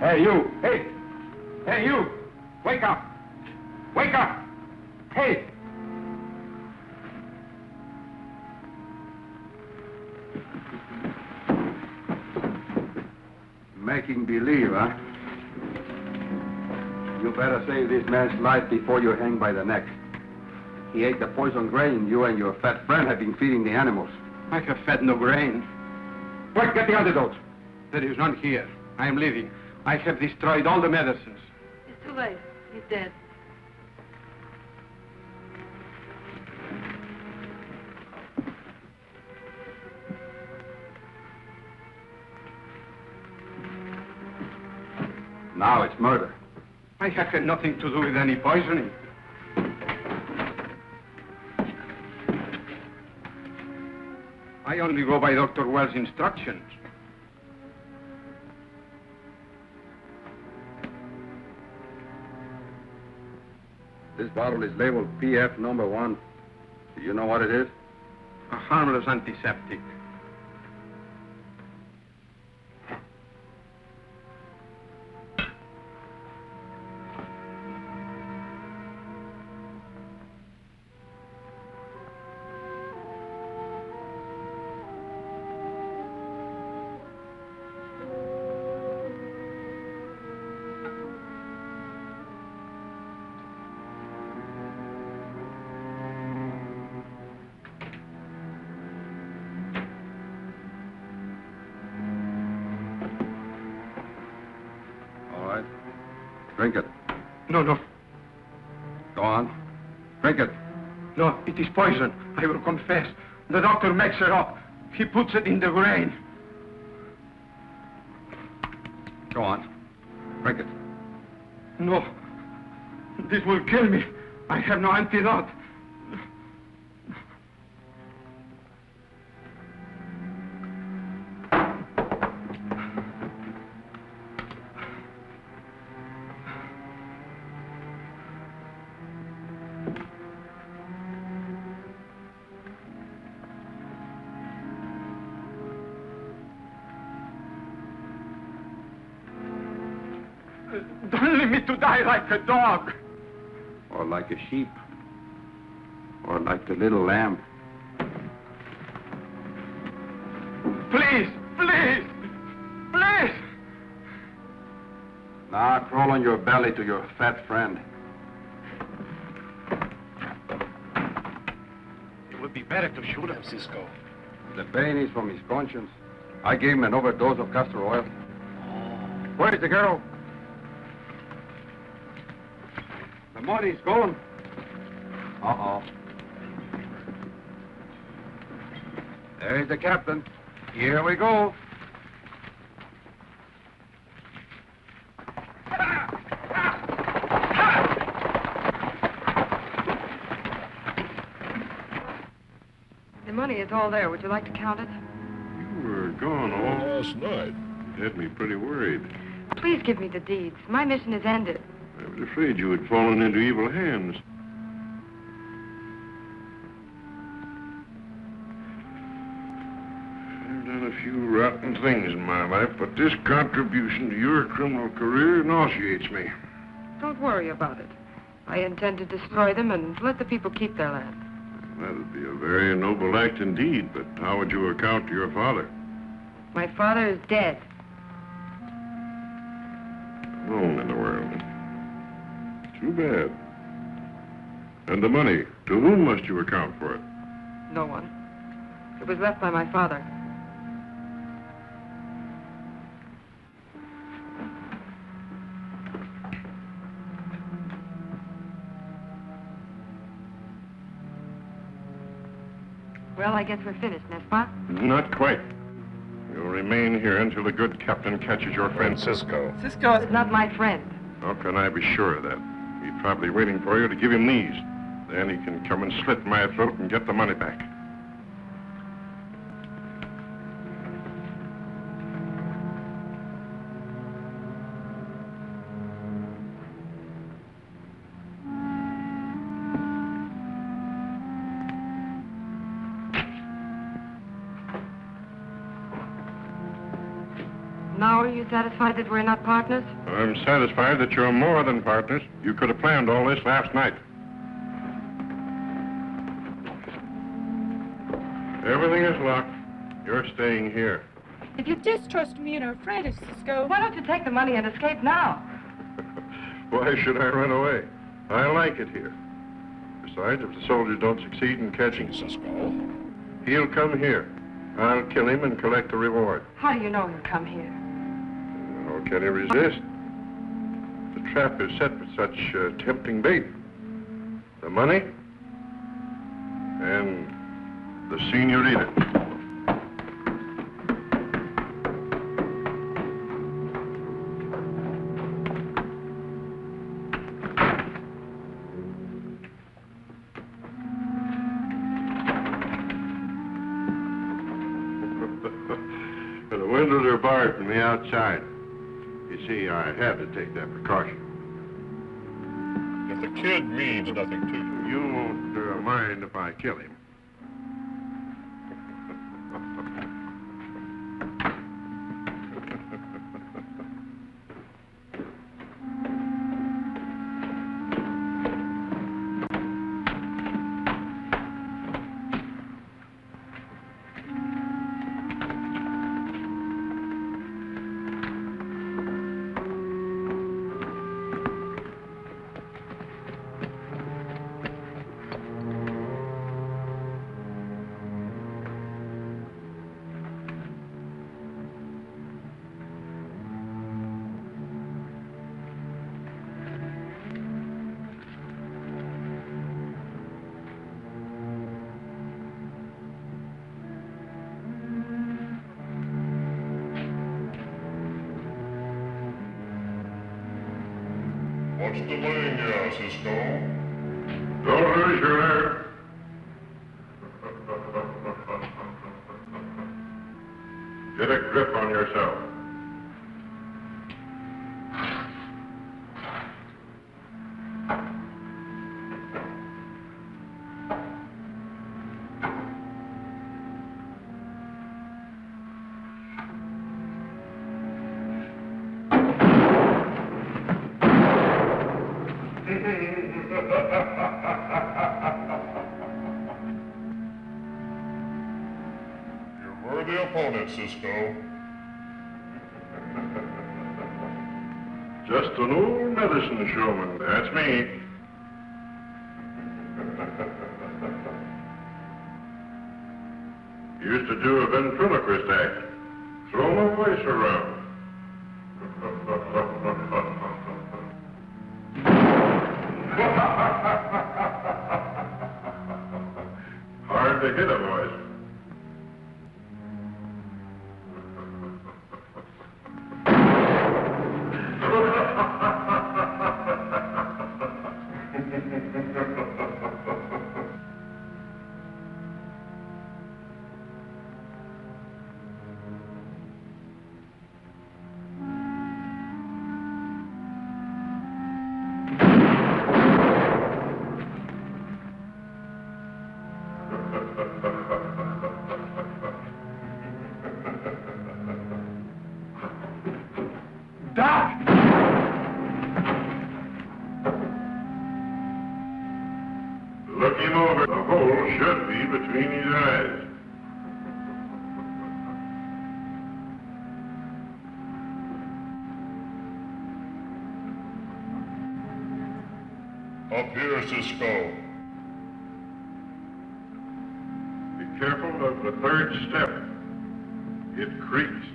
Hey, you! Hey! Hey, you! Wake up! Wake up! Hey! Making believe, huh? You better save this man's life before you hang by the neck. He ate the poison grain you and your fat friend have been feeding the animals. I have fed no grain. Quick, get the antidote. There is none here. I am leaving. I have destroyed all the medicines. It's too late. He's dead. Now it's murder. I had nothing to do with any poisoning. I only go by Dr. Wells' instructions. This bottle is labeled PF number 1. Do you know what it is? A harmless antiseptic. Drink it. No. Go on. Drink it. No, it is poison. I will confess. The doctor makes it up. He puts it in the grain. Go on. Drink it. No. This will kill me. I have no antidote. Don't leave me to die like a dog. Or like a sheep. Or like the little lamb. Please. Now crawl on your belly to your fat friend. It would be better to shoot him, Cisco. The pain is from his conscience. I gave him an overdose of castor oil. Where's the girl? The money's gone. Uh-oh. There's the captain. Here we go. The money is all there. Would you like to count it? You were gone all last night. It had me pretty worried. Please give me the deeds. My mission is ended. I was afraid you had fallen into evil hands. I've done a few rotten things in my life, but this contribution to your criminal career nauseates me. Don't worry about it. I intend to destroy them and let the people keep their land. That would be a very noble act indeed, but how would you account to your father? My father is dead. Alone in the world. Too bad. And the money, to whom must you account for it? No one. It was left by my father. Well, I guess we're finished, n'est-ce pas? Not quite. You'll remain here until the good captain catches your friend Cisco. Cisco is not my friend. How can I be sure of that? He's probably waiting for you to give him these. Then he can come and slit my throat and get the money back. Now are you satisfied that we're not partners? I'm satisfied that you're more than partners. You could have planned all this last night. Everything is locked. You're staying here. If you distrust me and are afraid of Cisco, why don't you take the money and escape now? Why should I run away? I like it here. Besides, if the soldiers don't succeed in catching Cisco, he'll come here. I'll kill him and collect the reward. How do you know he'll come here? How can he resist? The trap is set with such tempting bait. The money and the senorita. The windows are barred from the outside. You see, I had to take that precaution. If the kid means nothing to you. You won't mind if I kill him. What's delaying you, Cisco? Don't lose your nerve. Get a grip on yourself. Cisco. Just an old medicine showman, that's me. Used to do a ventriloquist act. Throw my voice around. Hard to hit a voice. Look him over. The hole should be between his eyes. Up here, Cisco. Be careful of the third step. It creaks.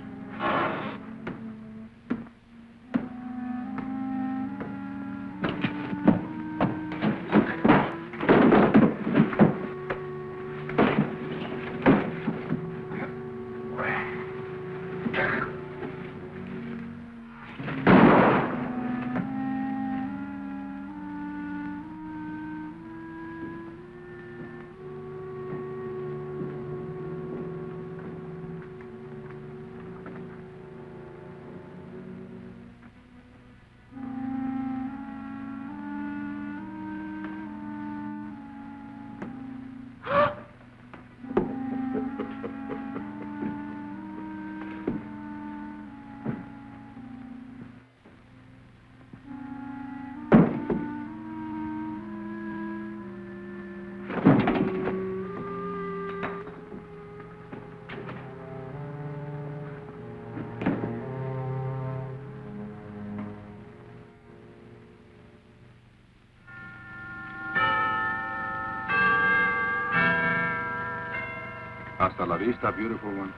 Hasta la vista, beautiful one.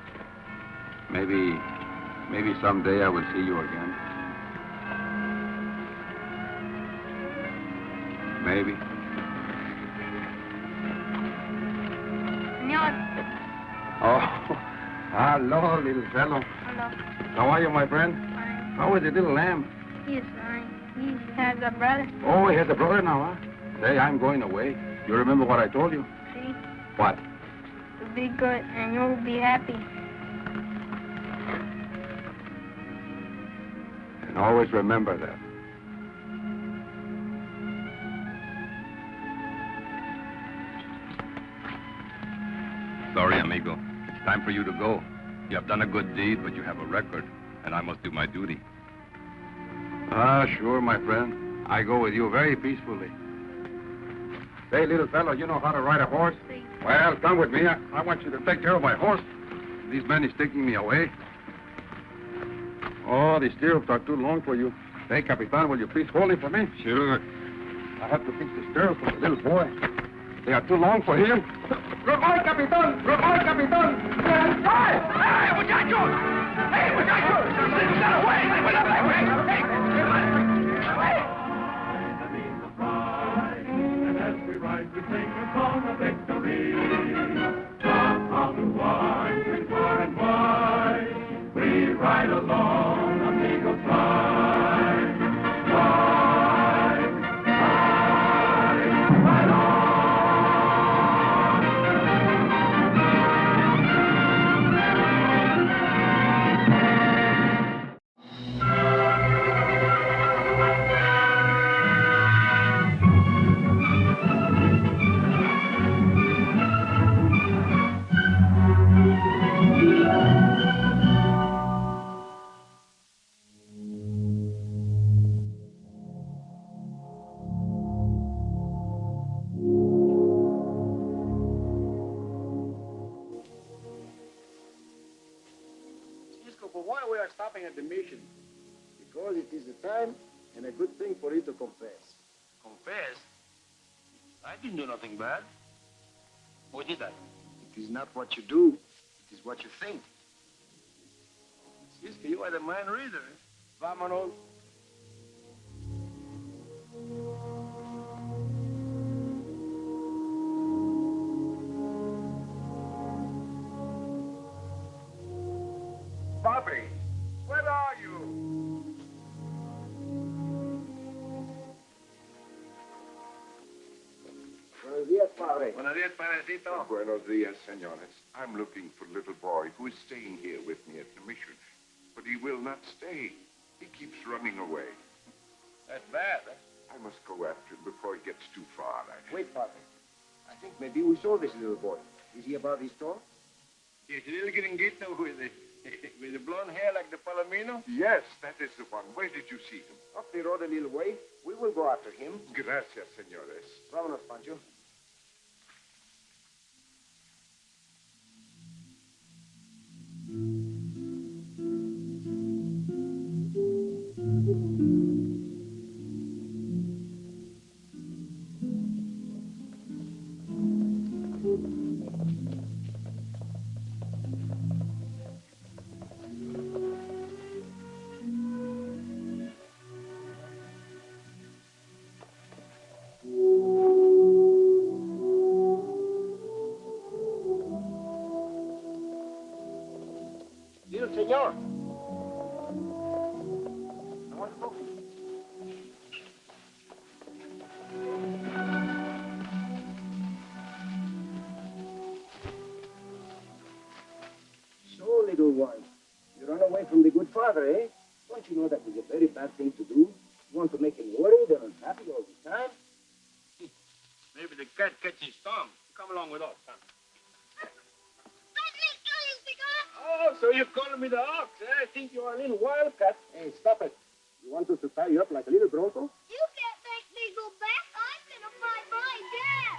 Maybe someday I will see you again. Maybe. Senor. Oh, hello, little fellow. Hello. How are you, my friend? Fine. How is the little lamb? He is fine. He has a brother. Oh, he has a brother now, huh? Say, I'm going away. You remember what I told you? See? What? To be good and you'll be happy. And always remember that. Sorry, amigo. It's time for you to go. You have done a good deed, but you have a record, and I must do my duty. Ah, sure, my friend. I go with you very peacefully. Hey, little fellow, you know how to ride a horse? Well, come with me. I want you to take care of my horse. These men is taking me away. Oh, the stirrups are too long for you. Hey, Capitan, will you please hold him for me? Sure. I have to fix the stirrups for the little boy. They are too long for him. Goodbye, Capitan! Goodbye, Capitan! ¡Hey, muchachos! ¡Hey, muchachos! ¡Get away! And as we ride, we sing a song of victory. Come on to wine, drink far and wide. We ride along, amigos, ride. Ride, ride, ride on. Cisco, but why we are stopping at the mission? Because it is the time and a good thing for you to confess. Confess? I didn't do nothing bad. Or did I? It is not what you do, it is what you think. Cisco, you are the mind reader. Vámonos. Bobby, where are you? Buenos días, padre. Buenos días, padrecito. Buenos dias, senores. I'm looking for a little boy who is staying here with me at the mission. But he will not stay. He keeps running away. That's bad, huh? I must go after him before he gets too far. Wait, padre. I think maybe we saw this little boy. Is he above his store? He's a little gringuito with the blonde hair like the Palomino. Yes, that is the one. Where did you see him? Up the road a little way. We will go after him. Gracias, senores. Vámonos, Pancho. Little senor. I want to talk to you. So, little one, you run away from the good father, eh? Don't you know that is a very bad thing to do? You want to make him worried and unhappy all the time? Maybe the cat catches his tongue. Come along with us, son. Oh, so you're calling me the ox, eh? I think you're a little wildcat. Hey, stop it. You want us to tie you up like a little bronco? You can't make me go back. I'm gonna find my dad.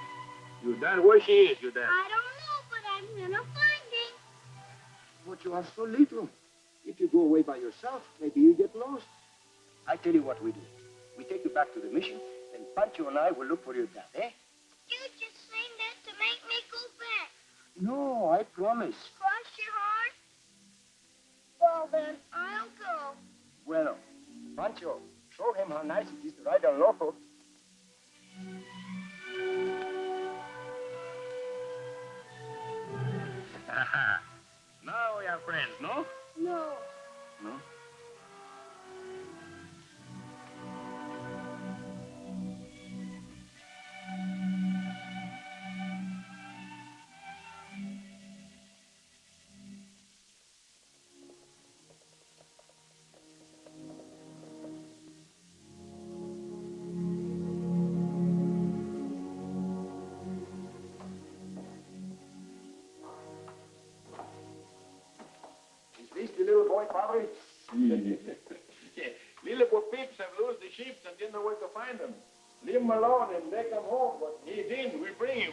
Your dad, where she is, your dad? I don't know, but I'm gonna find him. But you are so little. If you go away by yourself, maybe you get lost. I tell you what we do. We take you back to the mission, and Pancho and I will look for your dad, eh? You just saying that to make me go back. No, I promise. Cross your heart? Well, then, I'll go. Bueno, Pancho, show him how nice it is to ride on loco. Now we are friends, no? No. No? little boy, Padre? Little Bo Peeps have lost the sheep and didn't know where to find them. Leave him alone and take him home, but he's in. We bring him.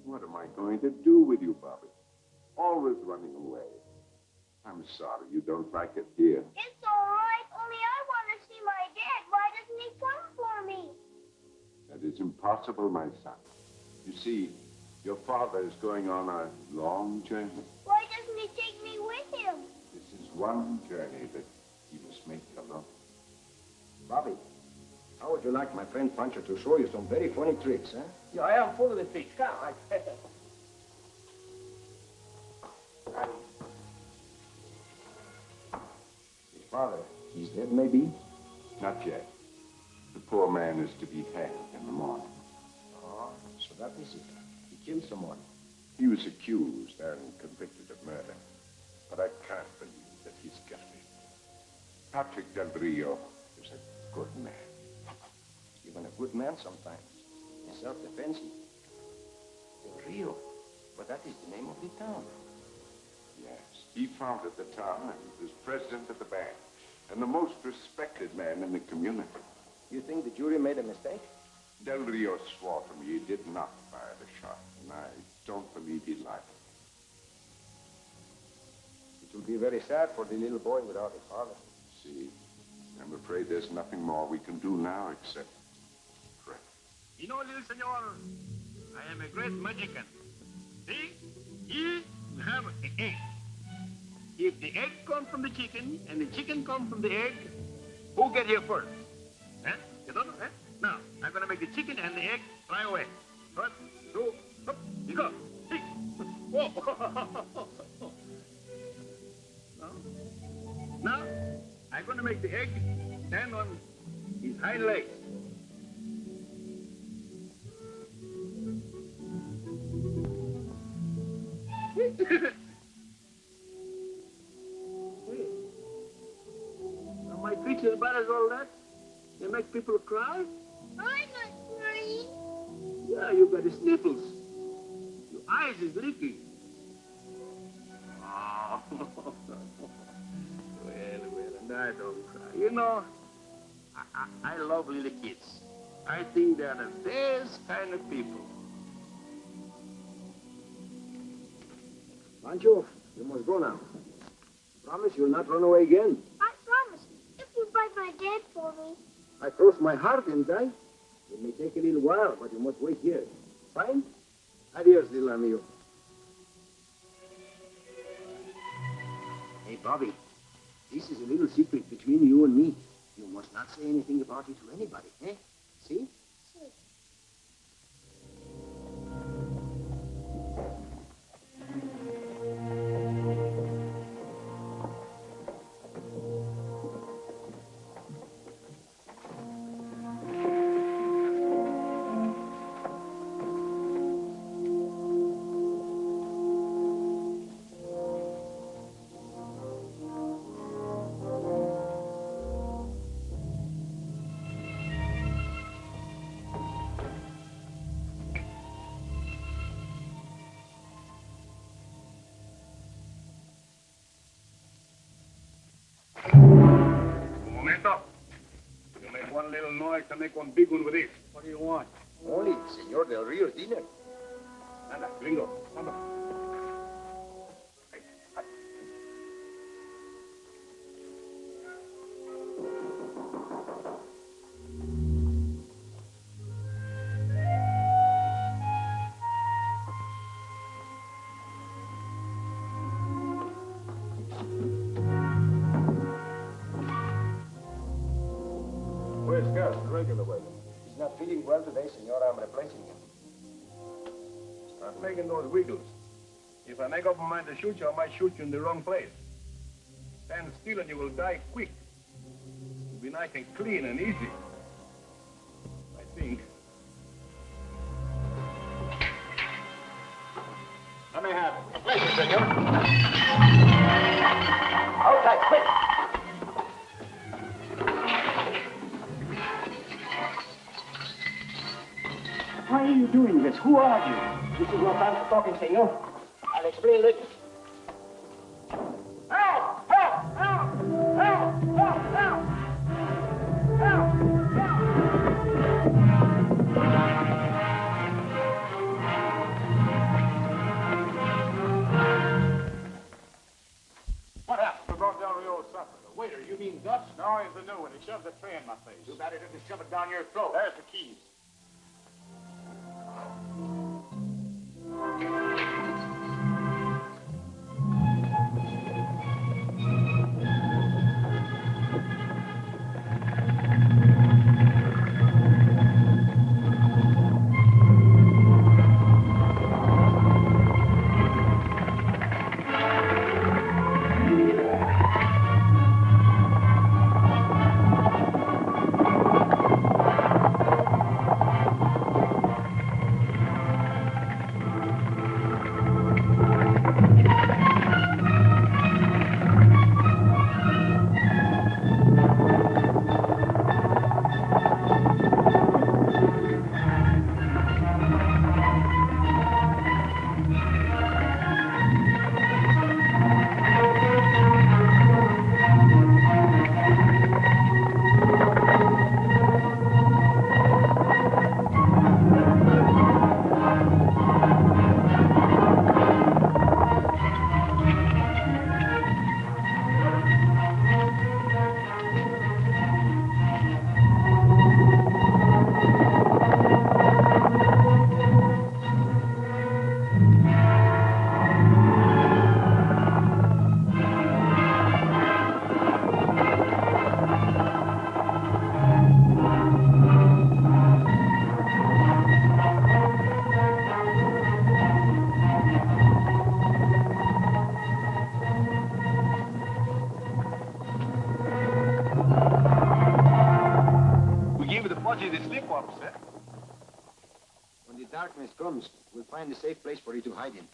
What am I going to do with you, Bobby? Always running away. I'm sorry you don't like it here. It's all right, only I want to see my dad. Why doesn't he come for me? That is impossible, my son. You see, your father is going on a long journey. Why doesn't he take me with him? This is one journey that he must make alone. Bobby, how would you like my friend Pancho to show you some very funny tricks, huh? Yeah, I am full of the tricks. Come on. His father, he's dead, maybe? Not yet. The poor man is to be hanged in the morning. Oh, so that is it. He killed someone. He was accused and convicted of murder. But I can't believe that he's guilty. Patrick Del Rio is a good man. Even a good man sometimes. In self-defense, Del Rio. But that is the name of the town. Yes, he founded the town and was president of the bank, and the most respected man in the community. You think the jury made a mistake? Del Rio swore to me he did not fire the shot, and I don't believe he lied. It will be very sad for the little boy without his father. See, I'm afraid there's nothing more we can do now except pray. You know, little senor, I am a great magician. See? Here we have an egg. If the egg comes from the chicken and the chicken comes from the egg, who get here first? Huh? You don't know, huh? Now, I'm going to make the chicken and the egg fly away. 1, 2, up, you go. See? Whoa. Now, I'm going to make the egg stand on his hind legs. Now, my tricks as bad as all that? They make people cry? I'm not crying. Yeah, you got the sniffles. Your eyes is leaking. Oh. Well, and I don't cry. You know, I love little kids. I think they're the best kind of people. Pancho, you must go now. Promise you'll not run away again. I promise. If you fight my dad for me. I crossed my heart, didn't I? It may take a little while, but you must wait here. Fine? Adios, little amigo. Hey, Bobby, this is a little secret between you and me. You must not say anything about it to anybody, eh? See? See. One little noise to make one big one with this. What do you want? Only Senor Del Rio's dinner. Anda, gringo. Anda. Where's Gus, the regular waiter? He's not feeling well today, Senor. I'm replacing him. Start making those wiggles. If I make up my mind to shoot you, I might shoot you in the wrong place. Stand still and you will die quick. It'll be nice and clean and easy. I think. Let me have it. A pleasure, Senor. Outside, quick! Why are you doing this? Who are you? This is no time for talking, senor. I'll explain later. Help! Help! Help! Help! Help! Help! Help! What happened? We brought Del Rio's supper. The waiter, you mean Dutch? No, he's the new one. He shoved the tray in my face. Too bad he didn't shove it down your throat. There's the keys. When the darkness comes, we'll find a safe place for you to hide in.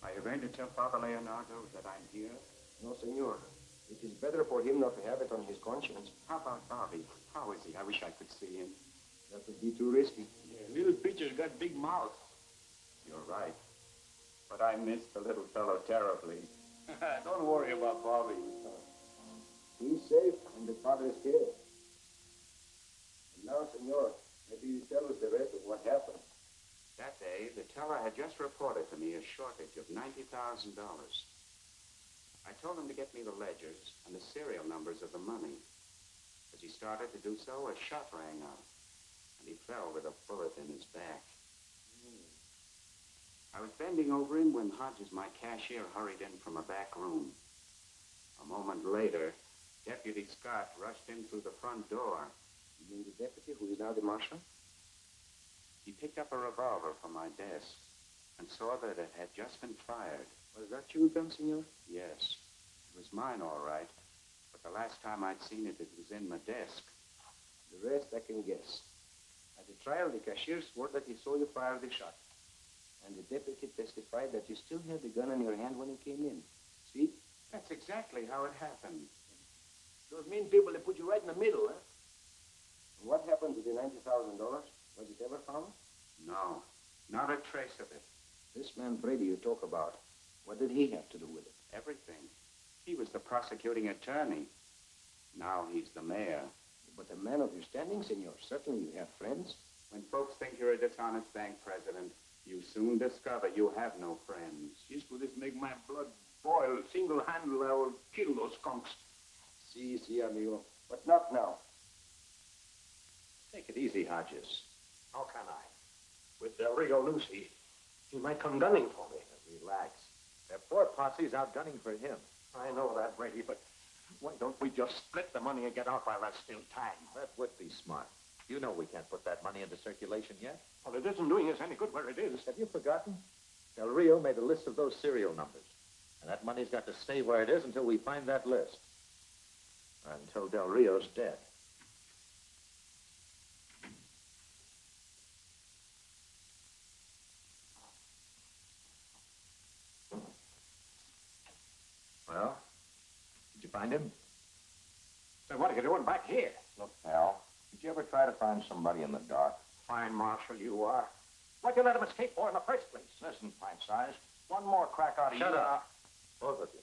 Are you going to tell Father Leonardo that I'm here? No, senor. It is better for him not to have it on his conscience. How about Bobby? How is he? I wish I could see him. That would be too risky. Yeah, little creature's got big mouths. You're right. But I miss the little fellow terribly. Don't worry about Bobby. He's safe and the father is killed. And now, senor, maybe you tell us the rest of what happened. That day, the teller had just reported to me a shortage of $90,000. I told him to get me the ledgers and the serial numbers of the money. As he started to do so, a shot rang out, and he fell with a bullet in his back. I was bending over him when Hodges, my cashier, hurried in from a back room. A moment later, Deputy Scott rushed in through the front door. You mean the deputy who is now the marshal? He picked up a revolver from my desk and saw that it had just been fired. Was that your gun, senor? Yes. It was mine, all right. But the last time I'd seen it, it was in my desk. The rest I can guess. At the trial, the cashier swore that he saw you fire the shot. And the deputy testified that you still had the gun in your hand when he came in. See? That's exactly how it happened. Those mean people, they put you right in the middle, huh? And what happened to the $90,000? Was it ever found? No, not a trace of it. This man Brady you talk about, what did he have to do with it? Everything. He was the prosecuting attorney. Now he's the mayor. But a man of your standing, senor, certainly you have friends. When folks think you're a dishonest bank president, you soon discover you have no friends. Cisco, this make my blood Boyle, single-handed, I will kill those skunks. Si, amigo. But not now. Take it easy, Hodges. How can I? With Del Rio Lucy, he might come gunning for me. Relax. Their poor posse's out gunning for him. I know that, Brady, but why don't we just split the money and get out while there's still time? That would be smart. You know we can't put that money into circulation yet. Well, it isn't doing us any good where it is. Have you forgotten? Del Rio made a list of those serial numbers. And that money's got to stay where it is until we find that list. Or until Del Rio's dead. Well, did you find him? Then what are you doing back here? Look, pal, did you ever try to find somebody in the dark? Fine, Marshal, you are. Why'd you let him escape for in the first place? Listen, pint-size, one more crack out of you. Shut up. Both of you.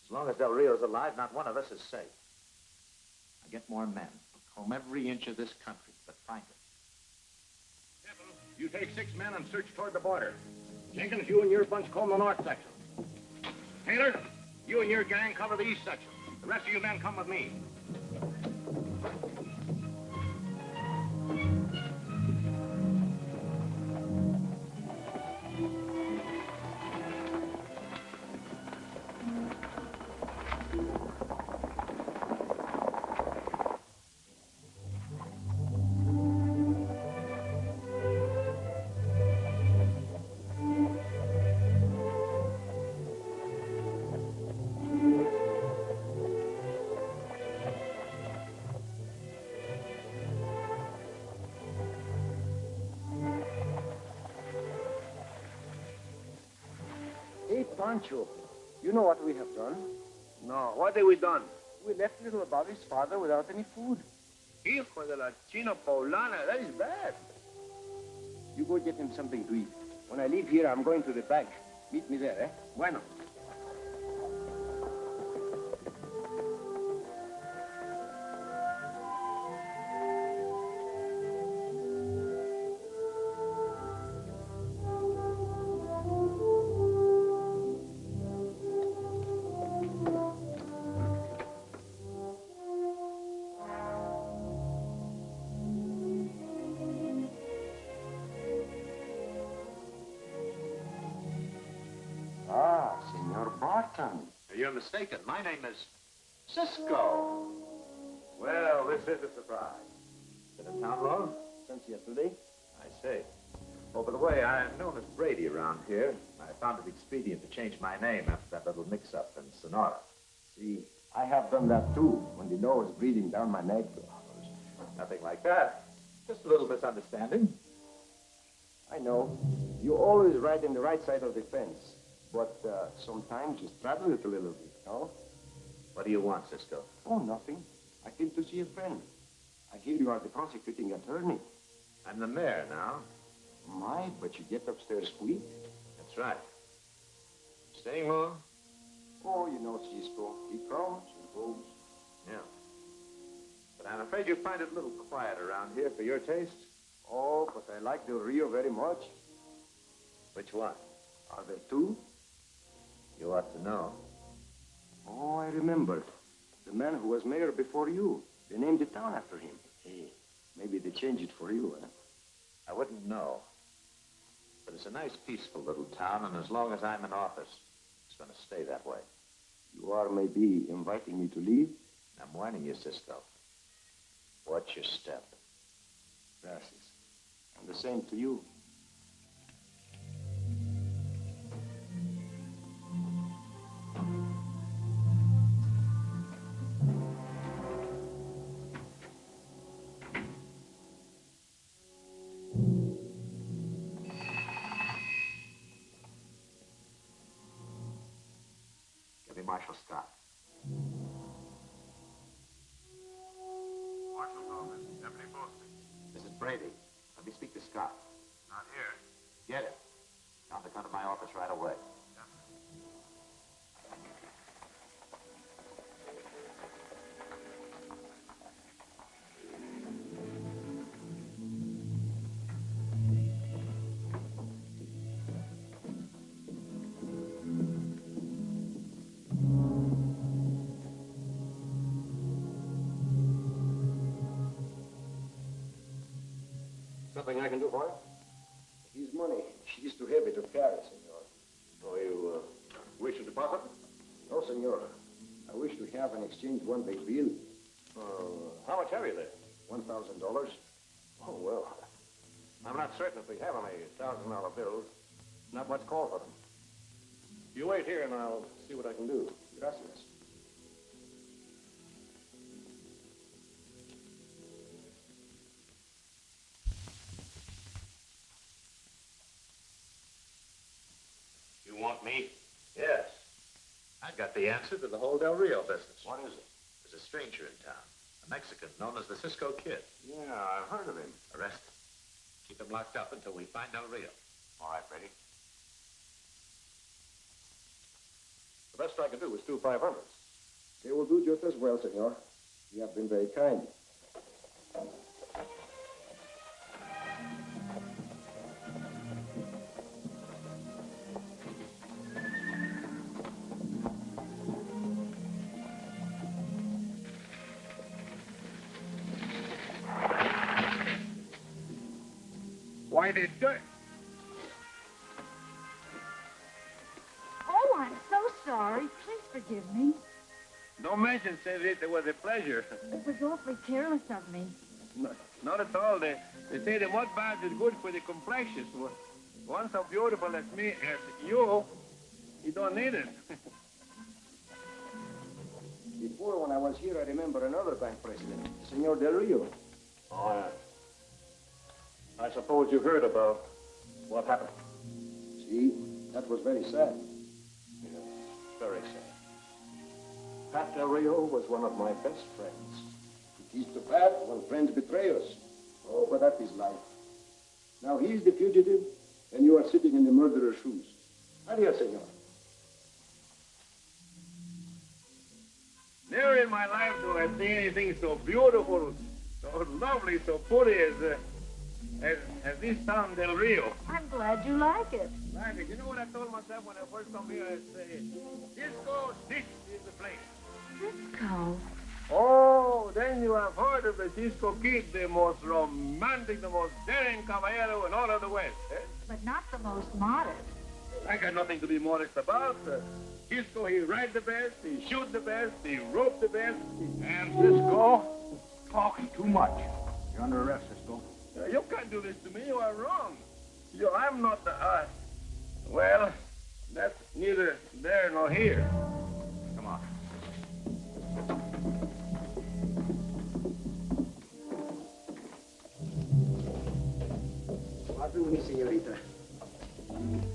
As long as Del Rio's alive, not one of us is safe. Now get more men. Comb every inch of this country, but find him. You take 6 men and search toward the border. Jenkins, you and your bunch comb the north section. Taylor, you and your gang cover the east section. The rest of you men come with me. Hey, Pancho, you know what we have done? No, what have we done? We left little Bobby's father without any food. Hijo de la China Poblana, that is bad. You go get him something to eat. When I leave here, I'm going to the bank. Meet me there, eh? Bueno. You're mistaken. My name is Cisco. Well, this is a surprise. Been in town long? Since yesterday. I see. Oh, by the way, I'm known as Brady around here. I found it expedient to change my name after that little mix-up in Sonora. See, I have done that too, when the nose was breathing down my neck. Nothing like that. Just a little misunderstanding. I know. You always ride in the right side of the fence. But sometimes you straddle it a little bit, no? What do you want, Cisco? Oh, nothing. I came to see a friend. I hear you are the prosecuting attorney. I'm the mayor now. My, but you get upstairs quick. That's right. Staying long? Oh, you know Cisco. He comes and goes. Yeah. But I'm afraid you'll find it a little quiet around here for your taste. Oh, but I like Del Rio very much. Which one? Are there two? You ought to know. Oh, I remember. The man who was mayor before you. They named the town after him. Hey, maybe they changed it for you, eh? I wouldn't know. But it's a nice, peaceful little town, and as long as I'm in office, it's going to stay that way. You are maybe inviting me to leave? I'm warning you, Cisco. Watch your step. Gracias. And the same to you. Marshal Scott. Marshal's office, Deputy Posting. This is Brady. Let me speak to Scott. Not here. Get it. Tell him to come to my office right away. something I can do for you? His money. She's too heavy to carry, senor. So you wish to deposit? No, senor. I wish to have and exchange one big bill. How much have you there? $1,000. Oh, well. I'm not certain if we have any $1,000 bills. Not much call for them. You wait here and I'll see what I can do. Gracias. You want me? Yes. I've got the answer to the whole Del Rio business. What is it? There's a stranger in town, a Mexican known as the Cisco Kid. Yeah, I've heard of him. Arrest him. Keep him locked up until we find Del Rio. All right, Brady. The best I can do is do 500. They will do just as well, senor. You have been very kind. Why did you... Oh, I'm so sorry. Please forgive me. Don't mention, senorita. It was a pleasure. It was awfully careless of me. Not at all. They say the mud bath is good for the complexion. One so beautiful as me, as you don't need it. Before, when I was here, I remember another bank president, Senor Del Rio. Oh, yeah. I suppose you heard about what happened. See, that was very sad. Yes, very sad. Pat Del Rio was one of my best friends. It is too bad when friends betray us. Oh, but that is life. Now he is the fugitive, and you are sitting in the murderer's shoes. Adios, senor. Never in my life do I see anything so beautiful, so lovely, so pretty as this town, Del Rio. I'm glad you like it. Like it. You know what I told myself when I first come here? I say, Cisco, this is the place. Cisco. Oh, then you have heard of the Cisco Kid, the most romantic, the most daring caballero in all of the West, eh? But not the most modest. I got nothing to be modest about. Cisco, he ride the best, he shoot the best, he rope the best. And Cisco talks too much. You're under arrest, Cisco. You can't do this to me. You are wrong. I'm not the... well, that's neither there nor here. Come on. Pardon me, senorita.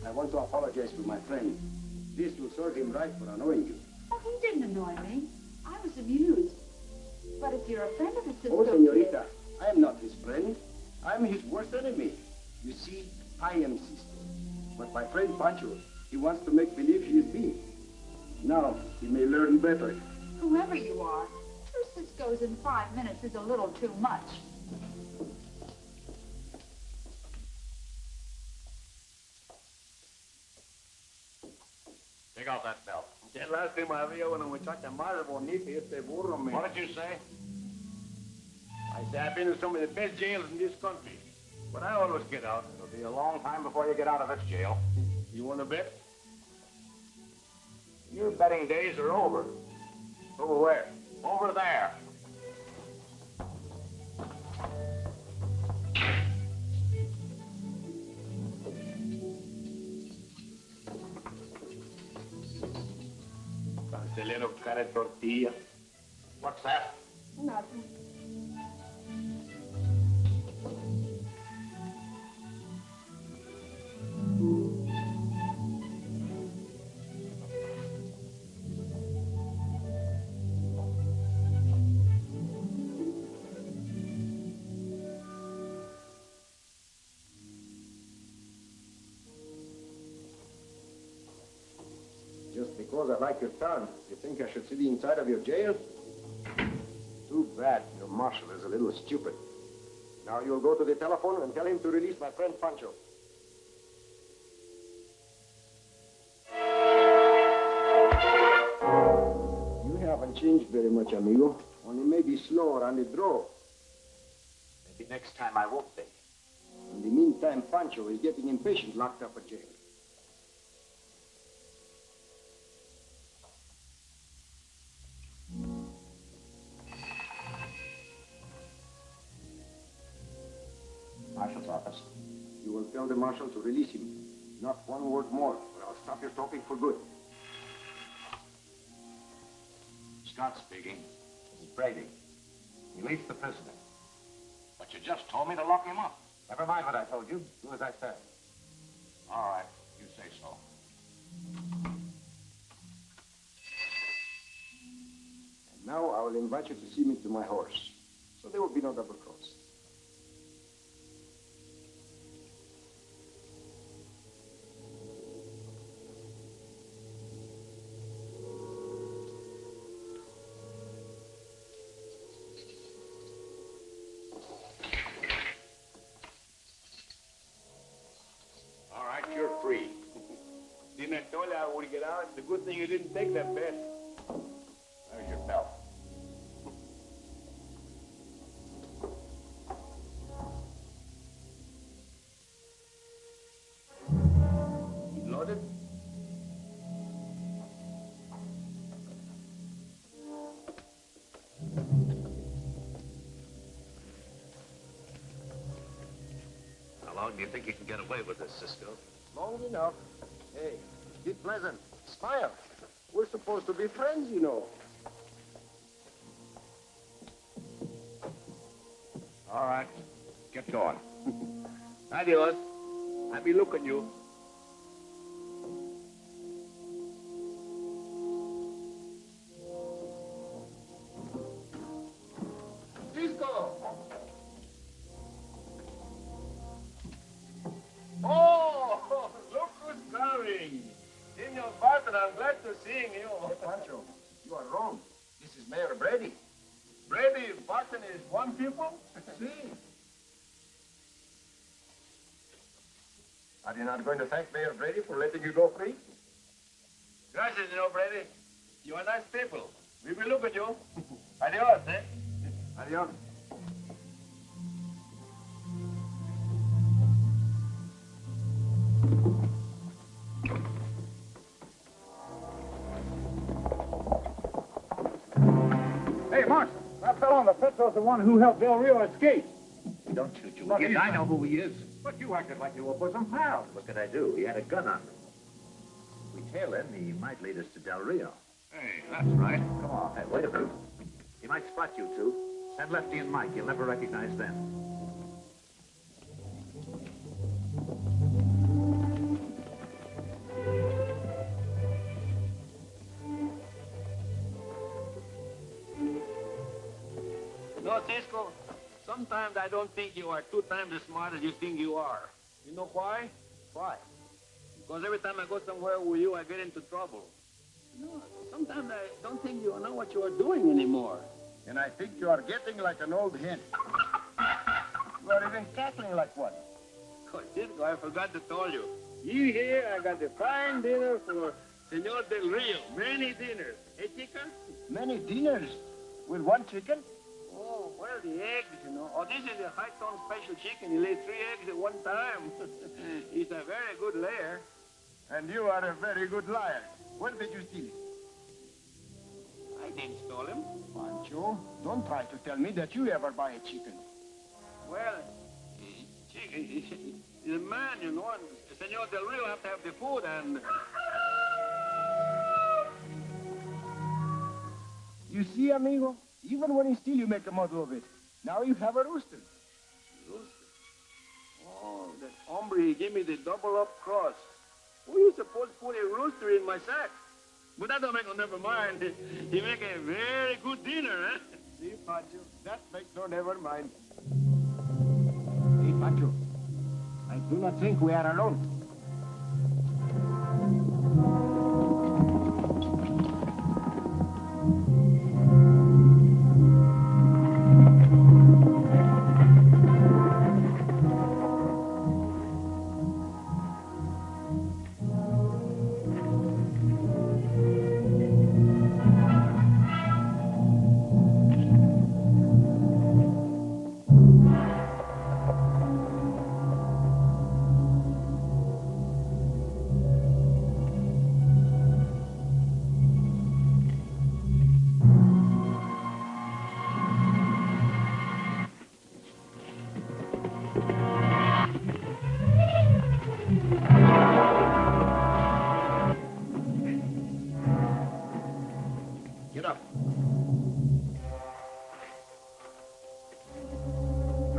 I want to apologize to my friend. This will serve him right for annoying you. Oh, he didn't annoy me. I was amused. But if you're a friend of the Cisco Oh, senorita, I am not his friend. I'm his worst enemy. You see, I am Cisco. But my friend Pancho, he wants to make believe he is me. Now, he may learn better. Whoever you are, 2 Ciscos in 5 minutes is a little too much. Take off that belt. Qué lástima había una muchacha más bonita y este burro me... What did you say? I said, I've been in some of the best jails in this country. But I always get out. It'll be a long time before you get out of this jail. You want to bet? Your betting days are over. Over where? Over there. Cancelero cara de tortilla. What's that? Nothing. Just because I like your town, you think I should sit inside of your jail? Too bad. Your marshal is a little stupid. Now you'll go to the telephone and tell him to release my friend Pancho. You haven't changed very much, amigo. Only maybe slower on the draw. Maybe next time I won't be. In the meantime, Pancho is getting impatient locked up at jail. Marshal's office. You will tell the marshal to release him. Not one word more, or I'll stop your talking for good. Scott speaking. This is Brady. Release the prisoner. But you just told me to lock him up. Never mind what I told you. Do as I said. All right. You say so. And now I will invite you to see me to my horse. So there will be no double cross. You're free. Didn't I tell you I would get out? It's a good thing you didn't take that bet. There's your belt. You loaded? How long do you think you can get away with this, Cisco? Long enough. Hey, be pleasant. Smile. We're supposed to be friends, you know. All right. Get going. Adios. I'll be looking you. Cisco! Oh, look who's coming. Senor Barton, I'm glad to see you. Hey, Pancho, you are wrong. This is Mayor Brady. Brady, Barton is one people? See. Are you not going to thank Mayor Brady for letting you go free? Gracias, Senor Brady. You are nice people. We will look at you. Adios, eh? Adios. Hey, Marshal, that fellow on the Petro's the one who helped Del Rio escape. Don't shoot you again. I know who he is. But you acted like you were bosom pals. What could I do? He had a gun on me. If we tail him, he might lead us to Del Rio. Hey, that's right. Come on. Hey, wait a minute. He might spot you two. Send Lefty and Mike. You'll never recognize them. No, Cisco. Sometimes I don't think you are 2 times as smart as you think you are. You know why? Why? Because every time I go somewhere with you, I get into trouble. You know, sometimes I don't think you know what you are doing anymore. And I think you are getting like an old hen. You are even cackling like one. Oh, Cisco, I forgot to tell you. You here, I got a fine dinner for Senor Del Rio. Many dinners. Hey, chica? Many dinners? With one chicken? Oh, well, the eggs, you know. Oh, this is a high-tone special chicken. He lays 3 eggs at one time. He's a very good layer. And you are a very good liar. Where did you steal it? I didn't steal him. Pancho, don't try to tell me that you ever buy a chicken. Well, chicken, he's a man, you know, and Senor Del Rio have to have the food, and... You see, amigo? Even when you steal, you make a muddle of it. Now you have a rooster. Rooster? Oh, that hombre, he gave me the double-up cross. Who you supposed to put a rooster in my sack? But that don't make no never mind. He make a very good dinner, eh? See, Pancho, that makes no never mind. Hey, Pancho, I do not think we are alone.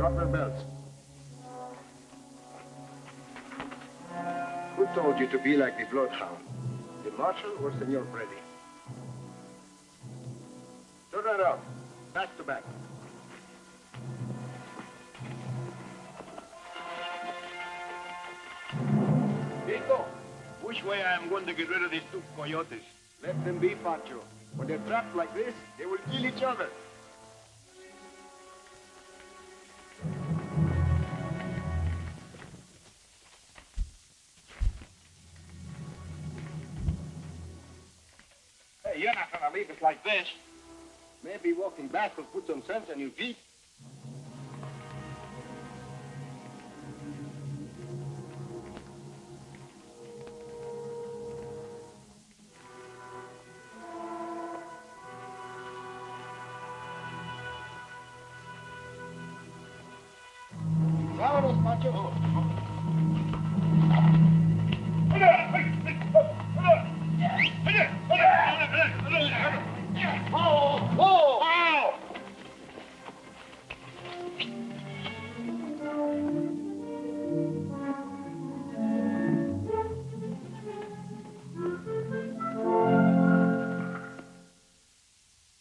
Drop your belts. Who told you to be like the bloodhound? The marshal or Senor Freddy? Turn around. Back to back. Vito, which way I am going to get rid of these two coyotes? Let them be, Pancho. When they're trapped like this, they will kill each other. Hey, you're not going to leave us like this. Maybe walking back will put some sense in your feet. Vámonos, Pancho.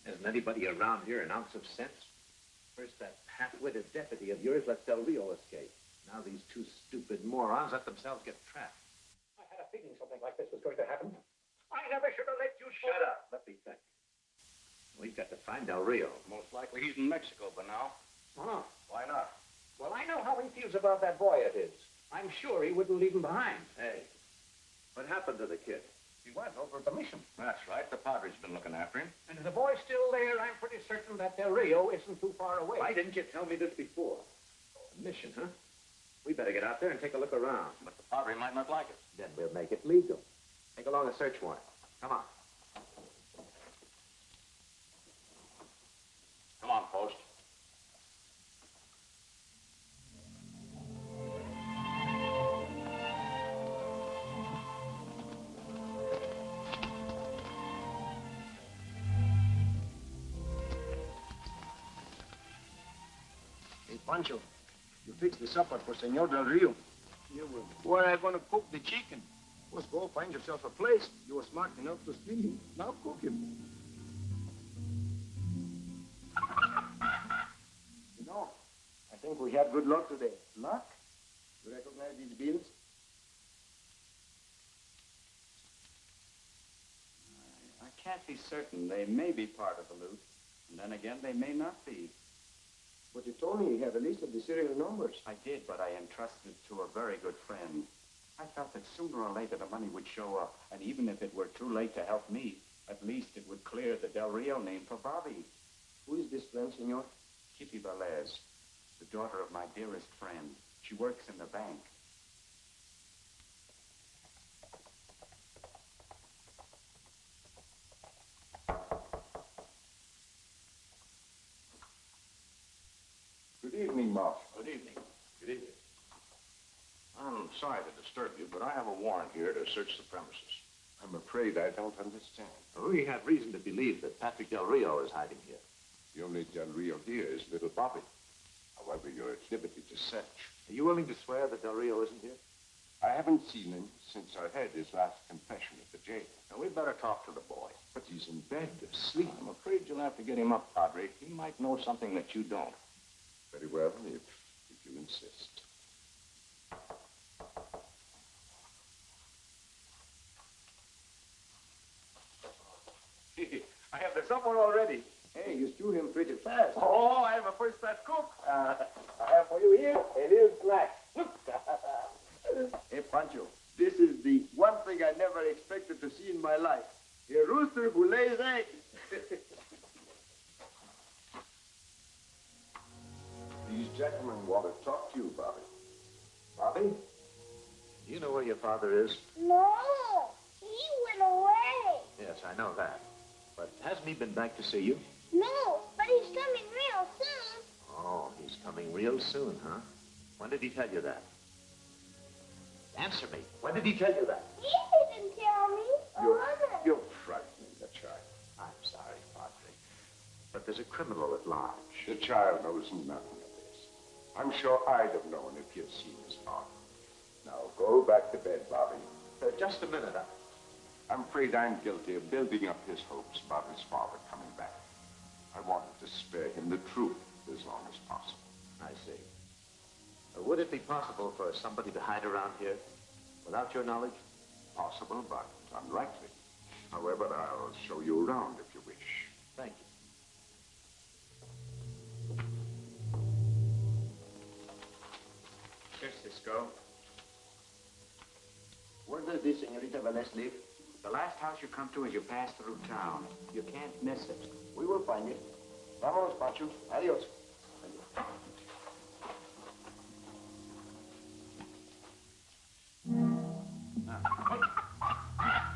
Isn't anybody around here an ounce of sense? First, that half-witted deputy of yours let Del Rio escape. Now these two stupid morons let themselves get trapped. I had a feeling something like this was going to happen. I never should have let you Shut up. Let me think. We've got to find Del Rio. Most likely he's in Mexico by now. Huh? Why not? Well, I know how he feels about that boy of his. I'm sure he wouldn't leave him behind. Hey, what happened to the kid? He went over at the mission. That's right. The padre's been looking after him. And if the boy's still there, I'm pretty certain that Del Rio isn't too far away. Why didn't you tell me this before? A mission, huh? We better get out there and take a look around. But the padre might not like it. Then we'll make it legal. Take along a search warrant. Come on. Come on, Post. Hey, Pancho, you fix the supper for Senor Del Rio. You will. Where are you going to cook the chicken? Let's go find yourself a place. You were smart enough to steal him. Now cook him. You know, I think we had good luck today. Luck? You recognize these bills? I can't be certain. They may be part of the loot. And then again, they may not be. But you told me you have a list of the serial numbers. I did, but I entrusted it to a very good friend. I felt that sooner or later the money would show up. And even if it were too late to help me, at least it would clear the Del Rio name for Bobby. Who is this friend, Senor? Kitty Velez, the daughter of my dearest friend. She works in the bank. Good evening, Moss. Good evening. Good evening. I'm sorry to disturb you, but I have a warrant here to search the premises. I'm afraid I don't understand. We have reason to believe that Patrick Del Rio is hiding here. The only Del Rio here is little Bobby. However, you're at liberty to search. Are you willing to swear that Del Rio isn't here? I haven't seen him since I heard his last confession at the jail. Now, we'd better talk to the boy. But he's in bed, asleep. I'm afraid you'll have to get him up, Padre. He might know something that you don't. Very well, if you insist. I have the supper already. Hey, you threw him pretty fast. Oh, I am a first-class cook. I have for you here a little snack. Hey, Pancho, this is the one thing I never expected to see in my life. A rooster who lays eggs. These gentlemen want to talk to you, Bobby. Bobby? Do you know where your father is? No, he went away. Yes, I know that. But hasn't he been back to see you? No, but he's coming real soon. Oh, he's coming real soon, huh? When did he tell you that? Answer me. When did he tell you that? He didn't tell me. You're frightening the child. I'm sorry, Padre. But there's a criminal at large. The child knows nothing of this. I'm sure I'd have known if you'd seen his father. Now, go back to bed, Bobby. Just a minute. I'm afraid I'm guilty of building up his hopes about his father coming back. I wanted to spare him the truth as long as possible. I see. Would it be possible for somebody to hide around here without your knowledge? Possible, but unlikely. However, I'll show you around if you wish. Thank you. Here, Cisco. Where does this senorita Velez live? The last house you come to as you pass through town. You can't miss it. We will find it. Vámonos, Pancho. Adios.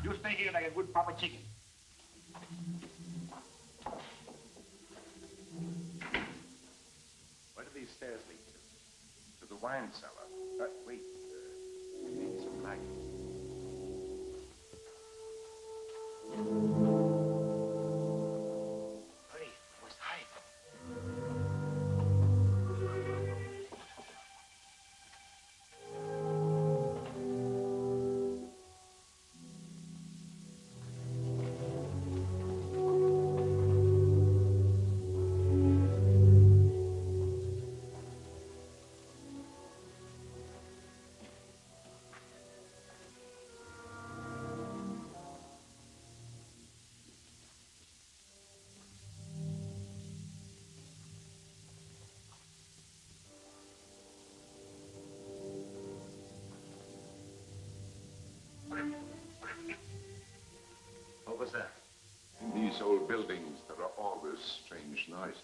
You stay here like a good proper chicken. Where do these stairs lead to? To the wine cellar. Wait. We need some light. Hurry, must hide. What was that? In these old buildings, there are always strange noises.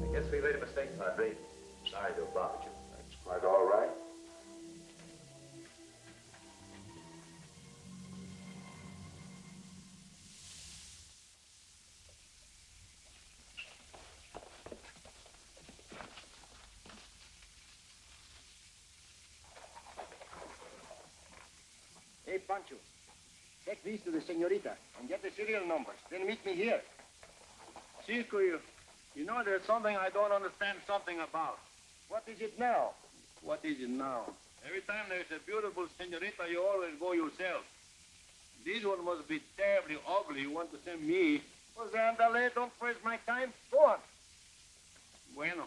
I guess we made a mistake, Padre. Sorry to have bothered you. That's quite all right. Hey, Pancho. Take these to the senorita and get the serial numbers. Then meet me here. Cisco, you know there's something I don't understand something about. What is it now? What is it now? Every time there's a beautiful senorita, you always go yourself. This one must be terribly ugly. You want to send me? Pues andale, don't waste my time. Go on. Bueno.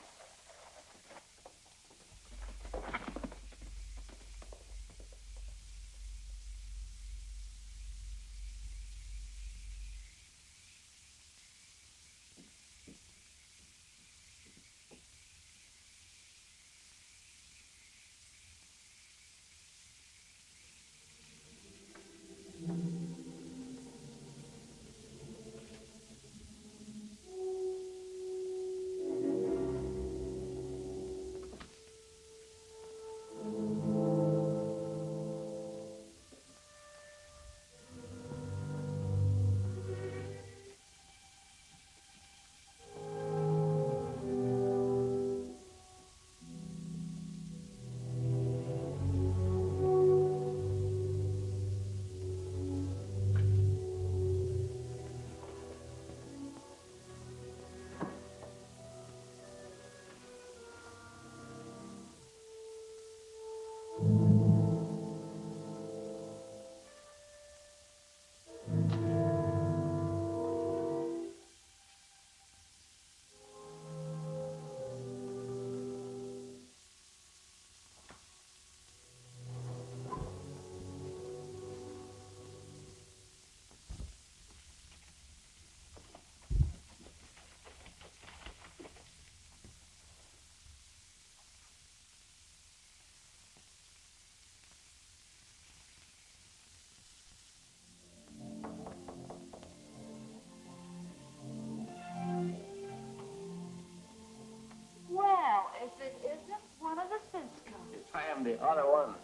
I am the other one.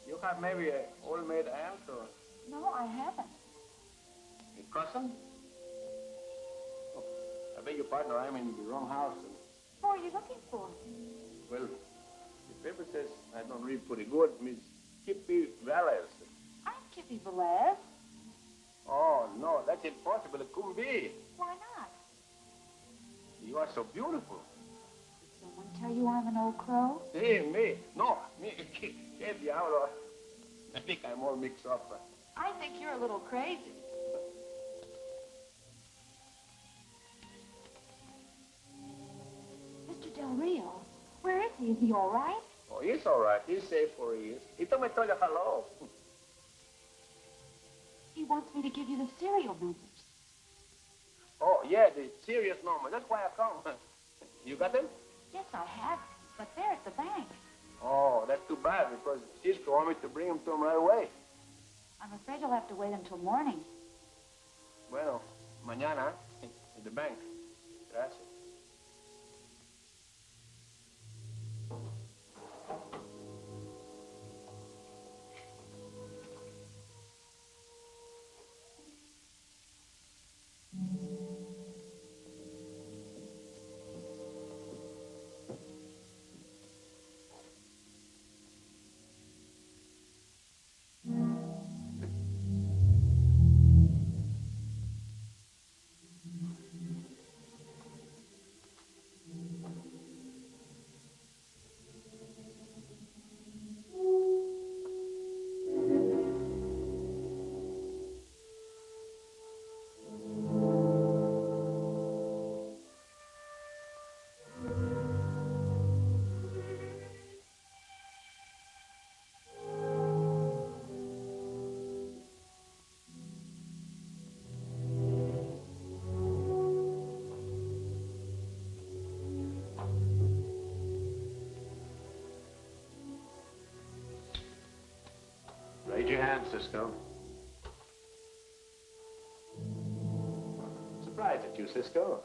You have maybe an old maid aunt or... No, I haven't. cousin? Oh, I beg your pardon, I'm in the wrong house. Who are you looking for? Well, the paper says I don't read pretty good. Miss Kippy Valles. I'm Kippy Velez. Oh, no, that's impossible. It couldn't be. Why not? You are so beautiful. Did someone tell you I'm an old crow? Hey, me. No, me. Que diablo. I think I'm all mixed up. I think you're a little crazy. Mr. Del Rio, where is he? Is he all right? Oh, he's all right. He's safe where he is. He told me to tell you hello. He wants me to give you the serial numbers. Oh, yeah, the serious number. That's why I come. You got them? Yes, I have, but they're at the bank. Oh, that's too bad, because Cisco wanted me to bring them to him right away. I'm afraid you'll have to wait until morning. Bueno, mañana, at the bank. Gracias. Raise your hand, Cisco. Surprised at you, Cisco.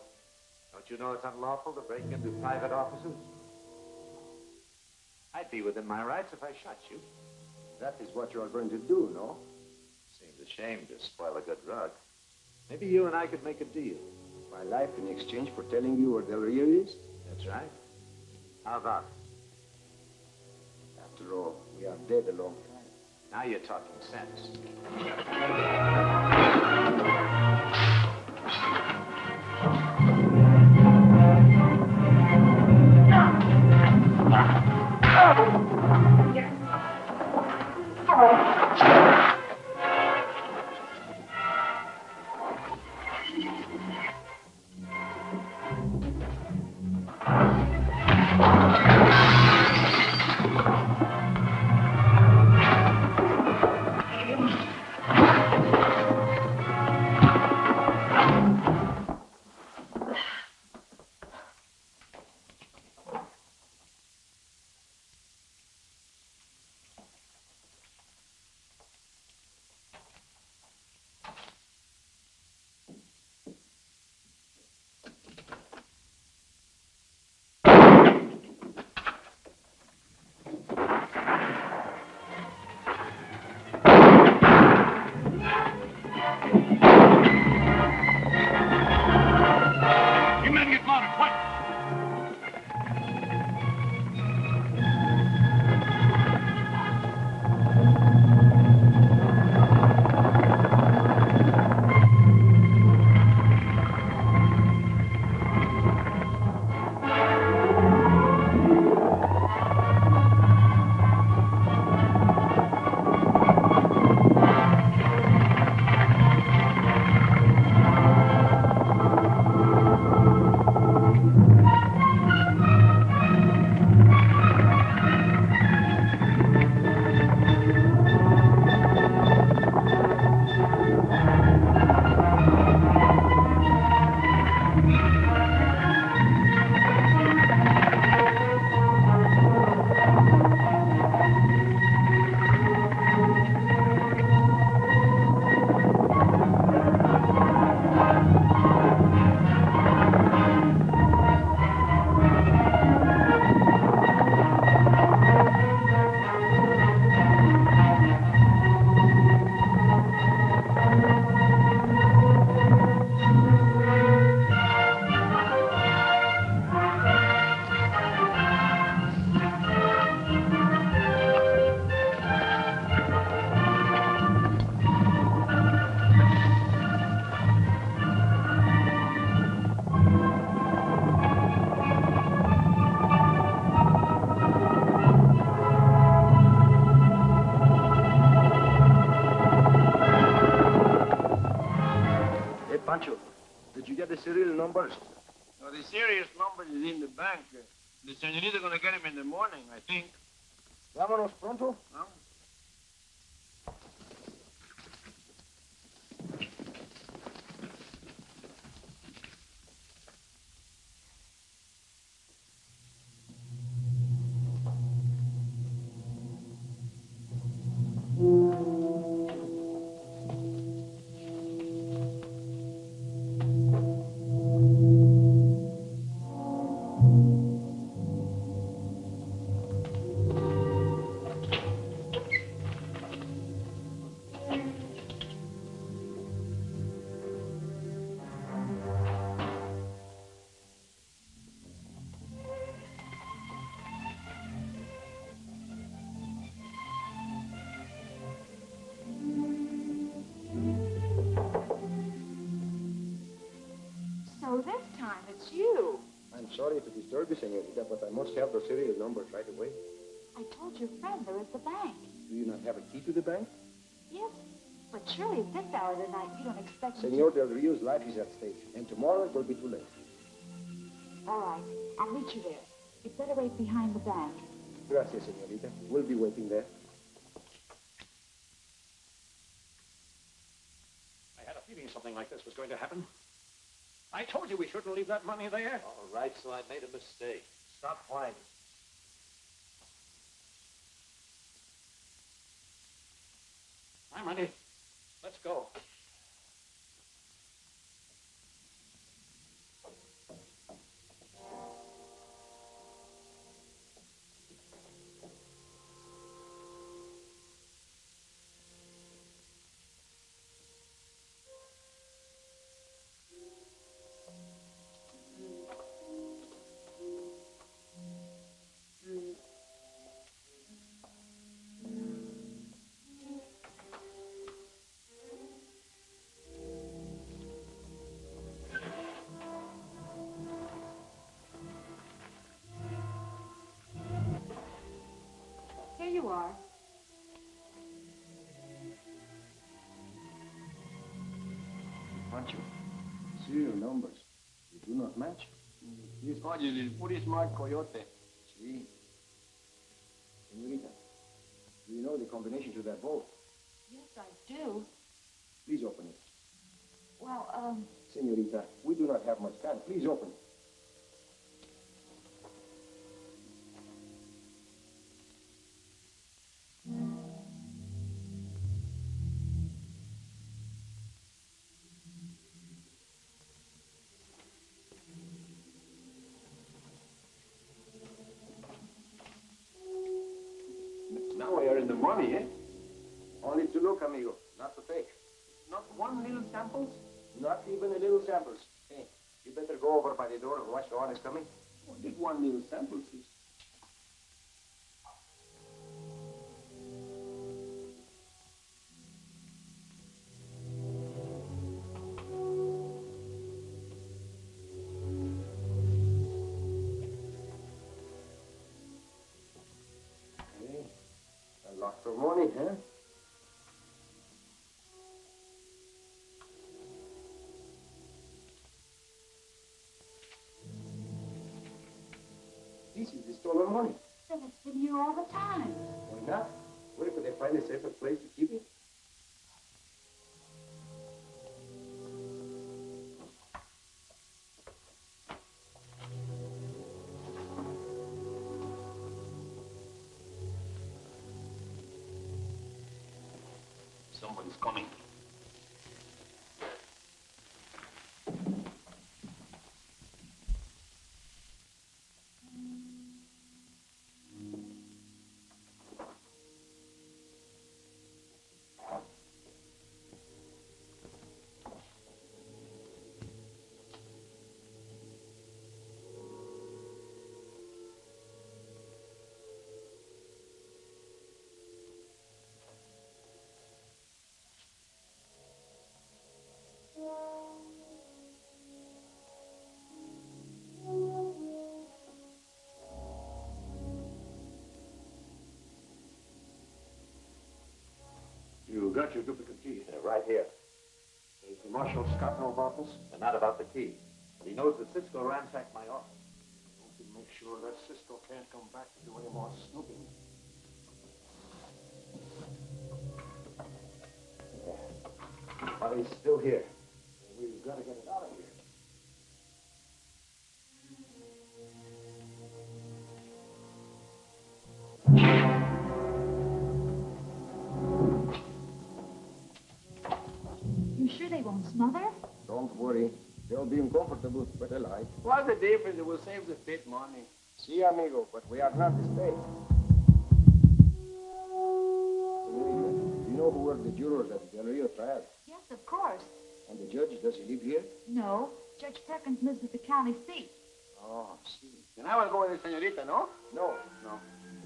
Don't you know it's unlawful to break into private offices? I'd be within my rights if I shot you. That is what you are going to do, no? Seems a shame to spoil a good rug. Maybe you and I could make a deal. My life in exchange for telling you where Del Rio is? That's right. How about it? After all, we are dead a long time. Now you're talking sense. the serial numbers? No, the serious number is in the bank. The senorita gonna get him in the morning, I think. Vámonos pronto. Huh? So this time it's you. I'm sorry to disturb you, senorita, but I must have the serial numbers right away. I told your friend there is the bank. Do you not have a key to the bank? Yes, but surely at this hour of the night you don't expect me Senor Del Rio's life is at stake, and tomorrow it will be too late. All right, I'll meet you there. You'd better wait behind the bank. Gracias, senorita. We'll be waiting there. I had a feeling something like this was going to happen. I told you we shouldn't leave that money there. All right, so I made a mistake. Stop whining. I'm ready. Let's go. Here you are. Pancho, serial numbers. They do not match. Oye, el puri smart coyote. See? Senorita, do you know the combination to that bolt? Yes, I do. Please open it. Well, Senorita, we do not have much time. Please open it. Now we are in the money, eh? Only to look, amigo, not to take. Not one little samples? Not even a little samples. Hey, you better go over by the door and watch the one is coming. What did one little samples is? Hey, a lot of money, huh? This is the stolen money. then it's been here all the time. Why not? Where could they find a safer place to keep it? Somebody's coming. You got your duplicate key. Right here. Does the Marshal Scott know about this? And not about the key. But he knows that Cisco ransacked my office. We can make sure that Cisco can't come back to do any more snooping. But he's still here. We've got to get it out of here. You sure they won't smother? Don't worry. They'll be uncomfortable, but they'll hide. What's the difference? It will save the pit money. Si, amigo, but we are not the state. Senorita, do you know who were the jurors at the Del Rio trial? Yes, of course. And the judge, does he live here? No, Judge Perkins lives at the county seat. Oh, see. Then I will go with the senorita, no? No.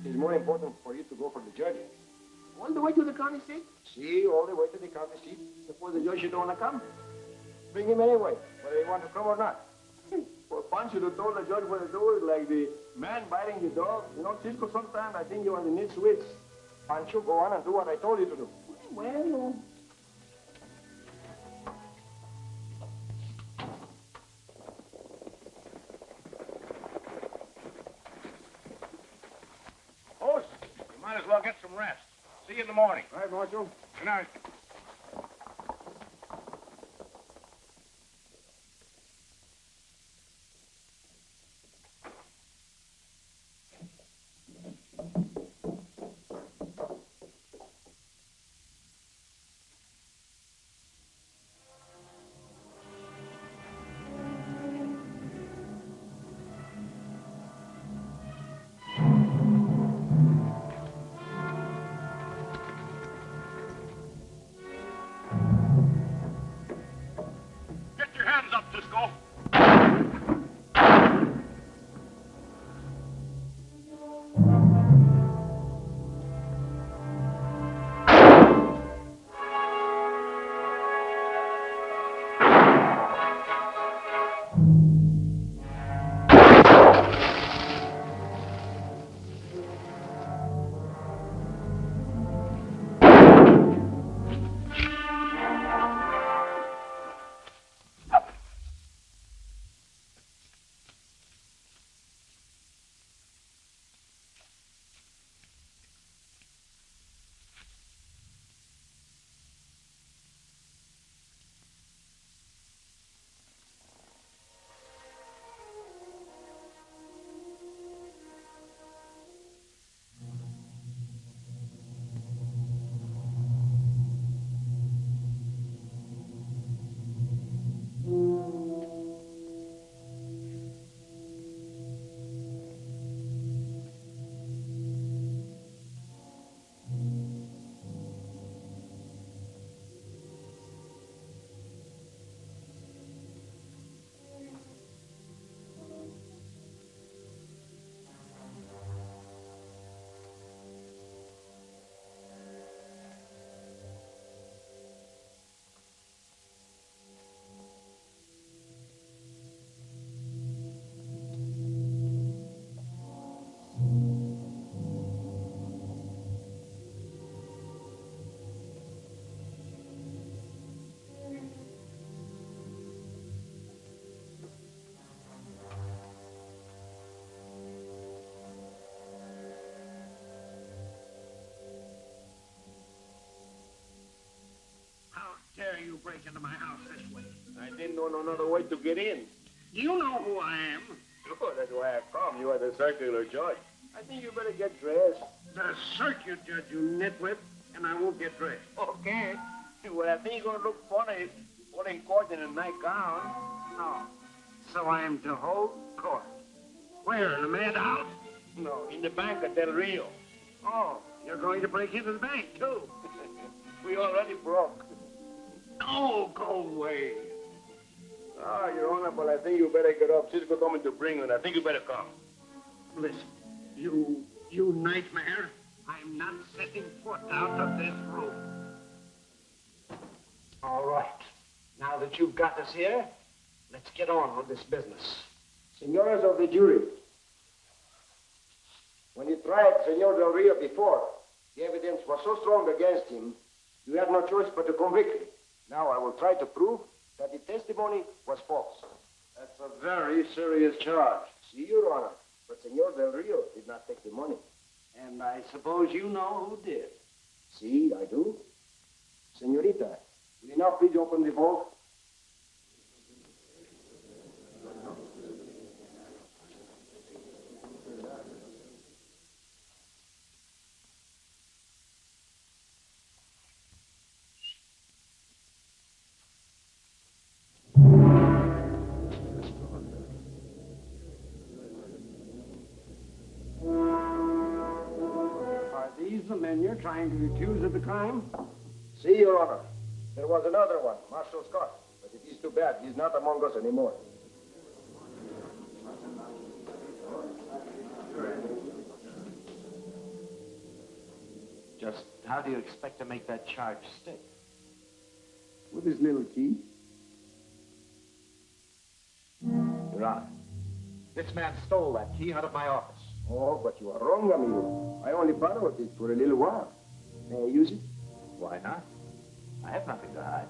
It is more important for you to go for the judge. All the way to the county seat? See, all the way to the county seat. Suppose the judge don't want to come. Bring him anyway, whether he want to come or not. Well, Pancho told the judge what to do is like the man biting the dog. You know, Cisco, sometimes I think you are the nitwits. Pancho, go on and do what I told you to do. Well, Host, you might as well get some rest. See you in the morning. All right, Marshal. Good night. Hands up, Cisco. Dare you break into my house this way? I didn't know no other way to get in. Do you know who I am? Sure, that's why I come. You are the circular judge. I think you better get dressed. The circuit judge, you nitwit, and I won't get dressed. Okay. Well, I think you're going to look funny holding court in a nightgown. No. So I am to hold court. Where, in the madhouse? No, in the bank at Del Rio. Oh, you're going to break into the bank, too. We already broke. Oh, go away. Ah, Your Honor, but I think you better get up. Cisco told me to bring you, and I think you better come. Listen, you nightmare, I'm not setting foot out of this room. All right. Now that you've got us here, let's get on with this business. Senores of the jury, when you tried Senor Del Rio before, the evidence was so strong against him, you had no choice but to convict him. Now I will try to prove that the testimony was false. That's a very serious charge. See, Your Honor, but Senor Del Rio did not take the money. And I suppose you know who did. See, I do. Senorita, will you now please open the vault? Are these the men you're trying to accuse of the crime? See, Your Honor, there was another one, Marshal Scott, but it is too bad he's not among us anymore. Just how do you expect to make that charge stick? With his little key. Your Honor, this man stole that key out of my office. Oh, but you are wrong, amigo. I only borrowed it for a little while. May I use it? Why not? I have nothing to hide.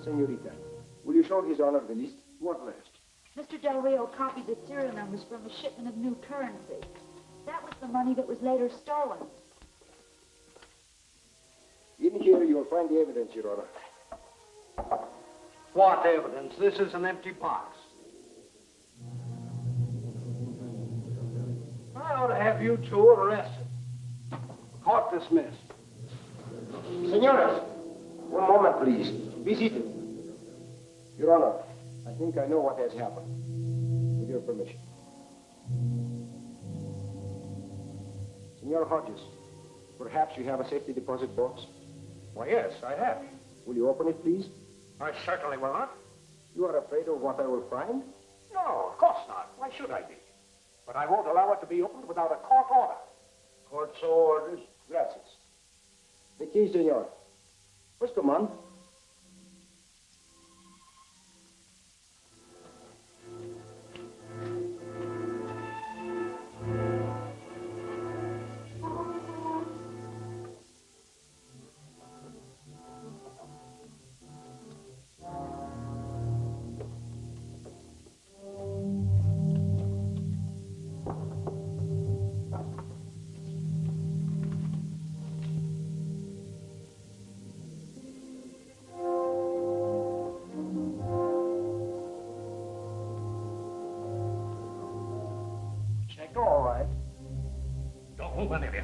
Senorita, will you show His Honor the list? What list? Mr. Del Rio copied the serial numbers from a shipment of new currency. That was the money that was later stolen. In here, you'll find the evidence, Your Honor. What evidence? This is an empty box. I ought to have you two arrested. Court dismissed. Senores, one moment, please. Be seated. Your Honor, I think I know what has happened. With your permission. Senor Hodges, perhaps you have a safety deposit box? Why, yes, I have. Will you open it, please? I certainly will not. You are afraid of what I will find? No, of course not. Why should I be? But I won't allow it to be opened without a court order. Court so orders. Gracias. The key, senor. Pues come on. All right. Don't move any of you.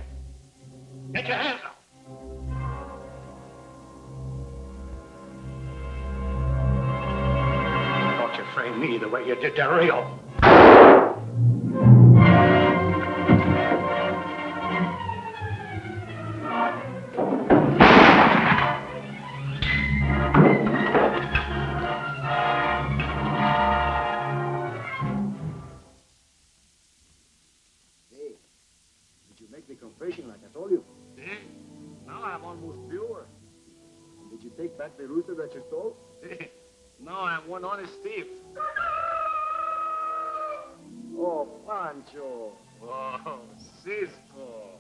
Get your hands up. Don't you frame me the way you did Del Rio. Like I told you. Now I'm almost pure. Did you take back the rooster that you stole? No, I'm one honest thief. Oh, Pancho. Oh, Cisco.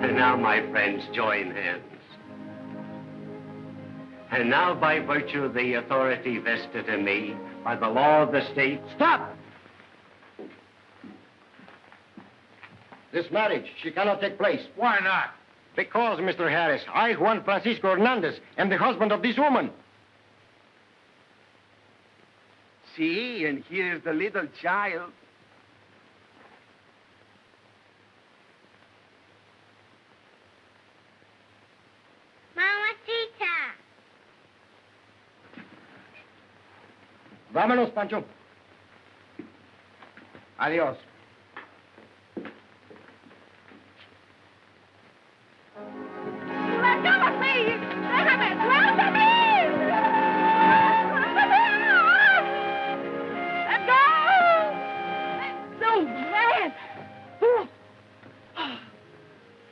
And now, my friends, join hands. And now, by virtue of the authority vested in me by the law of the state... Stop! This marriage, she cannot take place. Why not? Because, Mr. Harris, I, Juan Francisco Hernandez, am the husband of this woman. See, and here is the little child. Mamacita. Vámonos, Pancho. Adiós.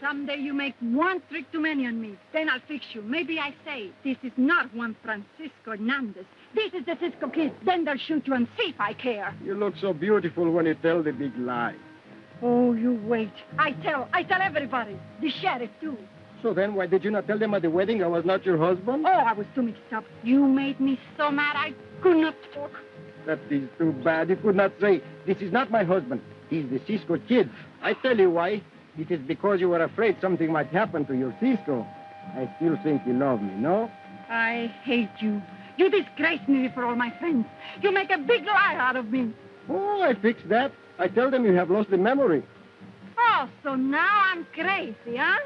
Someday you make one trick too many on me. Then I'll fix you. Maybe I say, this is not Juan Francisco Hernandez. This is the Cisco Kid. Then they'll shoot you and see if I care. You look so beautiful when you tell the big lie. Oh, you wait. I tell everybody. The sheriff, too. So then why did you not tell them at the wedding I was not your husband? Oh, I was too mixed up. You made me so mad I could not talk. That is too bad. You could not say, this is not my husband. He's the Cisco Kid. I tell you why. It is because you were afraid something might happen to your Cisco. I still think you love me, no? I hate you. You disgrace me before all my friends. You make a big liar out of me. Oh, I fixed that. I tell them you have lost the memory. Oh, so now I'm crazy, huh?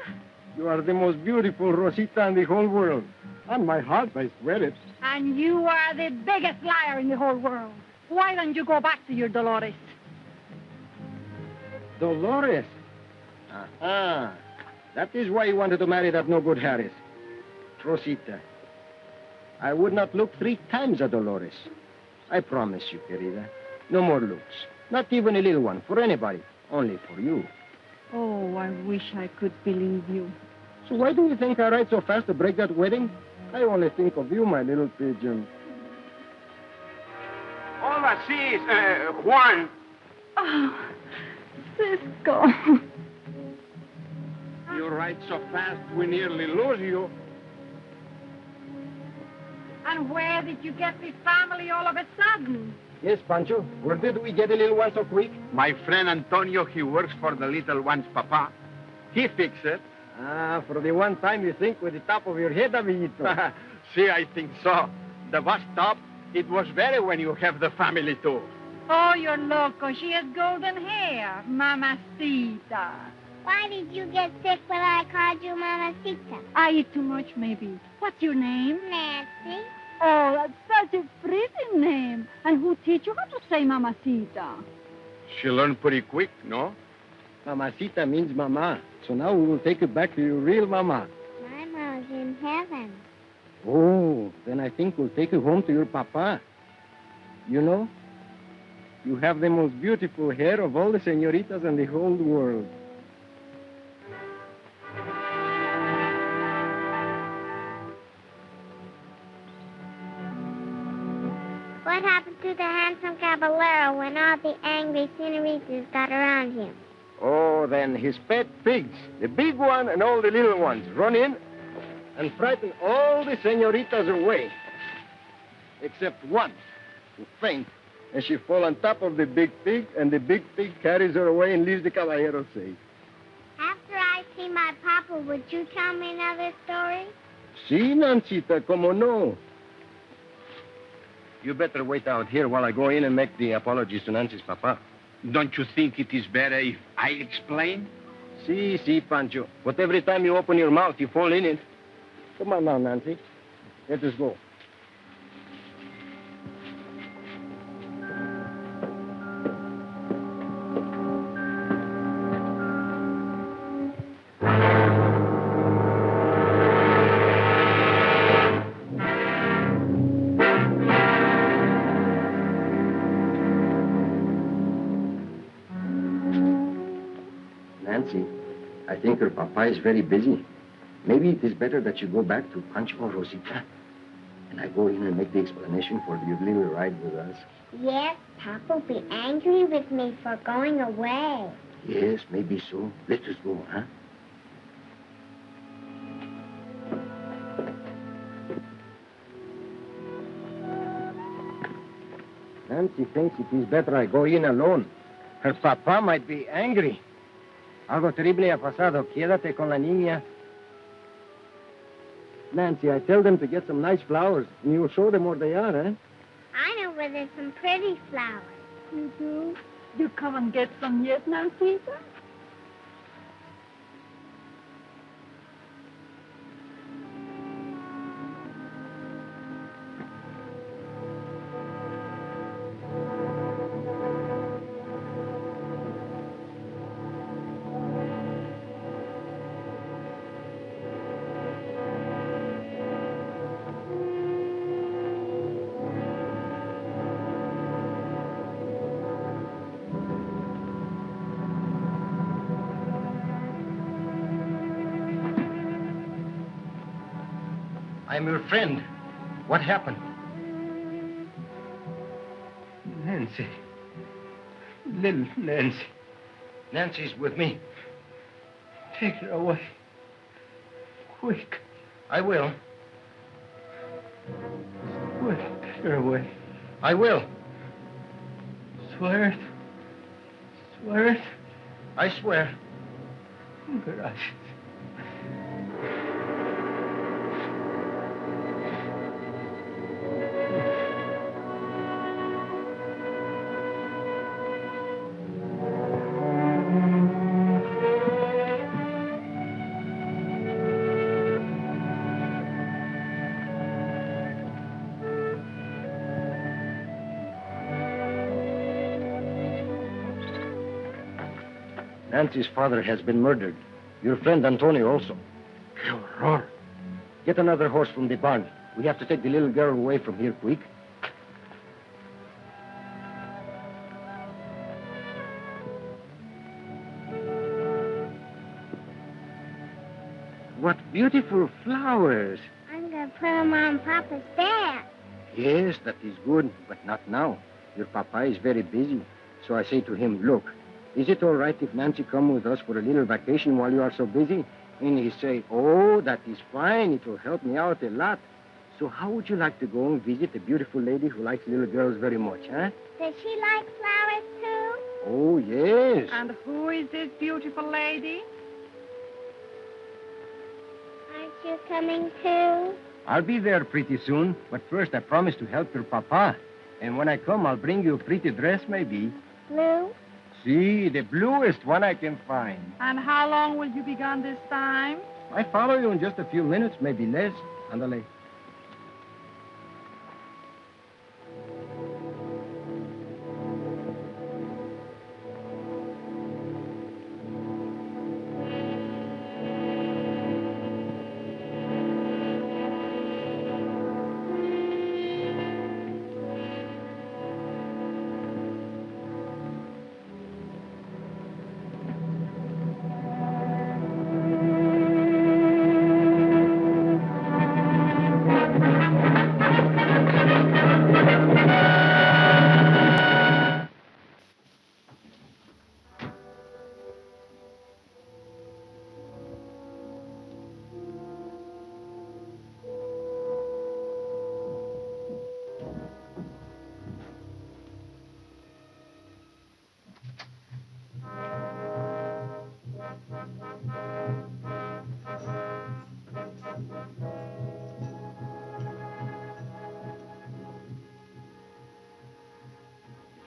You are the most beautiful Rosita in the whole world. On my heart, I swear it. And you are the biggest liar in the whole world. Why don't you go back to your Dolores? Dolores? Ah, that is why you wanted to marry that no-good Harris. Rosita, I would not look 3 times at Dolores. I promise you, querida. No more looks. Not even a little one for anybody. Only for you. Oh, I wish I could believe you. So why do you think I ride so fast to break that wedding? I only think of you, my little pigeon. Hola, sí, Juan. Oh, Cisco. You ride so fast, we nearly lose you. And where did you get this family all of a sudden? Yes, Pancho. Where did we get a little one so quick? My friend Antonio, he works for the little one's papa. He fixed it. Ah, for the one time you think with the top of your head, amiguito. See, I think so. The bus stop, it was better when you have the family too. Oh, you're loco. She has golden hair. Mamacita. Why did you get sick when I called you Mamacita? I eat too much, maybe. What's your name? Nancy. Oh, that's such a pretty name. And who teach you how to say Mamacita? She learned pretty quick, no? Mamacita means mama. So now we will take it back to your real mama. My mama's in heaven. Oh, then I think we'll take you home to your papa. You know, you have the most beautiful hair of all the senoritas in the whole world. What happened to the handsome caballero when all the angry senoritas got around him? Oh, then his pet pigs, the big one and all the little ones, run in and frighten all the senoritas away. Except one, who faints, and she falls on top of the big pig, and the big pig carries her away and leaves the caballero safe. After I see my papa, would you tell me another story? Si, Nancita, como no. You better wait out here while I go in and make the apologies to Nancy's papa. Don't you think it is better if I explain? Si, Pancho. But every time you open your mouth, you fall in it. Come on now, Nancy. Let us go. Nancy, I think her papa is very busy. Maybe it is better that you go back to Pancho or Rosita. And I go in and make the explanation for your little ride with us. Yes, Papa will be angry with me for going away. Yes, maybe so. Let us go, huh? Nancy thinks it is better I go in alone. Her papá might be angry. Algo terrible ha pasado. Quédate con la niña. Nancy, I tell them to get some nice flowers, and you'll show them where they are, eh? I know where there's some pretty flowers. You do? You come and get some yet, Nancita? I'm your friend. What happened? Nancy. Little Nancy. Nancy's with me. Take her away. Quick. I will. Quick. Take her away. I will. Swear it. Swear it. I swear. Gracias. Nancy's father has been murdered. Your friend Antonio also. Horror. Get another horse from the barn. We have to take the little girl away from here quick. What beautiful flowers. I'm going to put them on Papa's bed. Yes, that is good, but not now. Your papa is very busy. So I say to him, look, is it all right if Nancy come with us for a little vacation while you are so busy? And he say, oh, that is fine. It will help me out a lot. So how would you like to go and visit a beautiful lady who likes little girls very much, huh? Does she like flowers, too? Oh, yes. And who is this beautiful lady? Aren't you coming, too? I'll be there pretty soon, but first I promise to help your papa. And when I come, I'll bring you a pretty dress, maybe. Blue? See, the bluest one I can find. And how long will you be gone this time? I follow you in just a few minutes, maybe less. Andale.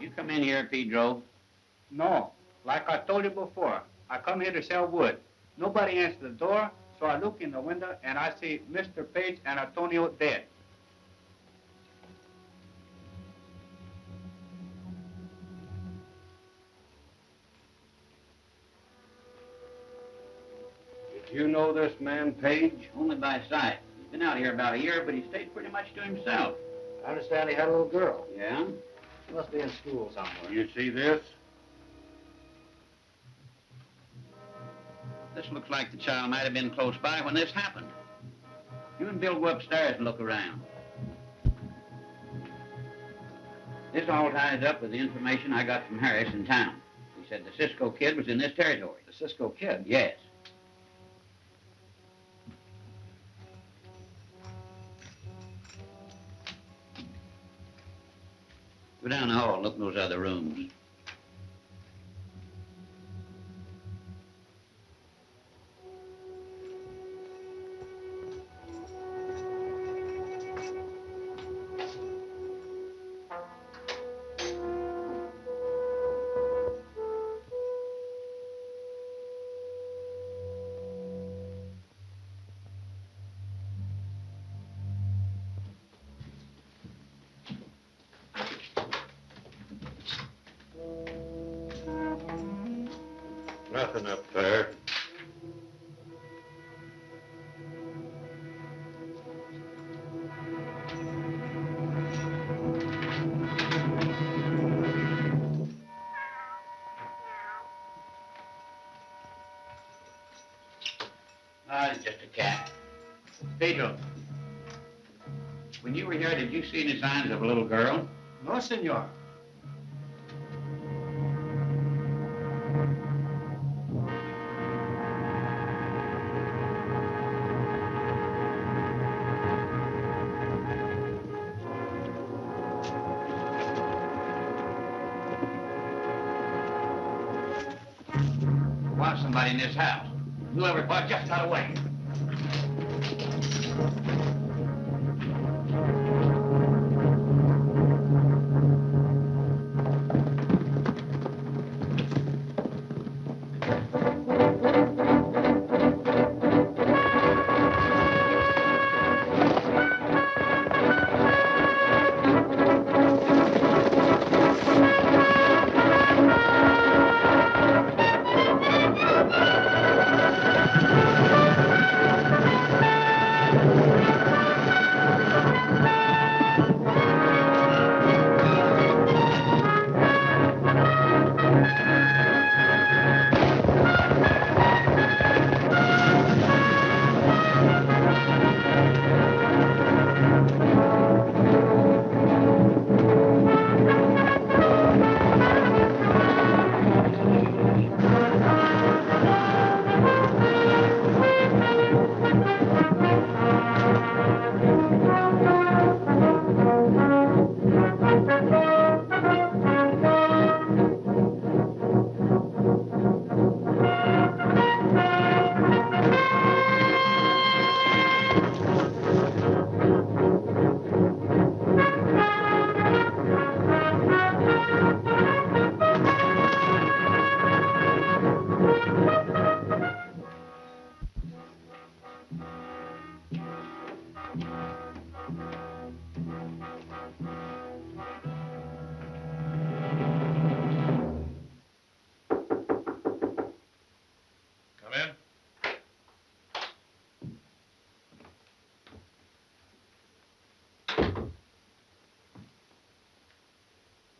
You come in here, Pedro? No. Like I told you before, I come here to sell wood. Nobody answered the door, so I look in the window and I see Mr. Page and Antonio dead. Did you know this man, Page? Only by sight. He's been out here about a year, but he stayed pretty much to himself. I understand he had a little girl. Yeah? She must be in school somewhere. You see this? This looks like the child might have been close by when this happened. You and Bill go upstairs and look around. This all ties up with the information I got from Harris in town. He said the Cisco Kid was in this territory. The Cisco Kid? Yes. Go down the hall and look in those other rooms. Nothing up there. Ah, it's just a cat. Pedro, when you were here, did you see any signs of a little girl? No, senor. Was somebody in this house. Whoever it was just got away.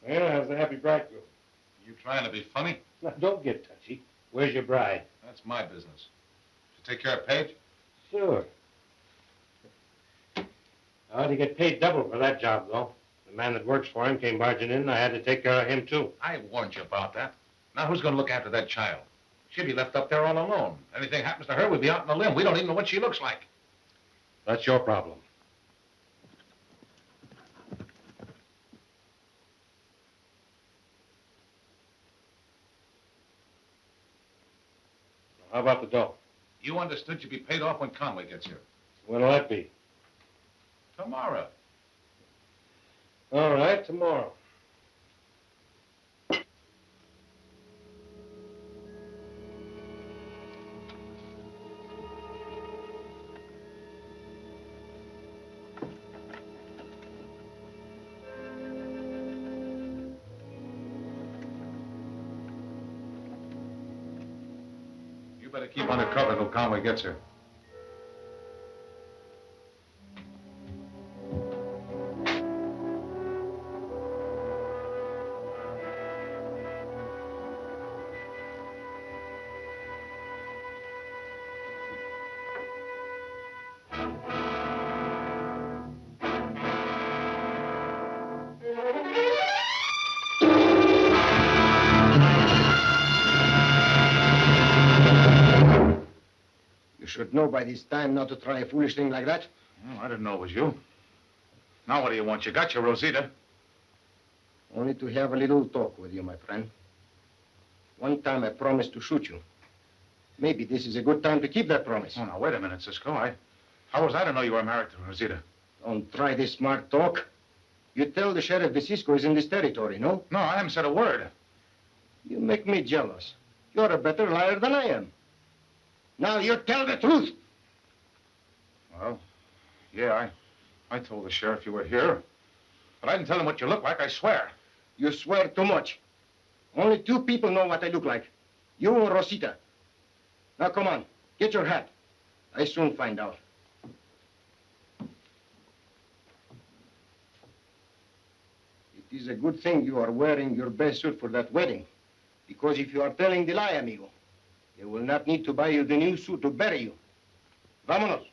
Well, how's the happy bridegroom? You trying to be funny? Now, don't get touchy. Where's your bride? That's my business. You take care of Paige? Sure. I ought to get paid double for that job, though. The man that works for him came barging in, and I had to take care of him, too. I warned you about that. Now, who's going to look after that child? She'll be left up there all alone. Anything happens to her, we'll be out on a limb. We don't even know what she looks like. That's your problem. How about the dough? You understood you'd be paid off when Conway gets here. When'll that be? Tomorrow. All right, tomorrow. You better keep under cover till Conway gets here. Should know by this time not to try a foolish thing like that. Oh, I didn't know it was you. Now what do you want? You got your Rosita. Only to have a little talk with you, my friend. One time I promised to shoot you. Maybe this is a good time to keep that promise. Oh, now, wait a minute, Cisco. How was I to know you were married to Rosita? Don't try this smart talk. You tell the sheriff the Cisco is in this territory, no? No, I haven't said a word. You make me jealous. You're a better liar than I am. Now, you tell the truth. Well, yeah, I told the sheriff you were here. But I didn't tell him what you look like, I swear. You swear too much. Only two people know what I look like. You, Rosita. Now, come on. Get your hat. I soon find out. It is a good thing you are wearing your best suit for that wedding. Because if you are telling the lie, amigo, they will not need to buy you the new suit to bury you. Vámonos.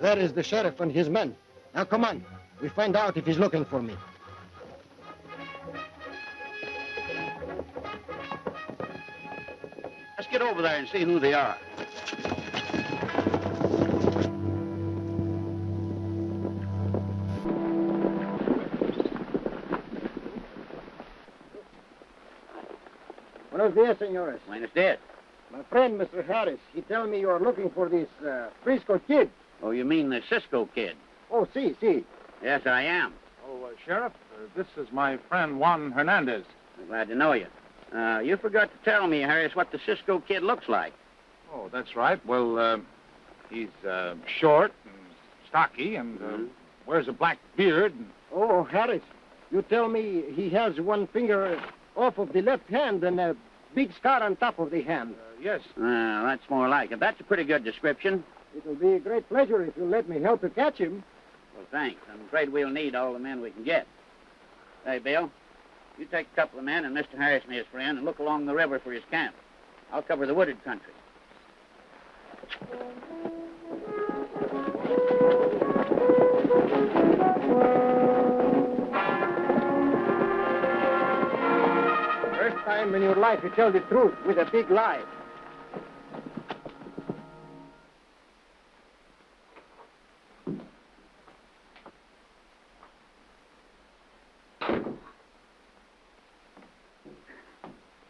There is the sheriff and his men. Now, come on. We find out if he's looking for me. Let's get over there and see who they are. Buenos dias, senores. Buenos dias. My friend, Mr. Harris, he tell me you are looking for this Cisco Kid. Oh, you mean the Cisco Kid? Oh, si. Yes, I am. Oh, Sheriff, this is my friend Juan Hernandez. I'm glad to know you. You forgot to tell me, Harris, what the Cisco Kid looks like. Oh, that's right. Well, he's short and stocky and wears a black beard. Oh, Harris, you tell me he has one finger off of the left hand and a big scar on top of the hand. Yes. That's more like it. That's a pretty good description. It will be a great pleasure if you let me help to catch him. Well, thanks. I'm afraid we'll need all the men we can get. Hey, Bill, you take a couple of men and Mr. Harris and his friend and look along the river for his camp. I'll cover the wooded country. First time in your life you tell the truth with a big lie.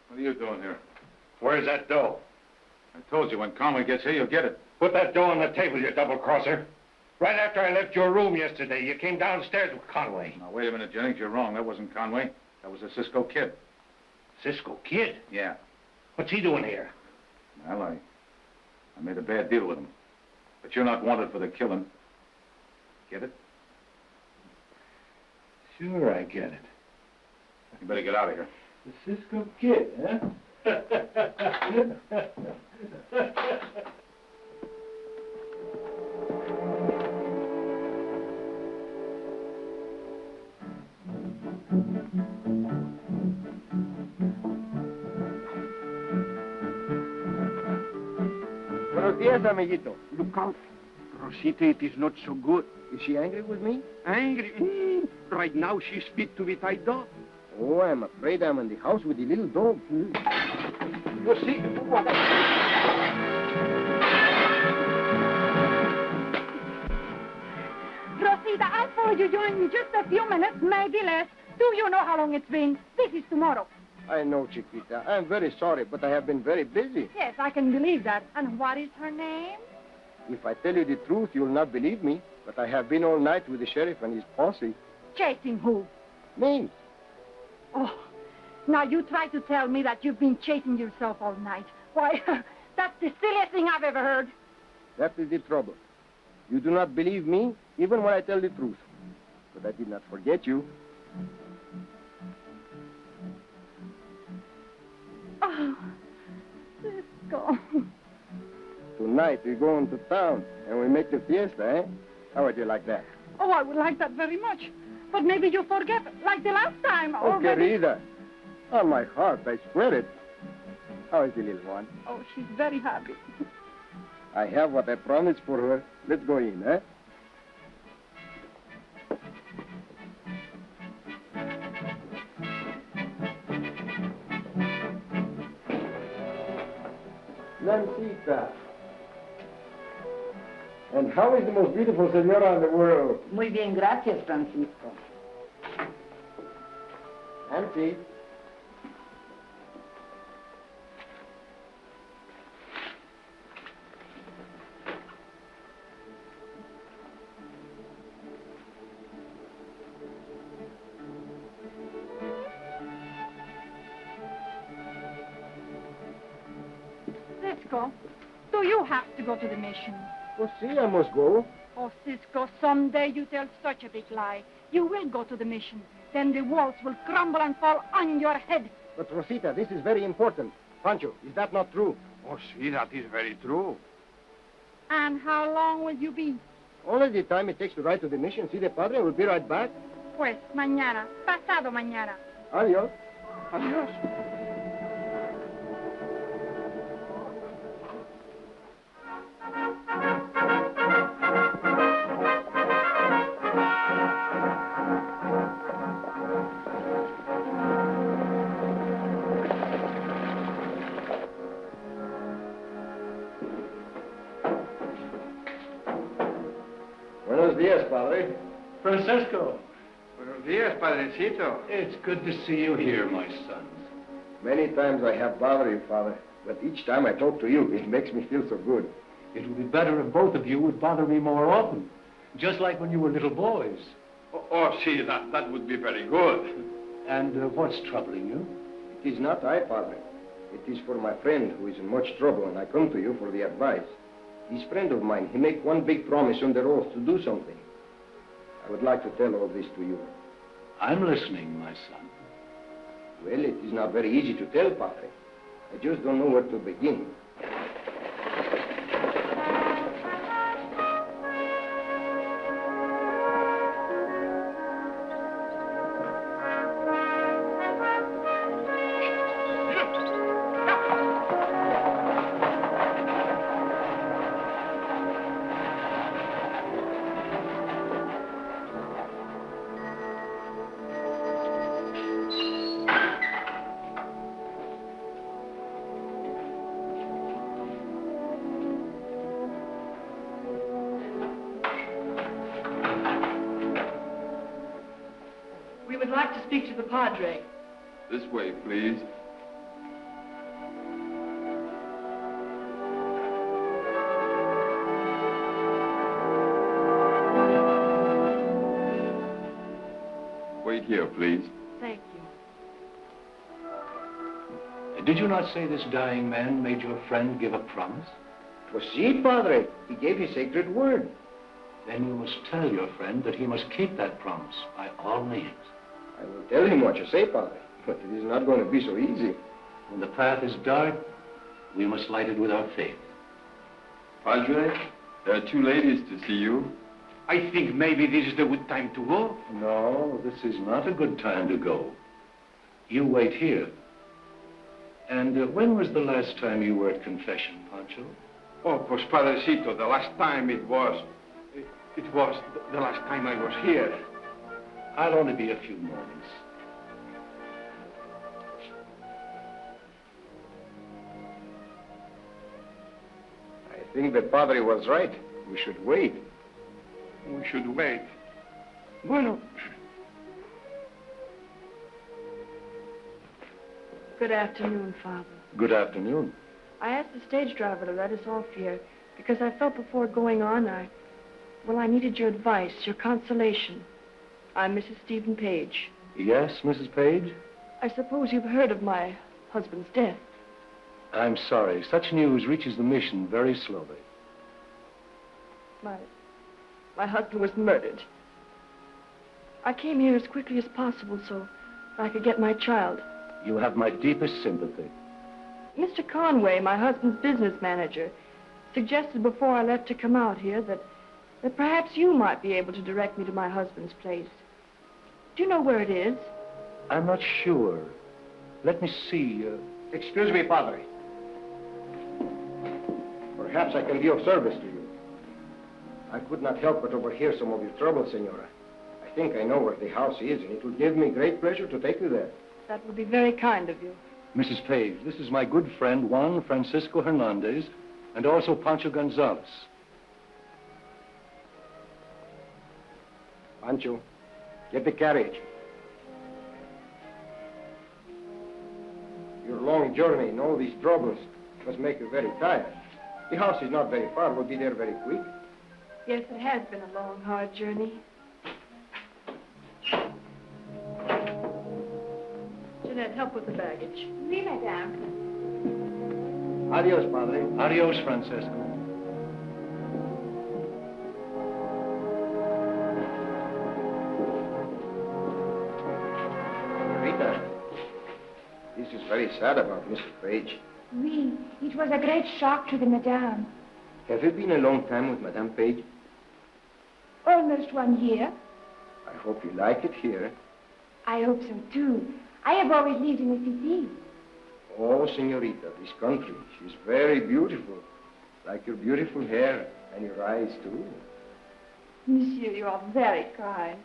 What are you doing here? Where's that dough? I told you, when Conway gets here, you'll get it. Put that dough on the table, you double-crosser. Right after I left your room yesterday, you came downstairs with Conway. Now, wait a minute, Jennings. You're wrong. That wasn't Conway. That was the Cisco Kid. Cisco Kid? Yeah. What's he doing here? Well, I made a bad deal with him. But you're not wanted for the killing. Get it? Sure, I get it. You better get out of here. The Cisco Kid, huh? Buenos dias, amiguito. Look out. Rosita, it is not so good. Is she angry with me? Angry? Right now, she speak to the tied dog. Oh, I'm afraid I'm in the house with the little dog. You see what Rosita, I'll follow you in just a few minutes, maybe less. Do you know how long it's been? This is tomorrow. I know, Chiquita. I'm very sorry, but I have been very busy. Yes, I can believe that. And what is her name? If I tell you the truth, you'll not believe me. But I have been all night with the sheriff and his posse. Chasing who? Me. Oh, now you try to tell me that you've been chasing yourself all night. Why, that's the silliest thing I've ever heard. That is the trouble. You do not believe me, even when I tell the truth. But I did not forget you. Oh, Cisco. Tonight we go into town and we make the fiesta, eh? How would you like that? Oh, I would like that very much. But maybe you forget, like the last time. Oh, maybe... querida. On my heart, I swear it. How is the little one? Oh, she's very happy. I have what I promised for her. Let's go in, eh? Nancita. And how is the most beautiful senora in the world? Muy bien, gracias, Francisco. Nancy. Cisco, do you have to go to the mission? Well, see, I must go. Oh, Cisco, someday you tell such a big lie. You will go to the mission. Then the walls will crumble and fall on your head. But, Rosita, this is very important. Pancho, is that not true? Oh, see, that is very true. And how long will you be? Only the time it takes to ride to the mission. See the padre, we'll be right back. Pues mañana, pasado mañana. Adios. Adios. Buenos dias, padre. Francisco. Buenos dias, Padrecito. It's good to see you here, my son. Many times I have bothered you, Father, but each time I talk to you, it makes me feel so good. It would be better if both of you would bother me more often, just like when you were little boys. Oh, see, that would be very good. And what's troubling you? It is not I, Padre. It is for my friend who is in much trouble, and I come to you for the advice. This friend of mine, he make one big promise under oath to do something. I would like to tell all this to you. I'm listening, my son. Well, it is not very easy to tell, Padre. I just don't know where to begin. We would like to speak to the Padre. This way, please. Wait here, please. Thank you. Did you not say this dying man made your friend give a promise? Pues sí, Padre. He gave his sacred word. Then you must tell your friend that he must keep that promise by all means. I will tell him what you say, Padre, but it is not going to be so easy. When the path is dark, we must light it with our faith. Padre, there are two ladies to see you. I think maybe this is the good time to go. No, this is not a good time to go. You wait here. And when was the last time you were at confession, Pancho? Oh, pues, Padrecito, the last time it was the last time I was here. I'll only be a few moments. I think the Padre was right. We should wait. We should wait. Bueno. Good afternoon, Father. Good afternoon. I asked the stage driver to let us off here because I felt before going on I needed your advice, your consolation. I'm Mrs. Stephen Page. Yes, Mrs. Page? I suppose you've heard of my husband's death. I'm sorry. Such news reaches the mission very slowly. My husband was murdered. I came here as quickly as possible so I could get my child. You have my deepest sympathy. Mr. Conway, my husband's business manager, suggested before I left to come out here that perhaps you might be able to direct me to my husband's place. Do you know where it is? I'm not sure. Let me see. Excuse me, Padre. Perhaps I can be of service to you. I could not help but overhear some of your trouble, Senora. I think I know where the house is, and it will give me great pleasure to take you there. That would be very kind of you. Mrs. Page, this is my good friend, Juan Francisco Hernandez, and also Pancho Gonzalez. Pancho, get the carriage. Your long journey and all these troubles must make you very tired. The house is not very far. We'll be there very quick. Yes, it has been a long, hard journey. Jeanette, help with the baggage. Oui, madame. Adios, Padre. Adios, Francisco. Rita, this is very sad about Mr. Page. Oui, it was a great shock to the madame. Have you been a long time with Madame Page? Almost 1 year. I hope you like it here. I hope so, too. I have always lived in the city. Oh, senorita, this country, she's very beautiful. Like your beautiful hair and your eyes, too. Monsieur, you are very kind.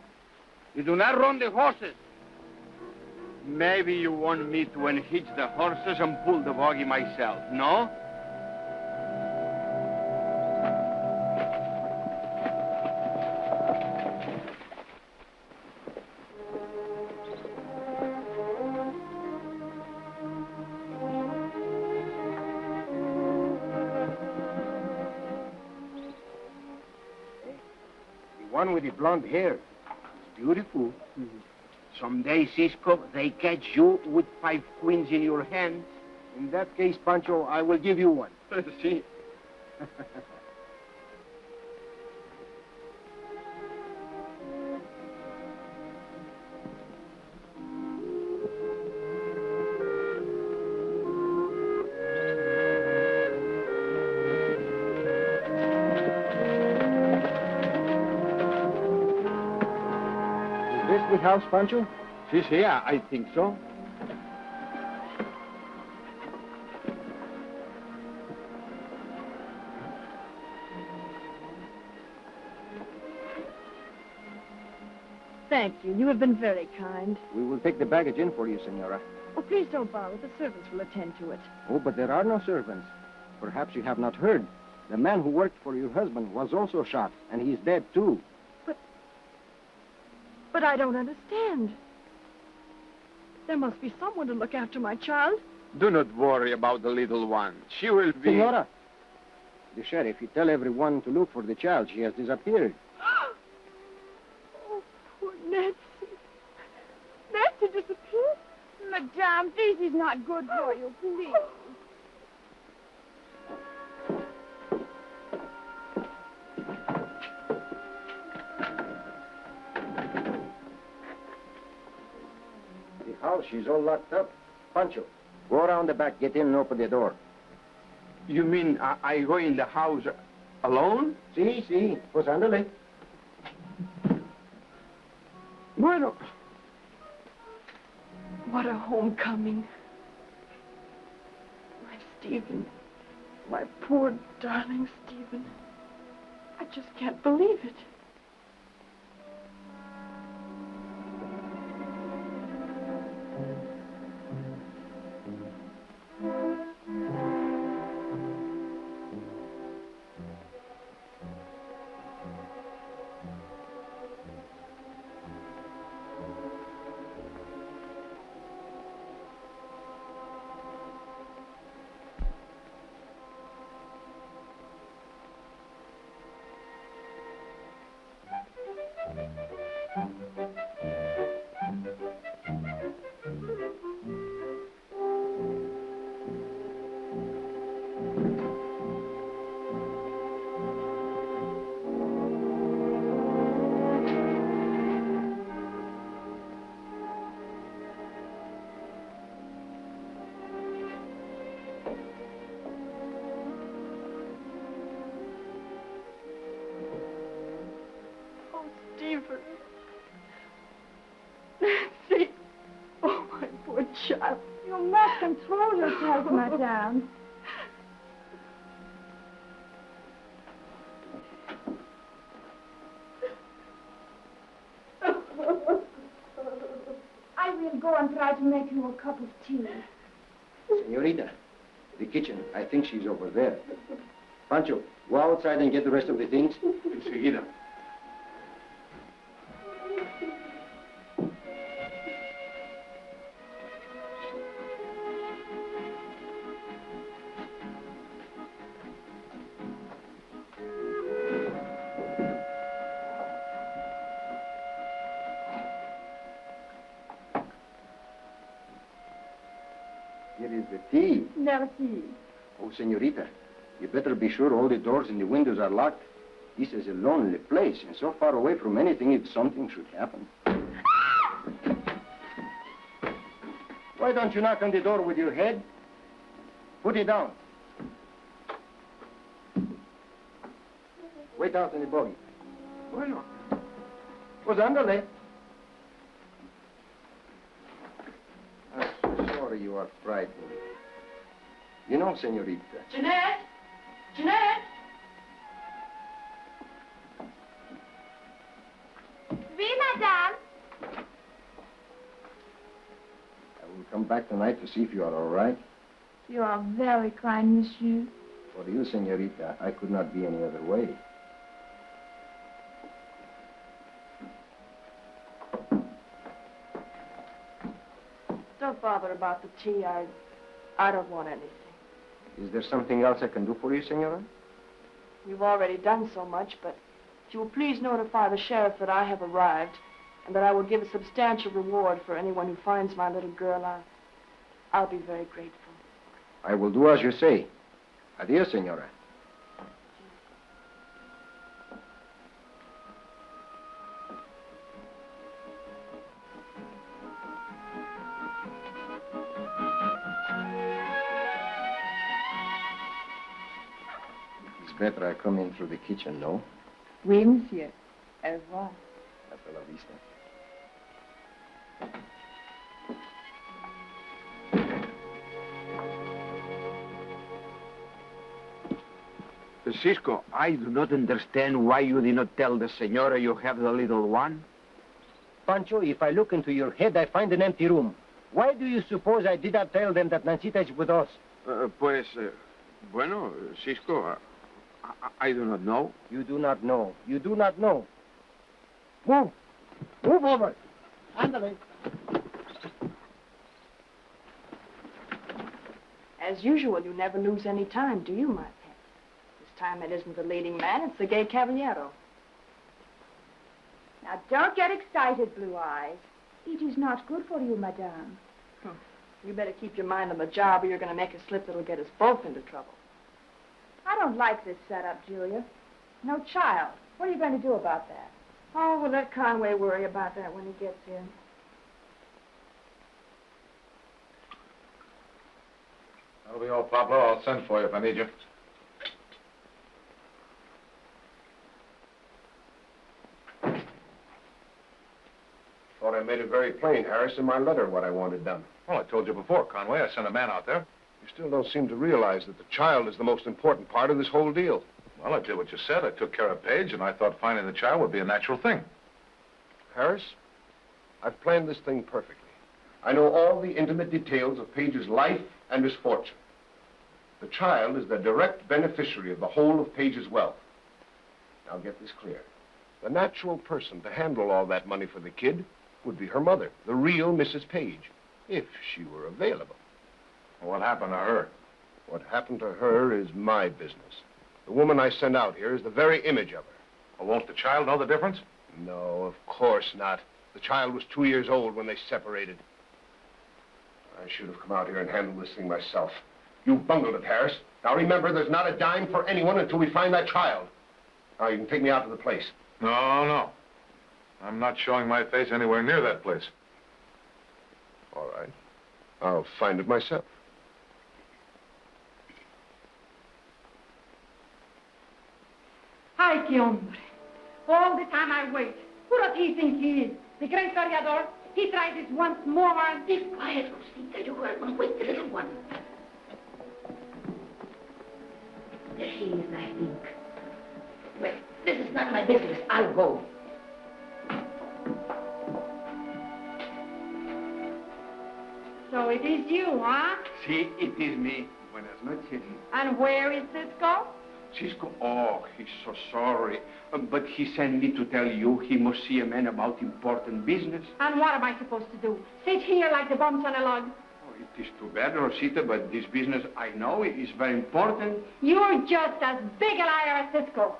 You do not run the horses. Maybe you want me to unhitch the horses and pull the buggy myself, no? One with the blonde hair. It's beautiful. Someday, Cisco, they catch you with 5 queens in your hands. In that case, Pancho, I will give you one. See? The house, Pancho? Sí, I think so. Thank you. You have been very kind. We will take the baggage in for you, senora. Oh, please don't bother. The servants will attend to it. Oh, but there are no servants. Perhaps you have not heard. The man who worked for your husband was also shot, and he's dead, too. But I don't understand. There must be someone to look after my child. Do not worry about the little one. She will be... Senora, the sheriff, he tell everyone to look for the child. She has disappeared. Oh, poor Nancy. Nancy disappeared? Madame, this is not good for you, please. House, she's all locked up. Pancho, go around the back, get in and open the door. You mean I go in the house alone? Sí, pues ándale. Bueno. What a homecoming. My Stephen. My poor, darling Stephen. I just can't believe it. Stephen. Nancy. Oh, my poor child. You must control yourself, madame. I will go and try to make you a cup of tea. Senorita, the kitchen. I think she's over there. Pancho, go outside and get the rest of the things. Enseguida. Here is the tea. Merci. Oh, senorita, you better be sure all the doors and the windows are locked. This is a lonely place, and so far away from anything if something should happen. Why don't you knock on the door with your head? Put it down. Wait out in the buggy. Bueno. Pues ándale. I'm so sorry you are frightened. You know, senorita. Jeanette? Jeanette? Oui, madame. I will come back tonight to see if you are all right. You are very kind, monsieur. For you, senorita, I could not be any other way. Don't bother about the tea. I don't want anything. Is there something else I can do for you, senora? You've already done so much, but if you will please notify the sheriff that I have arrived and that I will give a substantial reward for anyone who finds my little girl, I'll be very grateful. I will do as you say. Adios, senora. It's better I come in through the kitchen, no? Oui, monsieur. Au revoir. Hasta la vista. Cisco, I do not understand why you did not tell the senora you have the little one. Pancho, if I look into your head, I find an empty room. Why do you suppose I did not tell them that Nancita is with us? Bueno, Cisco, I do not know. You do not know. You do not know. Move. Move over. Ándale. As usual, you never lose any time, do you, my pet? This time it isn't the leading man, it's the gay caballero. Now, don't get excited, Blue Eyes. It is not good for you, madame. You better keep your mind on the job or you're going to make a slip that'll get us both into trouble. I don't like this setup, Julia. No child. What are you going to do about that? Oh, we'll let Conway worry about that when he gets here. That'll be all, Pablo. I'll send for you if I need you. Thought I made it very plain, Harris, in my letter what I wanted done. Well, I told you before, Conway. I sent a man out there. You still don't seem to realize that the child is the most important part of this whole deal. Well, I did what you said. I took care of Paige, and I thought finding the child would be a natural thing. Harris, I've planned this thing perfectly. I know all the intimate details of Paige's life and misfortune. The child is the direct beneficiary of the whole of Paige's wealth. Now get this clear. The natural person to handle all that money for the kid would be her mother, the real Mrs. Page, if she were available. Well, what happened to her? What happened to her is my business. The woman I sent out here is the very image of her. Well, won't the child know the difference? No, of course not. The child was 2 years old when they separated. I should have come out here and handled this thing myself. You bungled it, Harris. Now remember, there's not a dime for anyone until we find that child. Now, you can take me out to the place. No. I'm not showing my face anywhere near that place. All right. I'll find it myself. Ay, qué hombre. All the time I wait. Who does he think he is? The great historiador? He tries this once more and... Be quiet, Rosita. You heard one. Wait, the little one. There he is, I think. Well, this is not my business. I'll go. So it is you, huh? Sí, it is me. Buenas noches. And where is Cisco? Cisco, oh, he's so sorry. But he sent me to tell you he must see a man about important business. And what am I supposed to do? Sit here like the bumps on a log? Oh, it is too bad, Rosita, but this business, I know, is very important. You're just as big a liar as Cisco.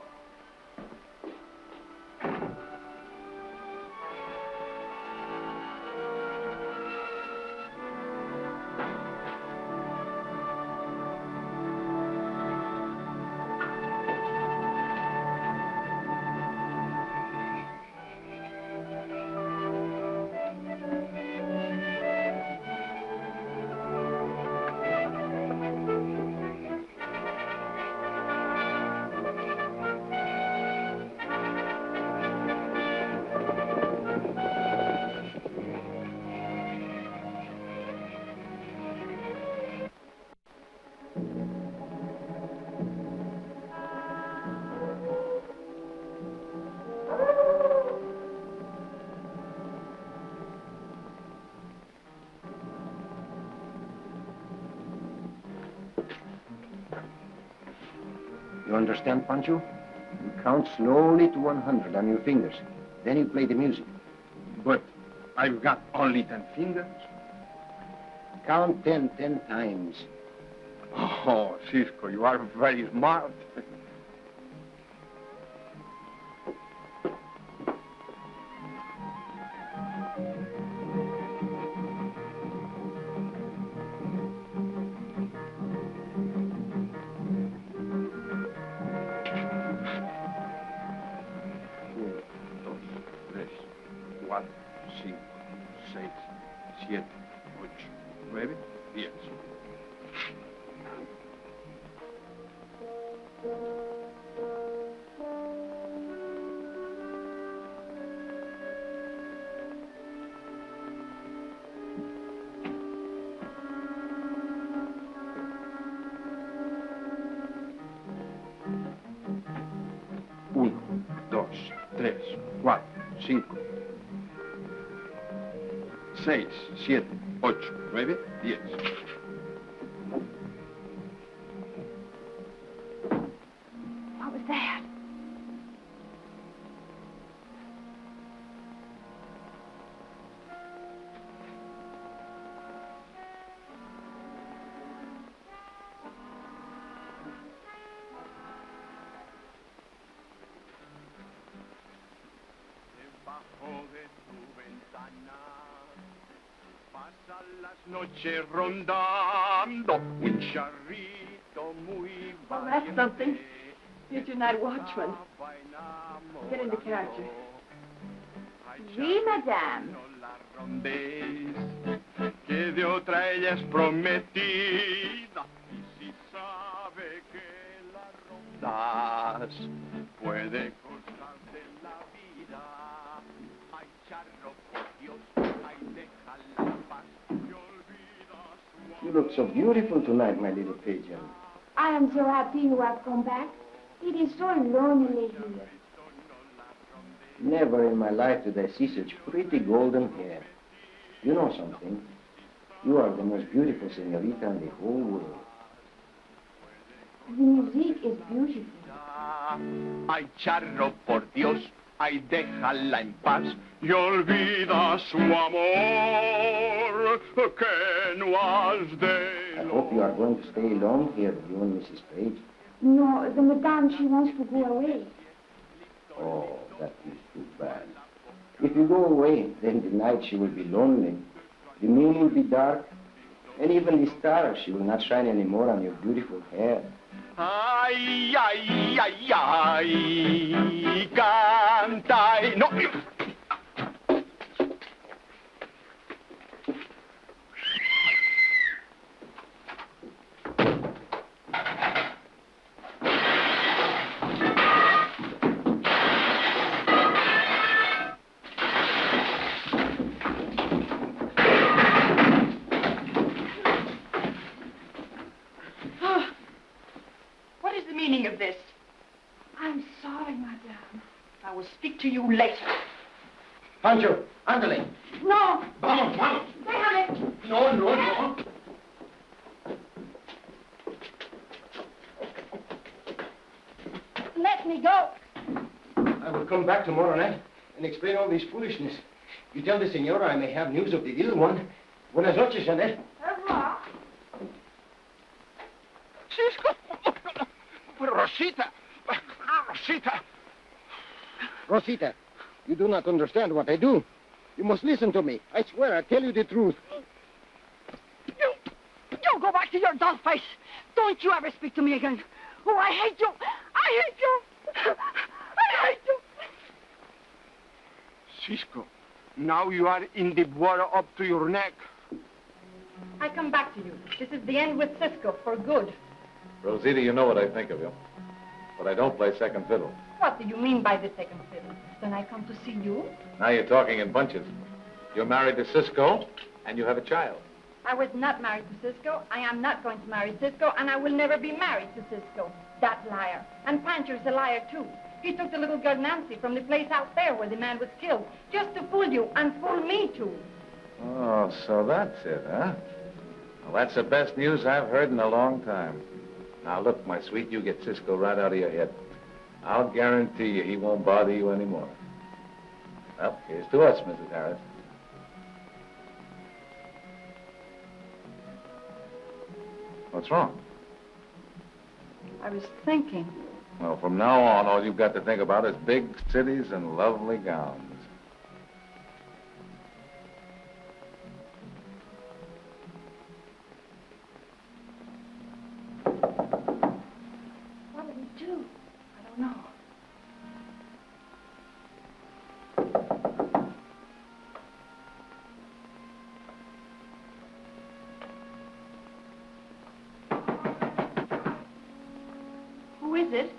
You understand, Pancho? You count slowly to 100 on your fingers. Then you play the music. But I've got only 10 fingers. Count 10 times. Oh, Cisco, you are very smart. Seis, siete, ocho, nueve, 10. What was that? Noche rondando un charrito muy Well, that's something. Here's your night watchman. Get in the carriage. Oui, madame. Que de otra ella es prometida y si sabe que la rondas puede costarte la vida. Ay, charro, por Dios, ay, déjala en paz. You look so beautiful tonight, my little pigeon. I am so happy you have come back. It is so lonely here. Never in my life did I see such pretty golden hair. You know something? You are the most beautiful senorita in the whole world. The music is beautiful. Ay, charro, por Dios, ay, déjala en paz y olvida su amor que no has de... I hope you are going to stay long here, you and Mrs. Page. No, the madame, she wants to go away. Oh, that is too bad. If you go away, then the night she will be lonely. The moon will be dark, and even the stars, she will not shine anymore on your beautiful hair. Ay, ay, ay, ay, canta. No. Of this. I'm sorry, madame. I will speak to you later. Pancho, ándale. No. Vamos, vamos. Déjame. No, no, no. Let me go. I will come back tomorrow night and explain all this foolishness. You tell the senora I may have news of the little one. Buenas noches, Janet. Au revoir. Cisco! Rosita! Rosita! Rosita, you do not understand what I do. You must listen to me. I swear I tell you the truth. You go back to your dull face. Don't you ever speak to me again. Oh, I hate you. I hate you. I hate you. Cisco, now you are in the water up to your neck. I come back to you. This is the end with Cisco for good. Rosita, you know what I think of you. But I don't play second fiddle. What do you mean by the second fiddle? Then I come to see you? Now you're talking in bunches. You're married to Cisco, and you have a child. I was not married to Cisco. I am not going to marry Cisco, and I will never be married to Cisco. That liar. And Pancho's a liar, too. He took the little girl Nancy from the place out there where the man was killed, just to fool you and fool me, too. Oh, so that's it, huh? Well, that's the best news I've heard in a long time. Now, look, my sweet, you get Cisco right out of your head. I'll guarantee you he won't bother you anymore. Well, here's to us, Mrs. Harris. What's wrong? I was thinking. Well, from now on, all you've got to think about is big cities and lovely gowns. What do we do? I don't know. Who is it?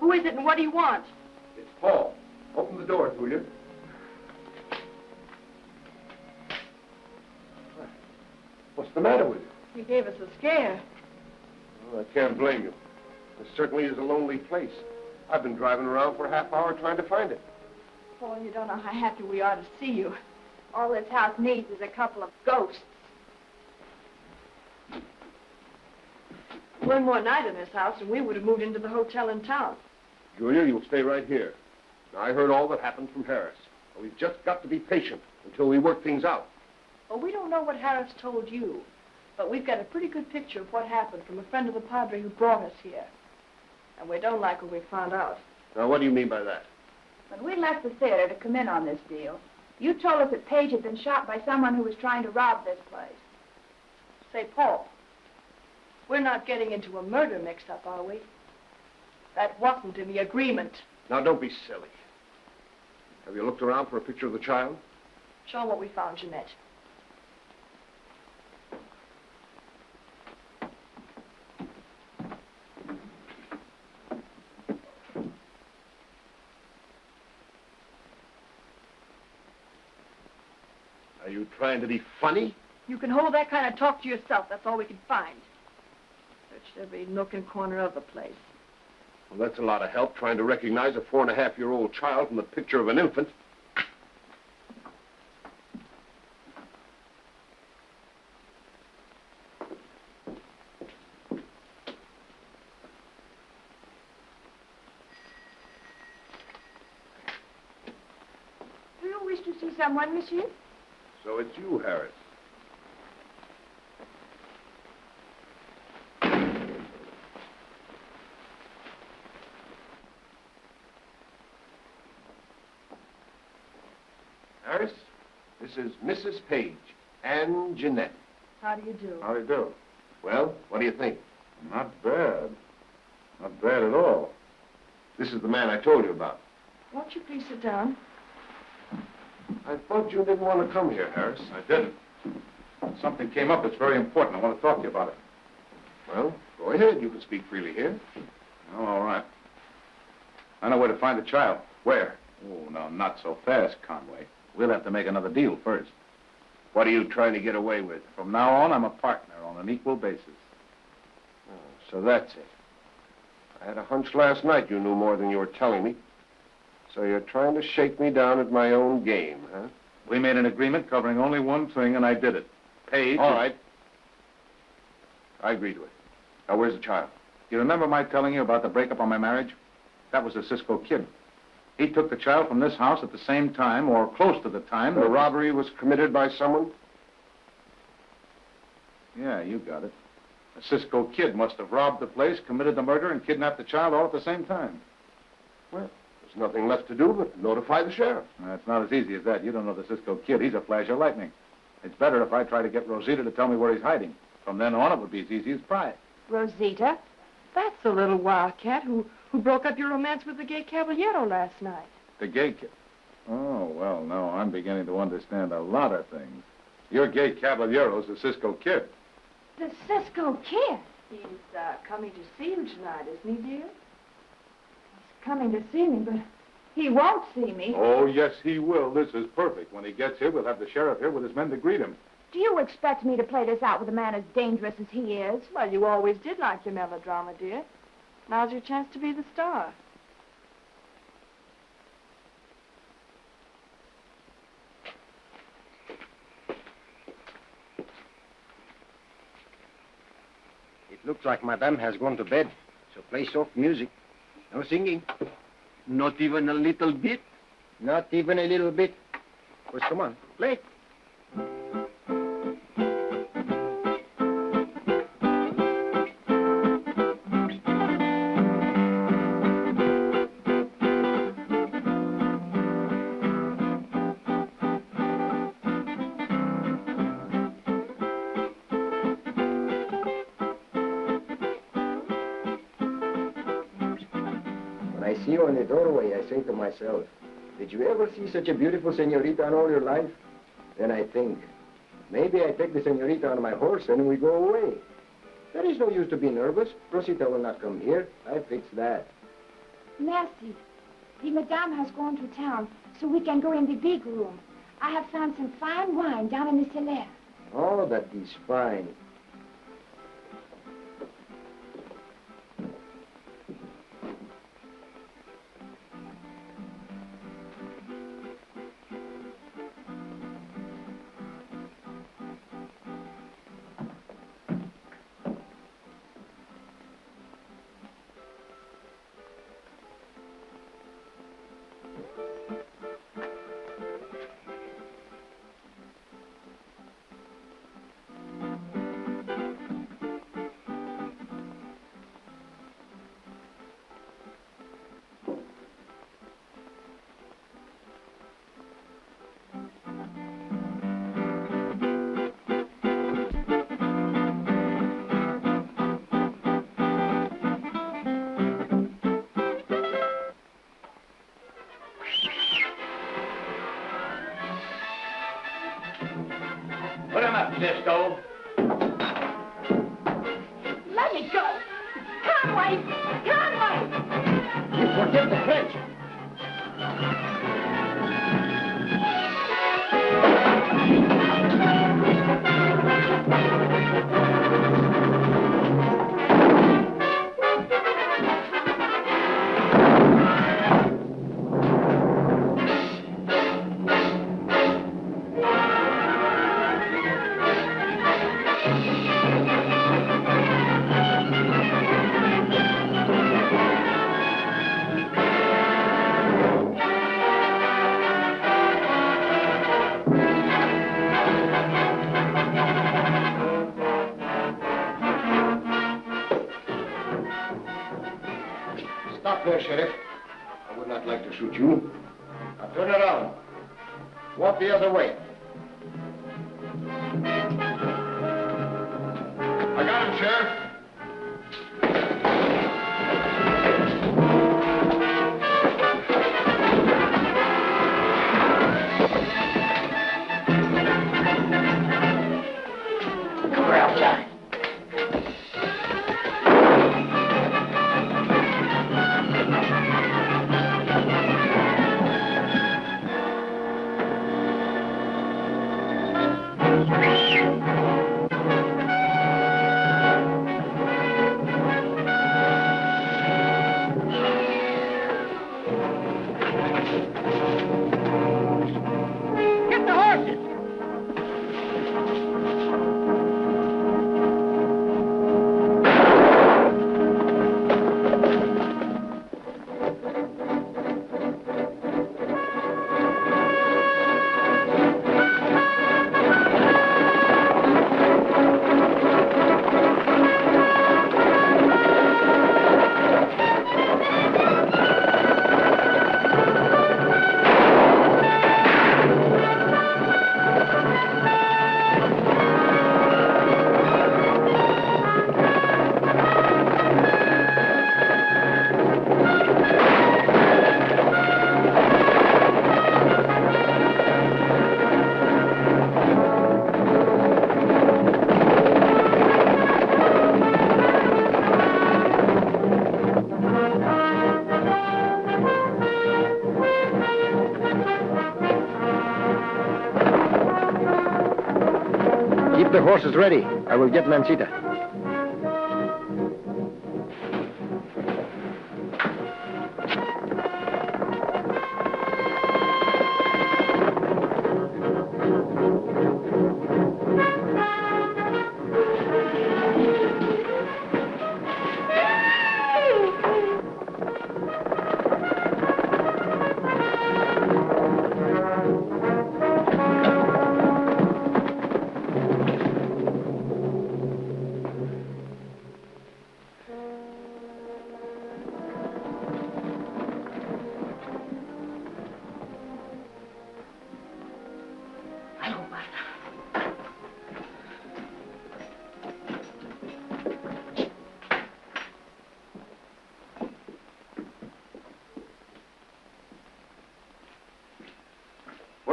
Who is it and what do you want? It's Paul. Open the door, will you? What's the matter with you? You gave us a scare. Well, I can't blame you. This certainly is a lonely place. I've been driving around for a half hour trying to find it. Paul, you don't know how happy we are to see you. All this house needs is a couple of ghosts. One more night in this house and we would have moved into the hotel in town. Julia, you'll stay right here. Now, I heard all that happened from Harris. But we've just got to be patient until we work things out. Well, we don't know what Harris told you, but we've got a pretty good picture of what happened from a friend of the Padre who brought us here. And we don't like what we found out. Now, what do you mean by that? When we left the theater to come in on this deal, you told us that Page had been shot by someone who was trying to rob this place. Say, Paul, we're not getting into a murder mix-up, are we? That wasn't in the agreement. Now, don't be silly. Have you looked around for a picture of the child? Show 'em what we found, Jeanette. Are you trying to be funny? You can hold that kind of talk to yourself. That's all we can find. Searched every nook and corner of the place. Well, that's a lot of help trying to recognize a 4.5-year-old child from the picture of an infant. Do you wish to see someone, monsieur? So it's you, Harris. Harris, this is Mrs. Page and Jeanette. How do you do? How do you do? Well, what do you think? Not bad. Not bad at all. This is the man I told you about. Won't you please sit down? I thought you didn't want to come here, Harris. I didn't. Something came up that's very important. I want to talk to you about it. Well, go ahead. You can speak freely here. Oh, all right. I know where to find the child. Where? Oh, no, not so fast, Conway. We'll have to make another deal first. What are you trying to get away with? From now on, I'm a partner on an equal basis. Oh, so that's it. I had a hunch last night you knew more than you were telling me. So you're trying to shake me down at my own game, huh? We made an agreement covering only one thing, and I did it. Paid. All right. I agree to it. Now, where's the child? You remember my telling you about the breakup on my marriage? That was the Cisco Kid. He took the child from this house at the same time, or close to the time. The robbery was committed by someone? Yeah, you got it. The Cisco Kid must have robbed the place, committed the murder, and kidnapped the child all at the same time. Well, there's nothing left to do but notify the sheriff. It's not as easy as that. You don't know the Cisco Kid. He's a flash of lightning. It's better if I try to get Rosita to tell me where he's hiding. From then on, it would be as easy as pie. Rosita? That's the little wildcat who broke up your romance with the gay caballero last night. The gay kid? Oh, well, no, I'm beginning to understand a lot of things. Your gay caballero's the Cisco Kid. The Cisco Kid? He's coming to see you tonight, isn't he, dear? He's coming to see me, but he won't see me. Oh, yes, he will. This is perfect. When he gets here, we'll have the sheriff here with his men to greet him. Do you expect me to play this out with a man as dangerous as he is? Well, you always did like your melodrama, dear. Now's your chance to be the star. It Looks like Madame has gone to bed. So play soft music. No singing. Not even a little bit? Not even a little bit. Pues come on, play. When I see you in the doorway, I say to myself, did you ever see such a beautiful senorita in all your life? Then I think, maybe I take the senorita on my horse and we go away. There is no use to be nervous. Rosita will not come here. I fixed that. Merci. The madame has gone to town, so we can go in the big room. I have found some fine wine down in the cellar. Oh, that is fine. Put him up, Cisco. Let me go. Conway! Conway! You forget the French. Stop there, Sheriff. I would not like to shoot you. Now turn around. Walk the other way. I got him, Sheriff. Come around, John. Get the horses! Keep the horses ready. I will get Mancita.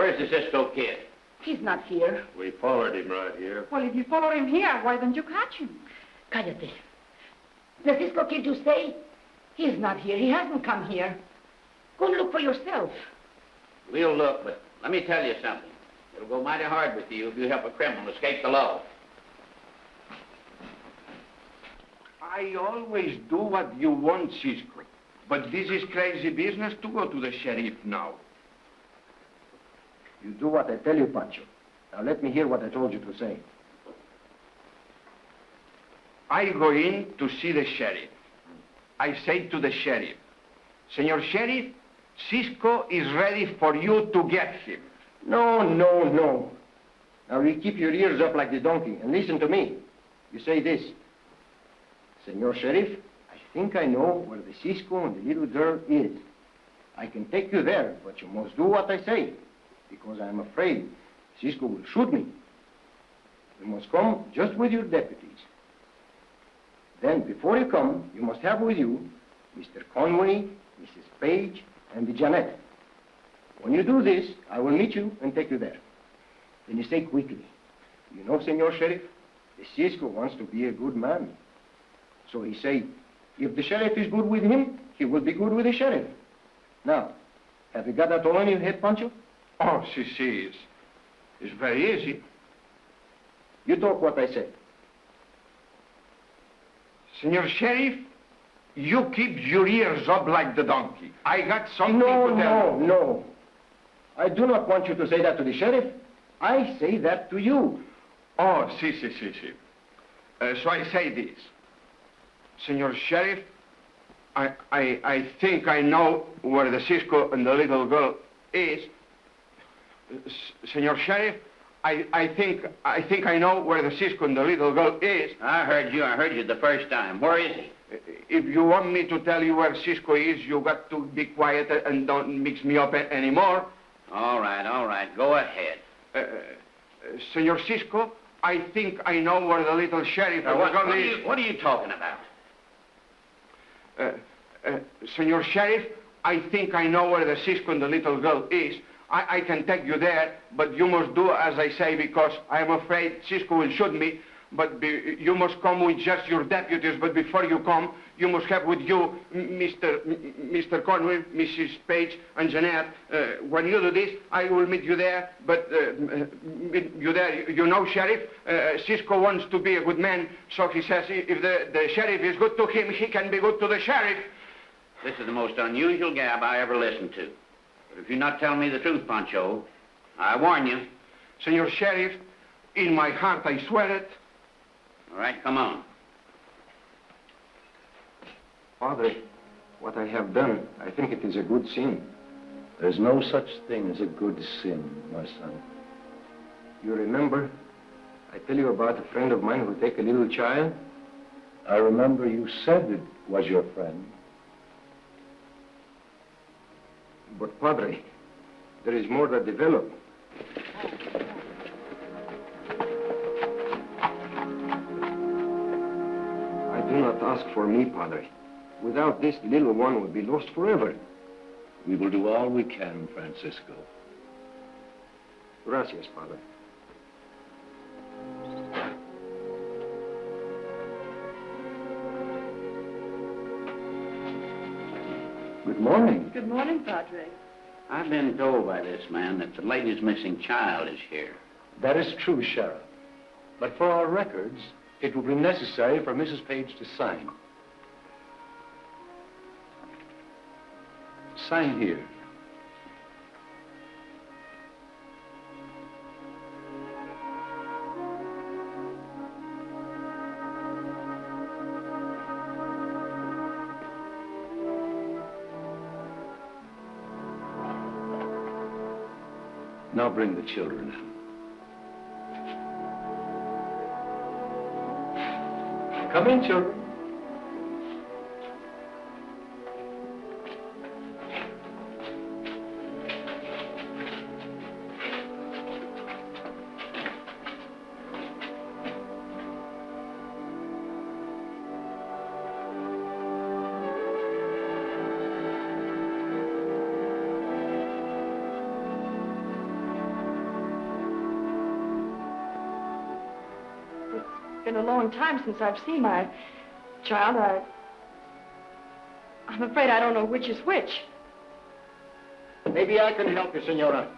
Where's the Cisco Kid? He's not here. We followed him right here. Well, if you follow him here, why don't you catch him? Cállate. The Cisco Kid you say? He's not here. He hasn't come here. Go and look for yourself. We'll look, but let me tell you something. It'll go mighty hard with you if you help a criminal escape the law. I always do what you want, Cisco. But this is crazy business to go to the sheriff now. You do what I tell you, Pancho. Now let me hear what I told you to say. I go in to see the sheriff. I say to the sheriff, Senor Sheriff, Cisco is ready for you to get him. No. Now you keep your ears up like the donkey and listen to me. You say this. Senor Sheriff, I think I know where the Cisco and the little girl is. I can take you there, but you must do what I say, because I'm afraid Cisco will shoot me. You must come just with your deputies. Then, before you come, you must have with you Mr. Conway, Mrs. Page, and the Janet. When you do this, I will meet you and take you there. Then you say quickly, you know, Senor Sheriff, the Cisco wants to be a good man. So he say, if the sheriff is good with him, he will be good with the sheriff. Now, have you got that all in your head, Pancho? Oh, it's very easy. You talk what I say. Senor Sheriff, you keep your ears up like the donkey. I got something to tell you. No. I do not want you to say that to the sheriff. I say that to you. Oh, si. So I say this. Senor Sheriff, I think I know where the Cisco and the little girl is. Senor Sheriff, I think I know where the Cisco and the little girl is. I heard you the first time. Where is he? If you want me to tell you where Cisco is, you got to be quiet and don't mix me up anymore. All right. Go ahead. Senor Cisco, I think I know where the little sheriff What is. are you talking about? Senor Sheriff, I think I know where the Cisco and the little girl is. I can take you there, but you must do as I say, because I am afraid Cisco will shoot me. But you must come with just your deputies, but before you come, you must have with you Mr. Conway, Mrs. Page, and Jeanette. When you do this, I will meet you there, but meet you there, you know, Sheriff, Cisco wants to be a good man, so he says if the sheriff is good to him, he can be good to the sheriff. This is the most unusual gab I ever listened to. But if you not tell me the truth, Pancho, I warn you. Senor Sheriff, in my heart I swear it. All right, come on. Padre, what I have done, I think it is a good sin. There's no such thing as a good sin, my son. You remember, I tell you about a friend of mine who take a little child? I remember you said it was your friend. But, Padre, there is more that developed. Do not ask for me, Padre. Without this, the little one would be lost forever. We will do all we can, Francisco. Gracias, Padre. Good morning. Good morning, Padre. I've been told by this man that the lady's missing child is here. That is true, Sheriff. But for our records, it will be necessary for Mrs. Page to sign. Sign here. Now bring the children in. Come in, children. been a long time since I've seen my child. I'm afraid I don't know which is which. Maybe I can help you, senora.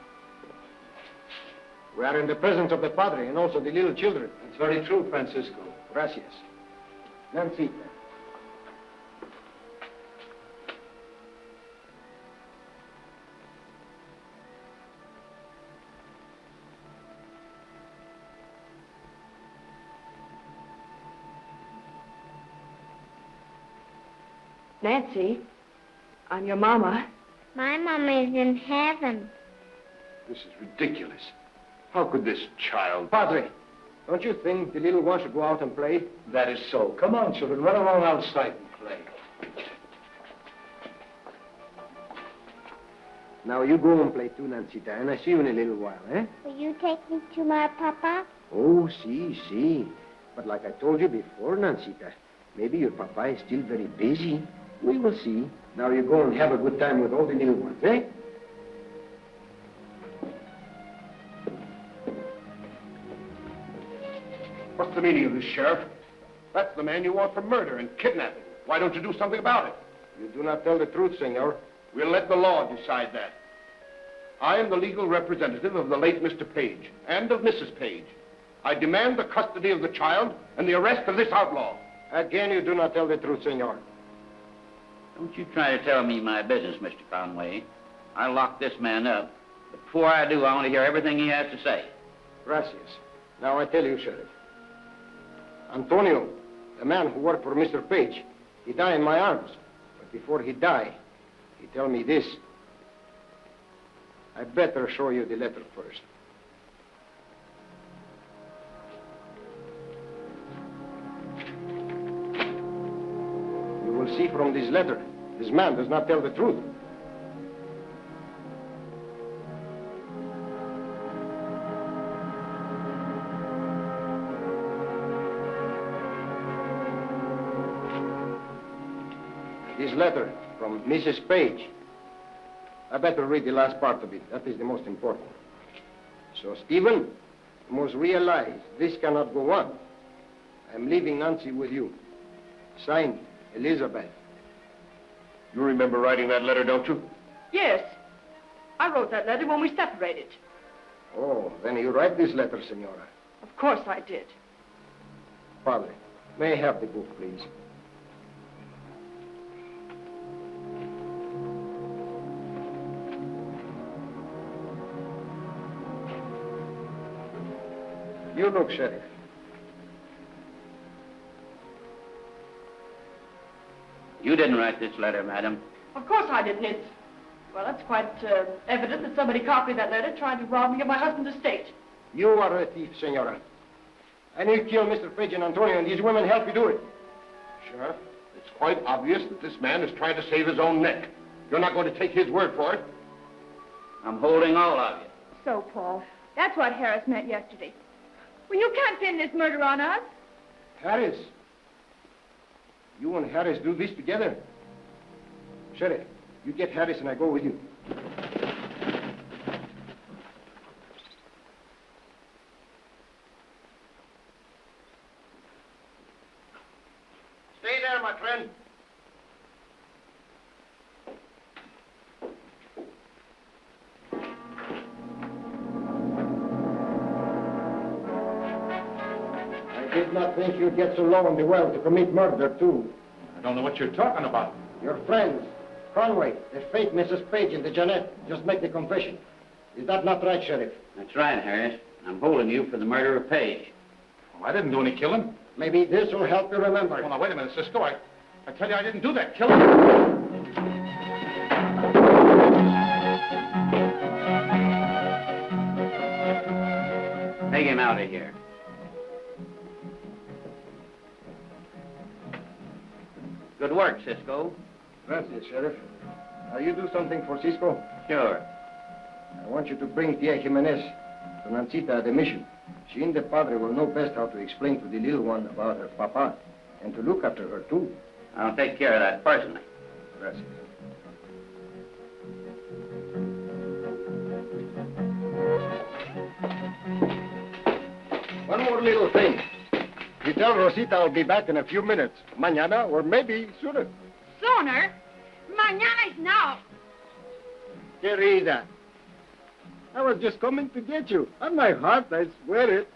We are in the presence of the padre and also the little children. That's very true, Francisco. Gracias. Nancy. Nancy, I'm your mama. My mama is in heaven. This is ridiculous. How could this child... Padre, don't you think the little one should go out and play? That is so. Come on, children, run along outside and play. Now you go and play too, Nancita, and I see you in a little while, eh? Will you take me to my papa? Oh, see. But like I told you before, Nancita, maybe your papa is still very busy. We will see. Now you go and have a good time with all the little ones, eh? What's the meaning of this, Sheriff? That's the man you want for murder and kidnapping. Why don't you do something about it? You do not tell the truth, senor. We'll let the law decide that. I am the legal representative of the late Mr. Page and of Mrs. Page. I demand the custody of the child and the arrest of this outlaw. Again, you do not tell the truth, senor. Don't you try to tell me my business, Mr. Conway. I locked this man up. But before I do, I want to hear everything he has to say. Gracias. Now I tell you, Sheriff. Antonio, the man who worked for Mr. Page, he died in my arms. But before he died, he tell me this. I better show you the letter first. You will see from this letter, this man does not tell the truth. This letter from Mrs. Page. I better read the last part of it. That is the most important. So, Stephen, you must realize this cannot go on. I'm leaving Nancy with you. Signed, Elizabeth. You remember writing that letter, don't you? Yes. I wrote that letter when we separated. Oh, then you write this letter, senora. Of course I did. Padre, may I have the book, please? You look, Sheriff. You didn't write this letter, madam. Of course I didn't. Well, that's quite evident that somebody copied that letter trying to rob me of my husband's estate. You are a thief, senora. And you killed Mr. Page and Antonio, and these women helped you do it. Sheriff, it's quite obvious that this man is trying to save his own neck. You're not going to take his word for it. I'm holding all of you. So, Paul, that's what Harris meant yesterday. Well, you can't pin this murder on us. Harris. You and Harris do this together? Sheriff, you get Harris and I go with you. Stay there, my friend. I did not think you'd get so low in the well to commit murder, too. I don't know what you're talking about. Your friends, Conway, the fake Mrs. Page and the Jeanette, just make the confession. Is that not right, Sheriff? That's right, Harris. I'm holding you for the murder of Page. Well, I didn't do any killing. Maybe this will help you remember. Well, now, wait a minute, Cisco. I tell you, I didn't do that killing. Take him out of here. Good work, Cisco. Gracias, Sheriff. Now, you do something for Cisco? Sure. I want you to bring Tia Jimenez to Nancita at the mission. She and the padre will know best how to explain to the little one about her papa and to look after her, too. I'll take care of that personally. Gracias. One more little thing. You tell Rosita I'll be back in a few minutes. Mañana, or maybe sooner. Sooner? Mañana is now. Querida, I was just coming to get you. On my heart, I swear it.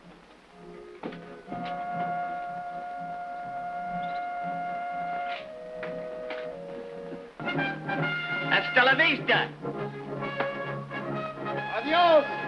Hasta la vista. Adios.